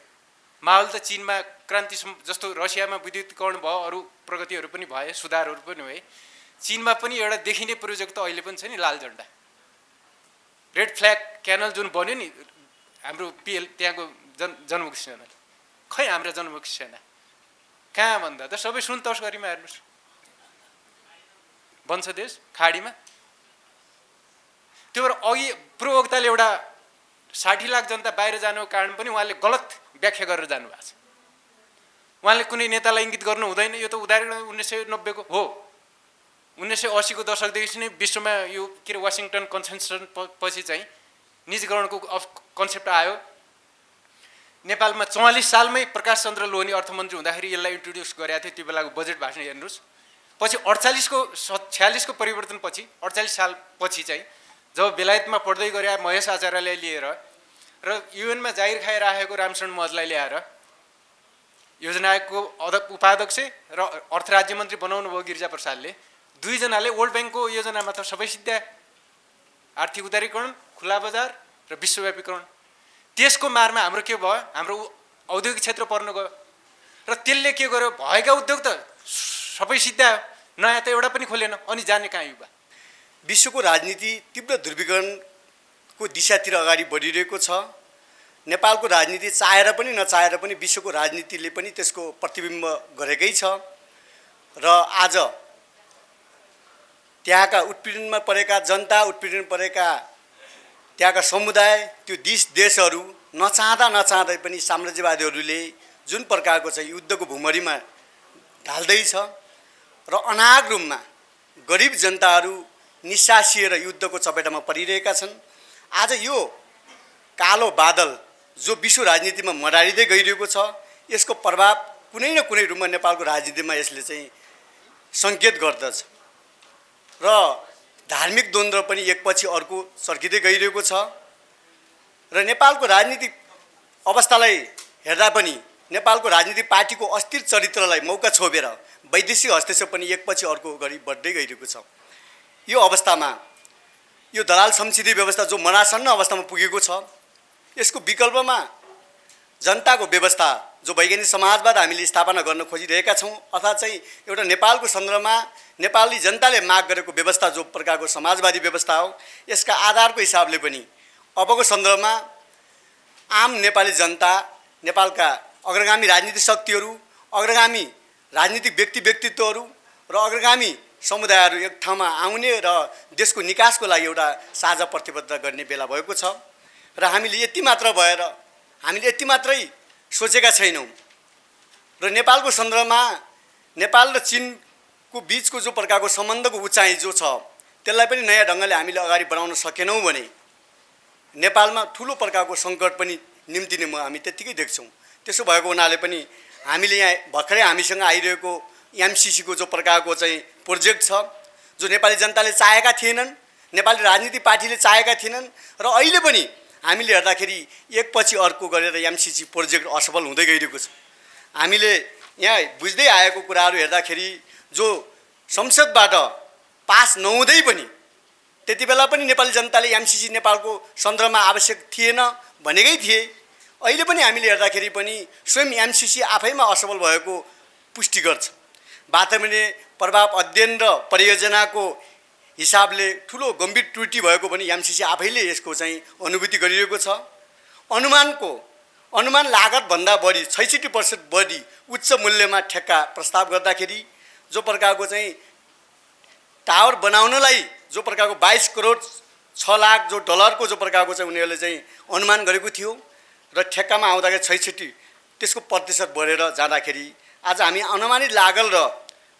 माहौल त चीनमा क्रान्ति जस्तो रसियामा विद्युतीकरण भयो, अरू प्रगतिहरू पनि भए, सुधारहरू पनि भए। चीनमा पनि एउटा देखिने प्रोजेक्ट त अहिले पनि छ नि, लाल झन्डा रेड फ्ल्याग क्यानल जुन बन्यो नि हाम्रो पिएल त्यहाँको जनमुखी सेना। खै हाम्रो जनमुखी सेना कहाँ भन्दा त सबै सुन तस्करीमा हेर्नुहोस्, बन्छ देश खाडीमा। त्यो भएर अघि पूर्ववक्ताले एउटा 60 लाख जनता बाहिर जानुको कारण पनि उहाँले गलत व्याख्या गरेर जानुभएको छ। उहाँले कुनै नेतालाई इङ्गित गर्नु हुँदैन। यो त उदाहरण 1990 को हो। 1980 को दशकदेखि नै विश्वमा यो के अरे वासिङटन कन्भेन्सन पछि चाहिँ निजीकरणको कन्सेप्ट आयो। नेपालमा 44 सालमै प्रकाश चन्द्र लोहनी अर्थमन्त्री हुँदाखेरि यसलाई इन्ट्रोड्युस गरेका थियो। त्यो बेलाको बजेट भाषण हेर्नुहोस्। पछि 46 को परिवर्तन पछि 48 साल पछि चाहिँ जब बेलायतमा पढ्दै गरे महेश आचार्यलाई लिएर र युएनमा जागिर खाइराखेको रामशरण महतलाई ल्याएर योजना आयोगको उपाध्यक्ष र अर्थ राज्य मन्त्री बनाउनु भयो गिरिजा प्रसादले। दुईजनाले वर्ल्ड ब्याङ्कको योजनामा त सबै सिद्ध्याए, आर्थिक उदारीकरण, खुला बजार र विश्वव्यापीकरण। त्यसको मारमा हाम्रो के भयो? हाम्रो औद्योगिक क्षेत्र पर्न गयो र त्यसले के गर्यो? भएका उद्योग त सबै सिद्ध्यायो, नयाँ त एउटा पनि खोलेन। अनि जाने कहाँ युवा? विश्वको राजनीति तीव्र ध्रुवीकरणको दिशातिर अगाडि बढिरहेको छ। नेपालको राजनीति चाहेर पनि नचाहेर पनि विश्वको राजनीतिले पनि त्यसको प्रतिबिम्ब गरेकै छ। र आज त्यहाँका उत्पीडनमा परेका जनता, उत्पीडनमा परेका त्यहाँका समुदाय, त्यो देशहरू नचाहँदै पनि साम्राज्यवादीहरूले जुन प्रकारको चाहिँ युद्धको भुमरीमा ढाल्दैछ र अनाग रूपमा गरिब जनताहरू निस्सासिएर युद्धको चपेटामा परिरहेका छन्। आज यो कालो बादल जो विश्व राजनीतिमा मडारिँदै गइरहेको छ, यसको प्रभाव कुनै न कुनै रूपमा नेपालको राजनीतिमा यसले चाहिँ सङ्केत गर्दछ र धार्मिक द्वन्द्व पनि एकपछि अर्को चर्किँदै गइरहेको छ। र नेपालको राजनीतिक अवस्थालाई हेर्दा पनि नेपालको राजनीतिक पार्टीको अस्थिर चरित्रलाई मौका छोपेर वैदेशिक हस्तक्षेप पनि एकपछि अर्को गरी बढ्दै गइरहेको छ। यो अवस्थामा यो दलाल संसदीय व्यवस्था जो मनासन्न अवस्थामा पुगेको छ, यसको विकल्पमा जनताको व्यवस्था जो वैज्ञानिक समाजवाद हामीले स्थापना गर्न खोजिरहेका छौँ, अर्थात् चाहिँ एउटा नेपालको सन्दर्भमा नेपाली जनताले माग गरेको व्यवस्था जो प्रकारको समाजवादी व्यवस्था हो, यसका आधारको हिसाबले पनि अबको सन्दर्भमा आम नेपाली जनता, नेपालका अग्रगामी राजनीतिक शक्तिहरू, अग्रगामी राजनीतिक व्यक्तित्वहरू र अग्रगामी समुदायहरू एक ठाउँमा आउने र देशको निकासको लागि एउटा साझा प्रतिबद्धता गर्ने बेला भएको छ। र हामीले यति मात्रै सोचेका छैनौँ। र नेपालको सन्दर्भमा नेपाल र चीनको बीचको जो प्रकारको सम्बन्धको उचाइ जो छ, त्यसलाई पनि नयाँ ढङ्गले हामीले अगाडि बढाउन सकेनौँ भने नेपालमा ठुलो प्रकारको सङ्कट पनि निम्तिने हामी त्यत्तिकै देख्छौँ। त्यसो भएको हुनाले पनि हामीले यहाँ भर्खरै हामीसँग आइरहेको एमसिसीको जो प्रकारको चाहिँ प्रोजेक्ट छ, जो नेपाली जनताले चाहेका थिएनन्, नेपाली राजनीतिक पार्टीले चाहेका थिएनन्, र अहिले पनि हामीले हेर्दाखेरि एकपछि अर्को गरेर एमसिसी प्रोजेक्ट असफल हुँदै गइरहेको छ। हामीले यहाँ बुझ्दै आएको कुराहरू हेर्दाखेरि जो संसदबाट पास नहुँदै पनि त्यति बेला पनि नेपाली जनताले एमसिसी नेपालको सन्दर्भमा आवश्यक थिएन भनेकै थिए। अहिले पनि हामीले हेर्दाखेरि पनि स्वयं एमसिसी आफैमा असफल भएको पुष्टि गर्छ। वातावरणीय प्रभाव अध्ययन र परियोजनाको हिसाबले ठुलो गम्भीर त्रुटि भएको पनि एमसिसी आफैले यसको चाहिँ अनुभूति गरिरहेको छ। अनुमान लागतभन्दा बढी 66% बढी उच्च मूल्यमा ठेक्का प्रस्ताव गर्दाखेरि जो प्रकारको चाहिँ टावर बनाउनलाई जो प्रकारको 22 करोड 6 लाख जो डलरको जो प्रकारको चाहिँ उनीहरूले चाहिँ अनुमान गरेको थियो र ठेक्कामा आउँदाखेरि 66 त्यसको प्रतिशत बढेर जाँदाखेरि आज हामी अनुमानित लागत र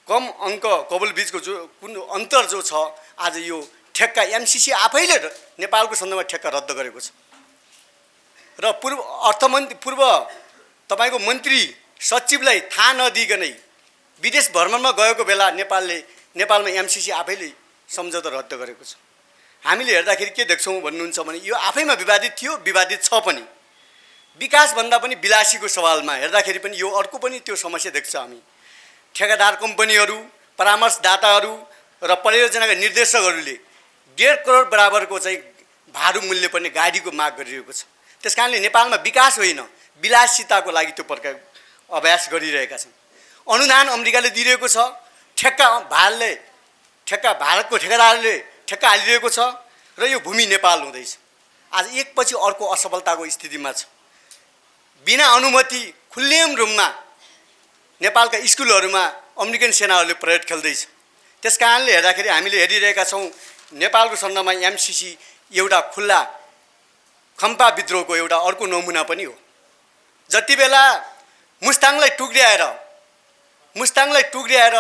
कम अङ्क कबुल बीचको जो कुन अन्तर जो छ, आज यो ठेक्का एमसिसी आफैले नेपालको सन्दर्भमा ठेक्का रद्द गरेको छ। र पूर्व तपाईको मन्त्री सचिवलाई थाहा नदिइकनै विदेश भ्रमणमा गएको बेला नेपालमा एमसिसी आफैले सम्झौता रद्द गरेको छ। हामीले हेर्दाखेरि के देख्छौँ भन्नुहुन्छ भने यो आफैमा विवादित थियो, विवादित छ पनि। विकासभन्दा पनि विलासीको सवालमा हेर्दाखेरि पनि यो अर्को पनि त्यो समस्या देख्छ हामी। ठेकेदार कम्पनीहरू, परामर्शदाताहरू र परियोजनाका निर्देशकहरूले 1.5 करोड बराबरको चाहिँ भाडु मूल्य पर्ने गाडीको माग गरिरहेको छ। त्यस कारणले नेपालमा विकास होइन, विलासिताको लागि त्यो प्रकार अभ्यास गरिरहेका छन्। अनुदान अमेरिकाले दिइरहेको छ, भारतको ठेकेदारले ठेक्का हालिरहेको छ र यो भूमि नेपाल हुँदैछ। आज एकपछि अर्को असफलताको स्थितिमा छ। बिना अनुमति खुल्लेम रूपमा नेपालका स्कुलहरूमा अमेरिकन सेनाहरूले परेड खेल्दैछ। त्यस कारणले हेर्दाखेरि हामीले हेरिरहेका छौँ नेपालको सन्दर्भमा एमसिसी एउटा खुल्ला खम्पा विद्रोहको एउटा अर्को नमुना पनि हो। जति बेला मुस्ताङलाई टुक्र्याएर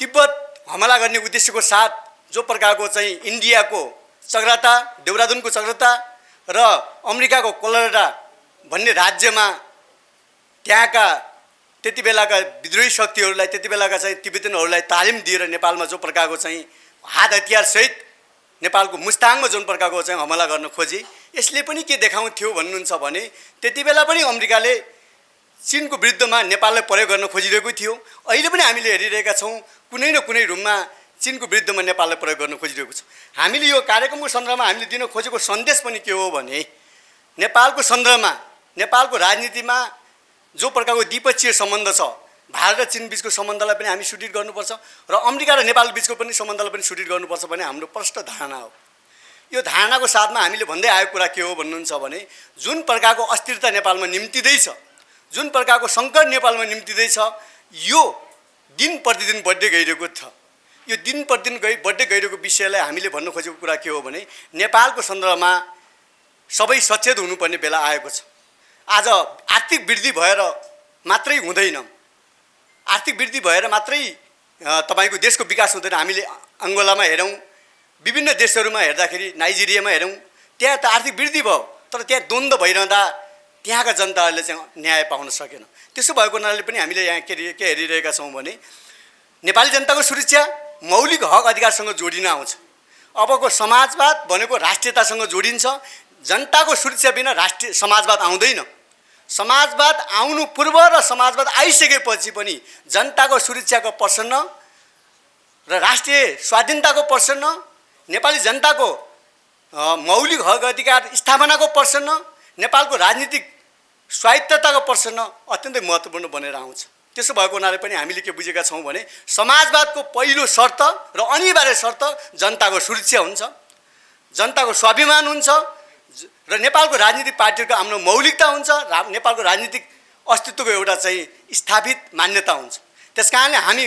तिब्बत हमला गर्ने उद्देश्यको साथ जो प्रकारको चाहिँ इन्डियाको चक्रता, देहरादुनको चक्रता र अमेरिकाको कोलोराडो भन्ने राज्यमा त्यहाँका त्यति बेलाका विद्रोही शक्तिहरूलाई, त्यति बेलाका चाहिँ तिब्बतीहरूलाई तालिम दिएर नेपालमा जो प्रकारको चाहिँ हात हतियारसहित नेपालको मुस्ताङमा जुन प्रकारको चाहिँ हमला गर्न खोजे, यसले पनि के देखाउँथ्यो भन्नुहुन्छ भने त्यति बेला पनि अमेरिकाले चीनको विरुद्धमा नेपाललाई प्रयोग गर्न खोजिरहेको थियो। अहिले पनि हामीले हेरिरहेका छौँ कुनै न कुनै रूपमा चीनको विरुद्धमा नेपाललाई प्रयोग गर्न खोजिरहेको छ। हामीले यो कार्यक्रमको सन्दर्भमा हामीले दिन खोजेको सन्देश पनि के हो भने नेपालको सन्दर्भमा, नेपालको राजनीतिमा जो प्रकारको द्विपक्षीय सम्बन्ध छ, भारत र चीन बिचको सम्बन्धलाई पनि हामी सुदृढ गर्नुपर्छ र अमेरिका र नेपाल बिचको पनि सम्बन्धलाई पनि सुदृढ गर्नुपर्छ भन्ने हाम्रो प्रष्ट धारणा हो। यो धारणाको साथमा हामीले भन्दै आएको कुरा के हो भन्नुहुन्छ भने जुन प्रकारको अस्थिरता नेपालमा निम्तिँदैछ, जुन प्रकारको सङ्कट नेपालमा निम्तिँदैछ, यो दिन प्रतिदिन बढ्दै गइरहेको छ। यो दिन प्रतिदिन बढ्दै गइरहेको विषयलाई हामीले भन्न खोजेको कुरा के हो भने नेपालको सन्दर्भमा सबै सचेत हुनुपर्ने बेला आएको छ। आज आर्थिक वृद्धि भएर मात्रै हुँदैन, आर्थिक वृद्धि भएर मात्रै तपाईको देशको विकास हुँदैन। हामीले अङ्गोलामा हेरौँ, विभिन्न देशहरूमा हेर्दाखेरि नाइजेरियामा हेरौँ, त्यहाँ त आर्थिक वृद्धि भयो तर त्यहाँ द्वन्द्व भइरहँदा त्यहाँका जनताहरूले चाहिँ न्याय पाउन सकेन। त्यसो भएको हुनाले पनि हामीले यहाँ के हेरिरहेका छौँ भने नेपाली जनताको सुरक्षा मौलिक हक अधिकारसँग जोडिन आउँछ। अबको समाजवाद भनेको राष्ट्रियतासँग जोडिन्छ। जनताको सुरक्षा बिना राष्ट्रिय समाजवाद आउँदैन। समाजवाद आउनु पूर्व र समाजवाद आइसकेपछि पनि जनताको सुरक्षाको प्रश्न र राष्ट्रिय स्वाधीनताको प्रश्न, नेपाली जनताको मौलिक हक अधिकार स्थापनाको प्रश्न, नेपालको राजनीतिक स्वायत्तताको प्रश्न अत्यन्तै महत्त्वपूर्ण बनेर आउँछ। त्यसो भएको हुनाले पनि हामीले के बुझेका छौँ भने समाजवादको पहिलो शर्त र अनिवार्य शर्त जनताको सुरक्षा हुन्छ, जनताको स्वाभिमान हुन्छ र नेपालको राजनीतिक पार्टीहरूको आफ्नो मौलिकता हुन्छ, नेपालको राजनीतिक अस्तित्वको एउटा चाहिँ स्थापित मान्यता हुन्छ। त्यसकारणले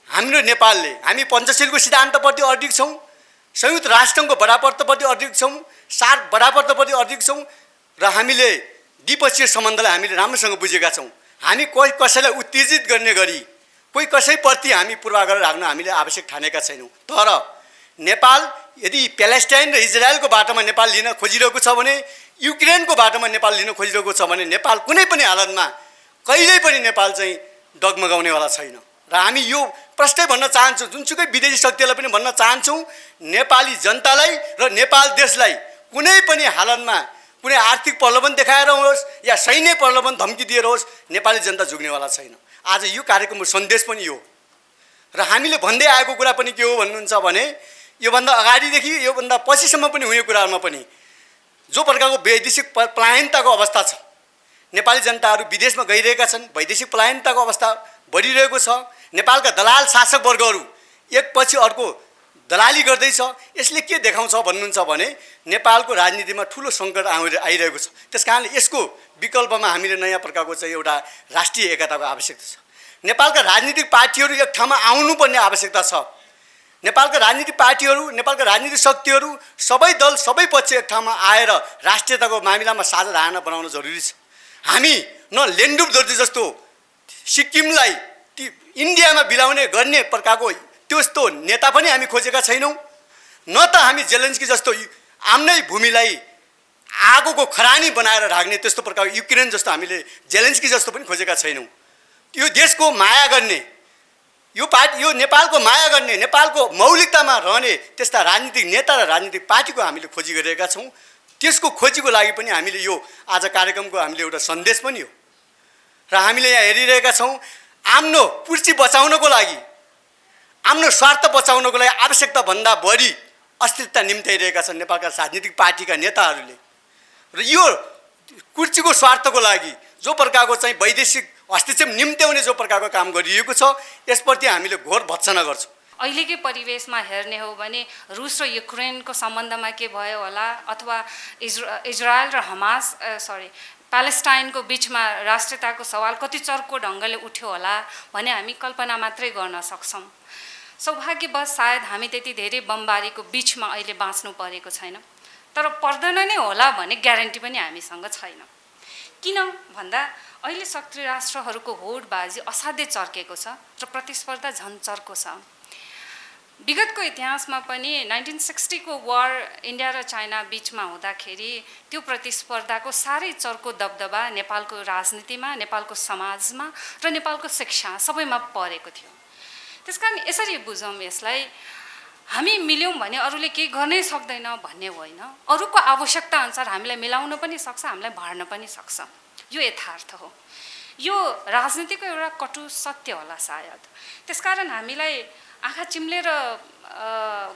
हाम्रो नेपालले हामी पञ्चशीलको सिद्धान्तप्रति अडिग छौँ, संयुक्त राष्ट्रको बराबरताप्रति अडिग छौँ, सार्क बराबरताप्रति अडिग छौँ र हामीले द्विपक्षीय सम्बन्धलाई हामीले राम्रोसँग बुझेका छौँ। हामी कोही कसैलाई उत्तेजित गर्ने गरी कोही कसैप्रति हामी पूर्वाग्रह राख्न हामीले आवश्यक ठानेका छैनौँ। तर नेपाल यदि प्यालेस्टाइन र इजरायलको बाटोमा नेपाल लिन खोजिरहेको छ भने, युक्रेनको बाटोमा नेपाल लिन खोजिरहेको छ भने नेपाल कुनै पनि हालतमा कहिल्यै पनि नेपाल चाहिँ डगमगाउनेवाला छैन। र हामी यो प्रष्टै भन्न चाहन्छौँ, जुनसुकै विदेशी शक्तिलाई पनि भन्न चाहन्छौँ, नेपाली जनतालाई र नेपाल देशलाई कुनै पनि हालतमा कुनै आर्थिक प्रलोभन देखाएर होस् या सैन्य प्रलोभन धम्की दिएर होस् नेपाली जनता झुक्नेवाला छैन। आज यो कार्यक्रमको सन्देश पनि यो र हामीले भन्दै आएको कुरा पनि के हो भन्नुहुन्छ भने योभन्दा अगाडिदेखि योभन्दा पछिसम्म पनि हुने कुराहरूमा पनि जो प्रकारको वैदेशिक पलायनताको अवस्था छ, नेपाली जनताहरू विदेशमा गइरहेका छन्, वैदेशिक पलायनताको अवस्था बढिरहेको छ, नेपालका दलाल शासक वर्गहरू एकपछि अर्को दलाली गर्दैछ। यसले के देखाउँछ भन्नुहुन्छ भने नेपालको राजनीतिमा ठुलो सङ्कट आइरहेको छ। त्यसकारणले यसको विकल्पमा हामीले नयाँ प्रकारको चाहिँ एउटा राष्ट्रिय एकताको आवश्यकता छ। नेपालका राजनीतिक पार्टीहरू एक ठाउँमा आउनुपर्ने आवश्यकता छ। नेपालका राजनीतिक पार्टीहरू, नेपालका राजनीतिक शक्तिहरू, सबै दल, सबै पक्ष एक ठाउँमा आएर राष्ट्रियताको मामिलामा साझा धारणा बनाउन जरुरी छ। हामी न लेन्डुप दोर्जे जस्तो सिक्किमलाई इन्डियामा बिलाउने गर्ने प्रकारको त्यस्तो नेता पनि हामी खोजेका छैनौँ, न त हामी जेलेन्स्की जस्तो आफ्नै भूमिलाई आगोको खरानी बनाएर राख्ने त्यस्तो प्रकारको युक्रेन जस्तो हामीले जेलेन्स्की जस्तो पनि खोजेका छैनौँ। यो देशको माया गर्ने, यो पार्टी, यो नेपालको माया गर्ने, नेपालको मौलिकतामा रहने त्यस्ता राजनीतिक नेता र राजनीतिक पार्टीको हामीले खोजी गरिरहेका छौँ। त्यसको खोजीको लागि पनि हामीले यो आज कार्यक्रमको हामीले एउटा सन्देश पनि हो र हामीले यहाँ हेरिरहेका छौँ। आफ्नो पुर्ची बचाउनको लागि, आफ्नो स्वार्थ बचाउनको लागि आवश्यकताभन्दा बढी अस्थिरता निम्त्याइरहेका छन् नेपालका राजनीतिक पार्टीका नेताहरूले र यो कुर्चीको स्वार्थको लागि जो प्रकारको चाहिँ वैदेशिक हस्तक्षेप निम्त्याउने जो प्रकारको काम गरिएको छ यसप्रति हामीले घोर भत्सना गर्छौँ। अहिलेकै परिवेशमा हेर्ने हो भने रुस र युक्रेनको सम्बन्धमा के भयो होला, अथवा इजरायल र प्यालेस्टाइनको बिचमा राष्ट्रियताको सवाल कति चर्को ढङ्गले उठ्यो होला भने हामी कल्पना मात्रै गर्न सक्छौँ। सौभाग्यवश सायद हामी त्यति धेरै बमबारीको बिचमा अहिले बाँच्नु परेको छैन, तर पर्दैन नै होला भन्ने ग्यारेन्टी पनि हामीसँग छैन। किन भन्दा अहिले सक्रिय राष्ट्रहरूको होडबाजी असाध्यै चर्केको छ र प्रतिस्पर्धा झन् चर्को छ। विगतको इतिहासमा पनि 1960 को वार इन्डिया र चाइना बिचमा हुँदाखेरि त्यो प्रतिस्पर्धाको साह्रै चर्को दबदबा नेपालको राजनीतिमा, नेपालको समाजमा र नेपालको शिक्षा सबैमा परेको थियो। त्यसकारण यसरी बुझौँ यसलाई, हामी मिल्यौँ भने अरूले केही गर्नै सक्दैन भन्ने होइन, अरूको आवश्यकता अनुसार हामीलाई मिलाउन पनि सक्छ, हामीलाई बाँड्न पनि सक्छ। यो यथार्थ हो। यो राजनीतिको एउटा कटु सत्य होला सायद। त्यसकारण हामीलाई आँखा चिम्लेर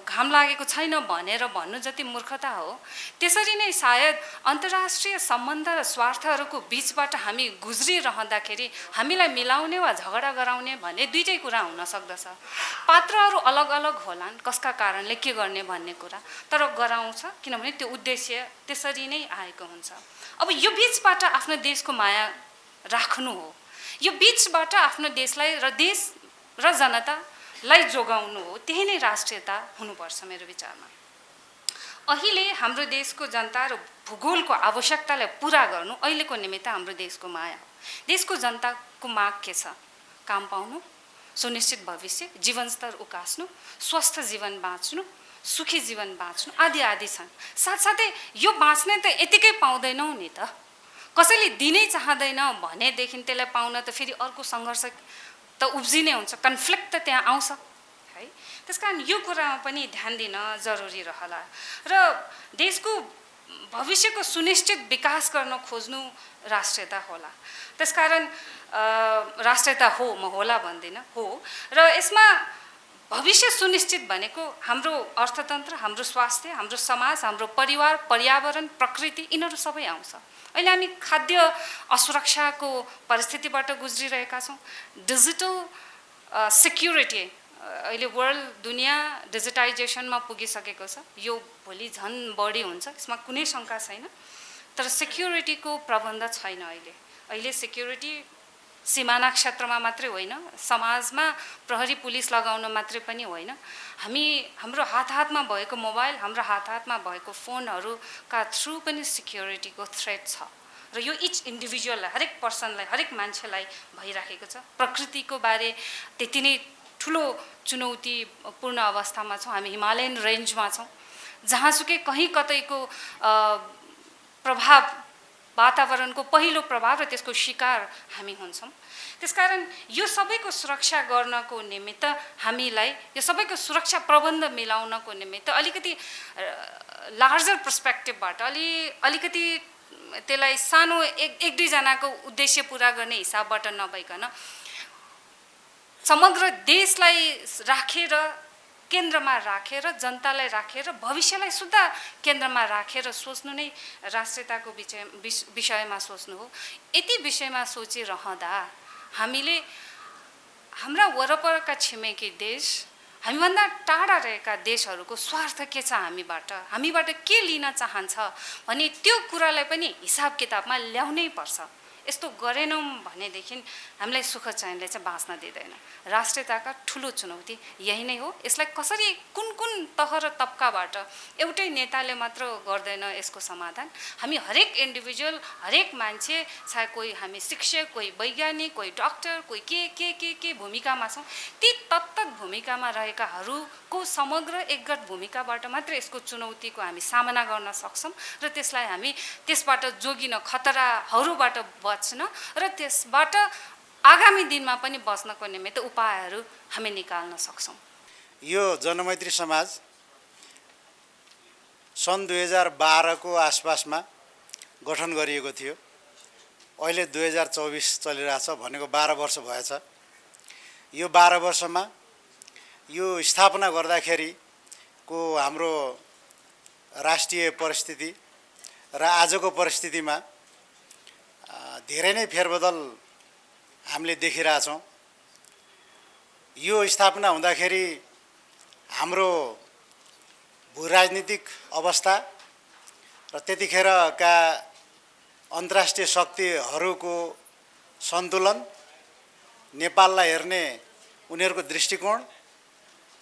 घाम लागेको छैन भनेर भन्नु जति मूर्खता हो, त्यसरी नै सायद अन्तर्राष्ट्रिय सम्बन्ध र स्वार्थहरूको बिचबाट हामी गुज्रिरहँदाखेरि हामीलाई मिलाउने वा झगडा गराउने भन्ने दुईटै कुरा हुन सक्दछ। पात्रहरू अलग अलग होलान् कसका कारणले के गर्ने भन्ने कुरा, तर गराउँछ किनभने त्यो उद्देश्य त्यसरी नै आएको हुन्छ। अब यो बिचबाट आफ्नो देशको माया राख्नु हो, यो बिचबाट आफ्नो देशलाई र देश र जनतालाई जोगाउनु हो, त्यही नै राष्ट्रियता हुनुपर्छ मेरो विचारमा। अहिले हाम्रो देशको जनता र भूगोलको आवश्यकतालाई पुरा गर्नु अहिलेको निमित्त हाम्रो देशको माया हो। देशको जनताको माग के छ? काम पाउनु, सुनिश्चित भविष्य, जीवनस्तर उकास्नु, स्वस्थ जीवन बाँच्नु, सुखी जीवन बाँच्नु आदि आदि छन्। साथसाथै यो बाँच्ने त यतिकै पाउँदैनौँ नि त, कसैले दिनै चाहँदैन भनेदेखि त्यसलाई पाउन त फेरि अर्को सङ्घर्ष त उब्जिनै हुन्छ, कन्फ्लिक्ट त त्यहाँ आउँछ है। त्यसकारण यो कुरामा पनि ध्यान दिन जरुरी रहला र देशको भविष्यको सुनिश्चित विकास गर्न खोज्नु राष्ट्रियता होला। त्यसकारण राष्ट्रियता हो, म होला भन्दिनँ, हो। र यसमा भविष्य सुनिश्चित भनेको हाम्रो अर्थतन्त्र, हाम्रो स्वास्थ्य, हाम्रो समाज, हाम्रो परिवार, पर्यावरण, प्रकृति यिनीहरू सबै आउँछ। अहिले हामी खाद्य असुरक्षाको परिस्थितिबाट गुज्रिरहेका छौँ। डिजिटल सिक्युरिटी, अहिले वर्ल्ड दुनियाँ डिजिटाइजेसनमा पुगिसकेको छ, यो भोलि झन् बढी हुन्छ, यसमा कुनै शङ्का छैन। तर सिक्युरिटीको प्रबन्ध छैन अहिले सिक्युरिटी सिमाना क्षेत्रमा मात्रै होइन, समाजमा प्रहरी पुलिस लगाउन मात्रै पनि होइन, हाम्रो हातमा भएको मोबाइल, हाम्रो हातमा भएको फोनहरूका थ्रु पनि सिक्युरिटीको थ्रेट छ र यो इच इन्डिभिजुअललाई, हरेक पर्सनलाई, हरेक मान्छेलाई भइराखेको छ। प्रकृतिको बारे त्यति नै ठुलो चुनौतीपूर्ण अवस्थामा छौँ। हामी हिमालयन रेन्जमा छौँ, जहाँसुकै कहीँ कतैको प्रभाव, वातावरणको पहिलो प्रभाव र त्यसको शिकार हामी हुन्छौँ। त्यसकारण यो सबैको सुरक्षा गर्नको निमित्त हामीलाई, यो सबैको सुरक्षा प्रबन्ध मिलाउनको निमित्त अलिकति लार्जर पर्सपेक्टिभबाट अलिकति त्यसलाई सानो एक दुईजनाको उद्देश्य पुरा गर्ने हिसाबबाट नभइकन समग्र देशलाई राखेर, केन्द्रमा राखेर, जनतालाई राखेर, भविष्यलाई सुद्धा केन्द्रमा राखेर सोच्नु नै राष्ट्रियताको विषयमा सोच्नु हो। यति विषयमा सोचिरहँदा हामीले हाम्रा वरपरका छिमेकी देश, हामीभन्दा टाढा रहेका देशहरूको स्वार्थ के छ, हामीबाट के लिन चाहन्छ भने त्यो कुरालाई पनि हिसाब किताबमा ल्याउनै पर्छ। यस्तो गरेनौँ भनेदेखि हामीलाई सुख चैनले चाहिँ बाँच्न दिँदैन। राष्ट्रियताका ठुलो चुनौती यही नै हो। यसलाई कसरी कुन कुन तह र तबकाबाट एउटै नेताले मात्र गर्दैन यसको समाधान। हामी हरेक इन्डिभिजुअल, हरेक मान्छे, चाहे कोही हामी शिक्षक, कोही वैज्ञानिक, कोही डक्टर, कोही के भूमिकामा छौँ, ती तत्त भूमिकामा रहेकाहरूको समग्र एकगत भूमिकाबाट मात्र यसको चुनौतीको हामी सामना गर्न सक्छौँ र त्यसबाट जोगिन, खतराहरूबाट बच्न र त्यसबाट आगामी दिनमा पनि बस्नको निमित्त उपायहरू हामी निकाल्न सक्छौँ। यो जनमैत्री समाज सन् 2012 को आसपासमा गठन गरिएको थियो। अहिले 2024 चलिरहेछ, भनेको 12 वर्ष भएछ। यो 12 वर्षमा यो स्थापना गर्दाखेरिको हाम्रो राष्ट्रिय परिस्थिति र आजको परिस्थितिमा धेरै नै फेरबदल हामीले देखिरहेछौँ। यो स्थापना हुँदाखेरि हाम्रो भूराजनीतिक अवस्था र त्यतिखेरका अन्तर्राष्ट्रिय शक्तिहरूको सन्तुलन, नेपाललाई हेर्ने उनीहरूको दृष्टिकोण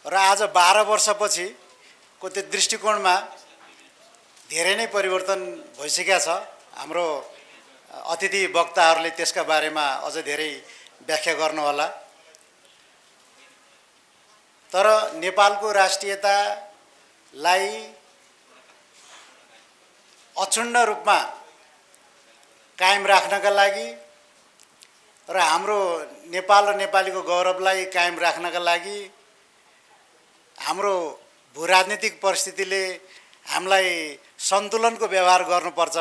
र आज 12 वर्षपछिको त्यो दृष्टिकोणमा धेरै नै परिवर्तन भइसकेको छ। हाम्रो अतिथि वक्ताहरूले त्यसका बारेमा अझ धेरै व्याख्या गर्नुहोला। तर नेपालको राष्ट्रियतालाई अक्षुण्ण रूपमा कायम राख्नका लागि र हाम्रो नेपाल र नेपालीको गौरवलाई कायम राख्नका लागि हाम्रो भूराजनीतिक परिस्थितिले हामीलाई सन्तुलनको व्यवहार गर्नुपर्छ,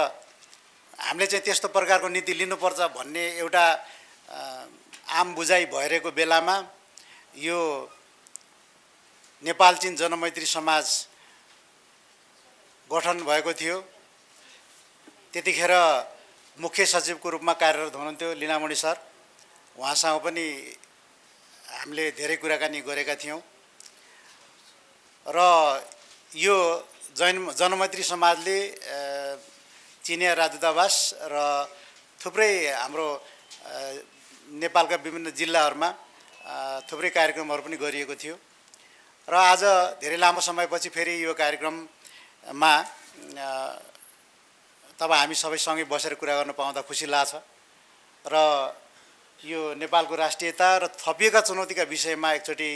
हामीले चाहिँ त्यस्तो प्रकारको नीति लिनुपर्छ भन्ने एउटा आम बुझाइ भइरहेको बेलामा यो नेपाल चीन जनमैत्री समाज गठन भएको थियो। त्यतिखेर मुख्य सचिवको रूपमा कार्यरत हुनुहुन्थ्यो लीलामणि सर। उहाँसँग पनि हामीले धेरै कुराकानी गरेका थियौँ र यो जनमैत्री समाजले चिनिया राजदूतावास र थुप्रै हाम्रो नेपालका विभिन्न जिल्लाहरूमा थुप्रै कार्यक्रमहरू पनि गरिएको थियो र आज धेरै लामो समयपछि फेरि यो कार्यक्रममा तब हामी सबै सँगै बसेर कुरा गर्न पाउँदा खुसी लाग्छ र यो नेपालको राष्ट्रियता र थपिएका चुनौतीका विषयमा एकचोटि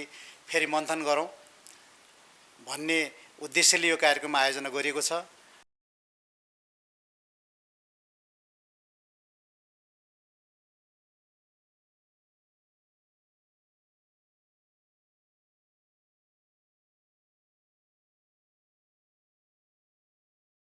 फेरि मन्थन गरौँ भन्ने उद्देश्यले यो कार्यक्रम आयोजना गरिएको छ।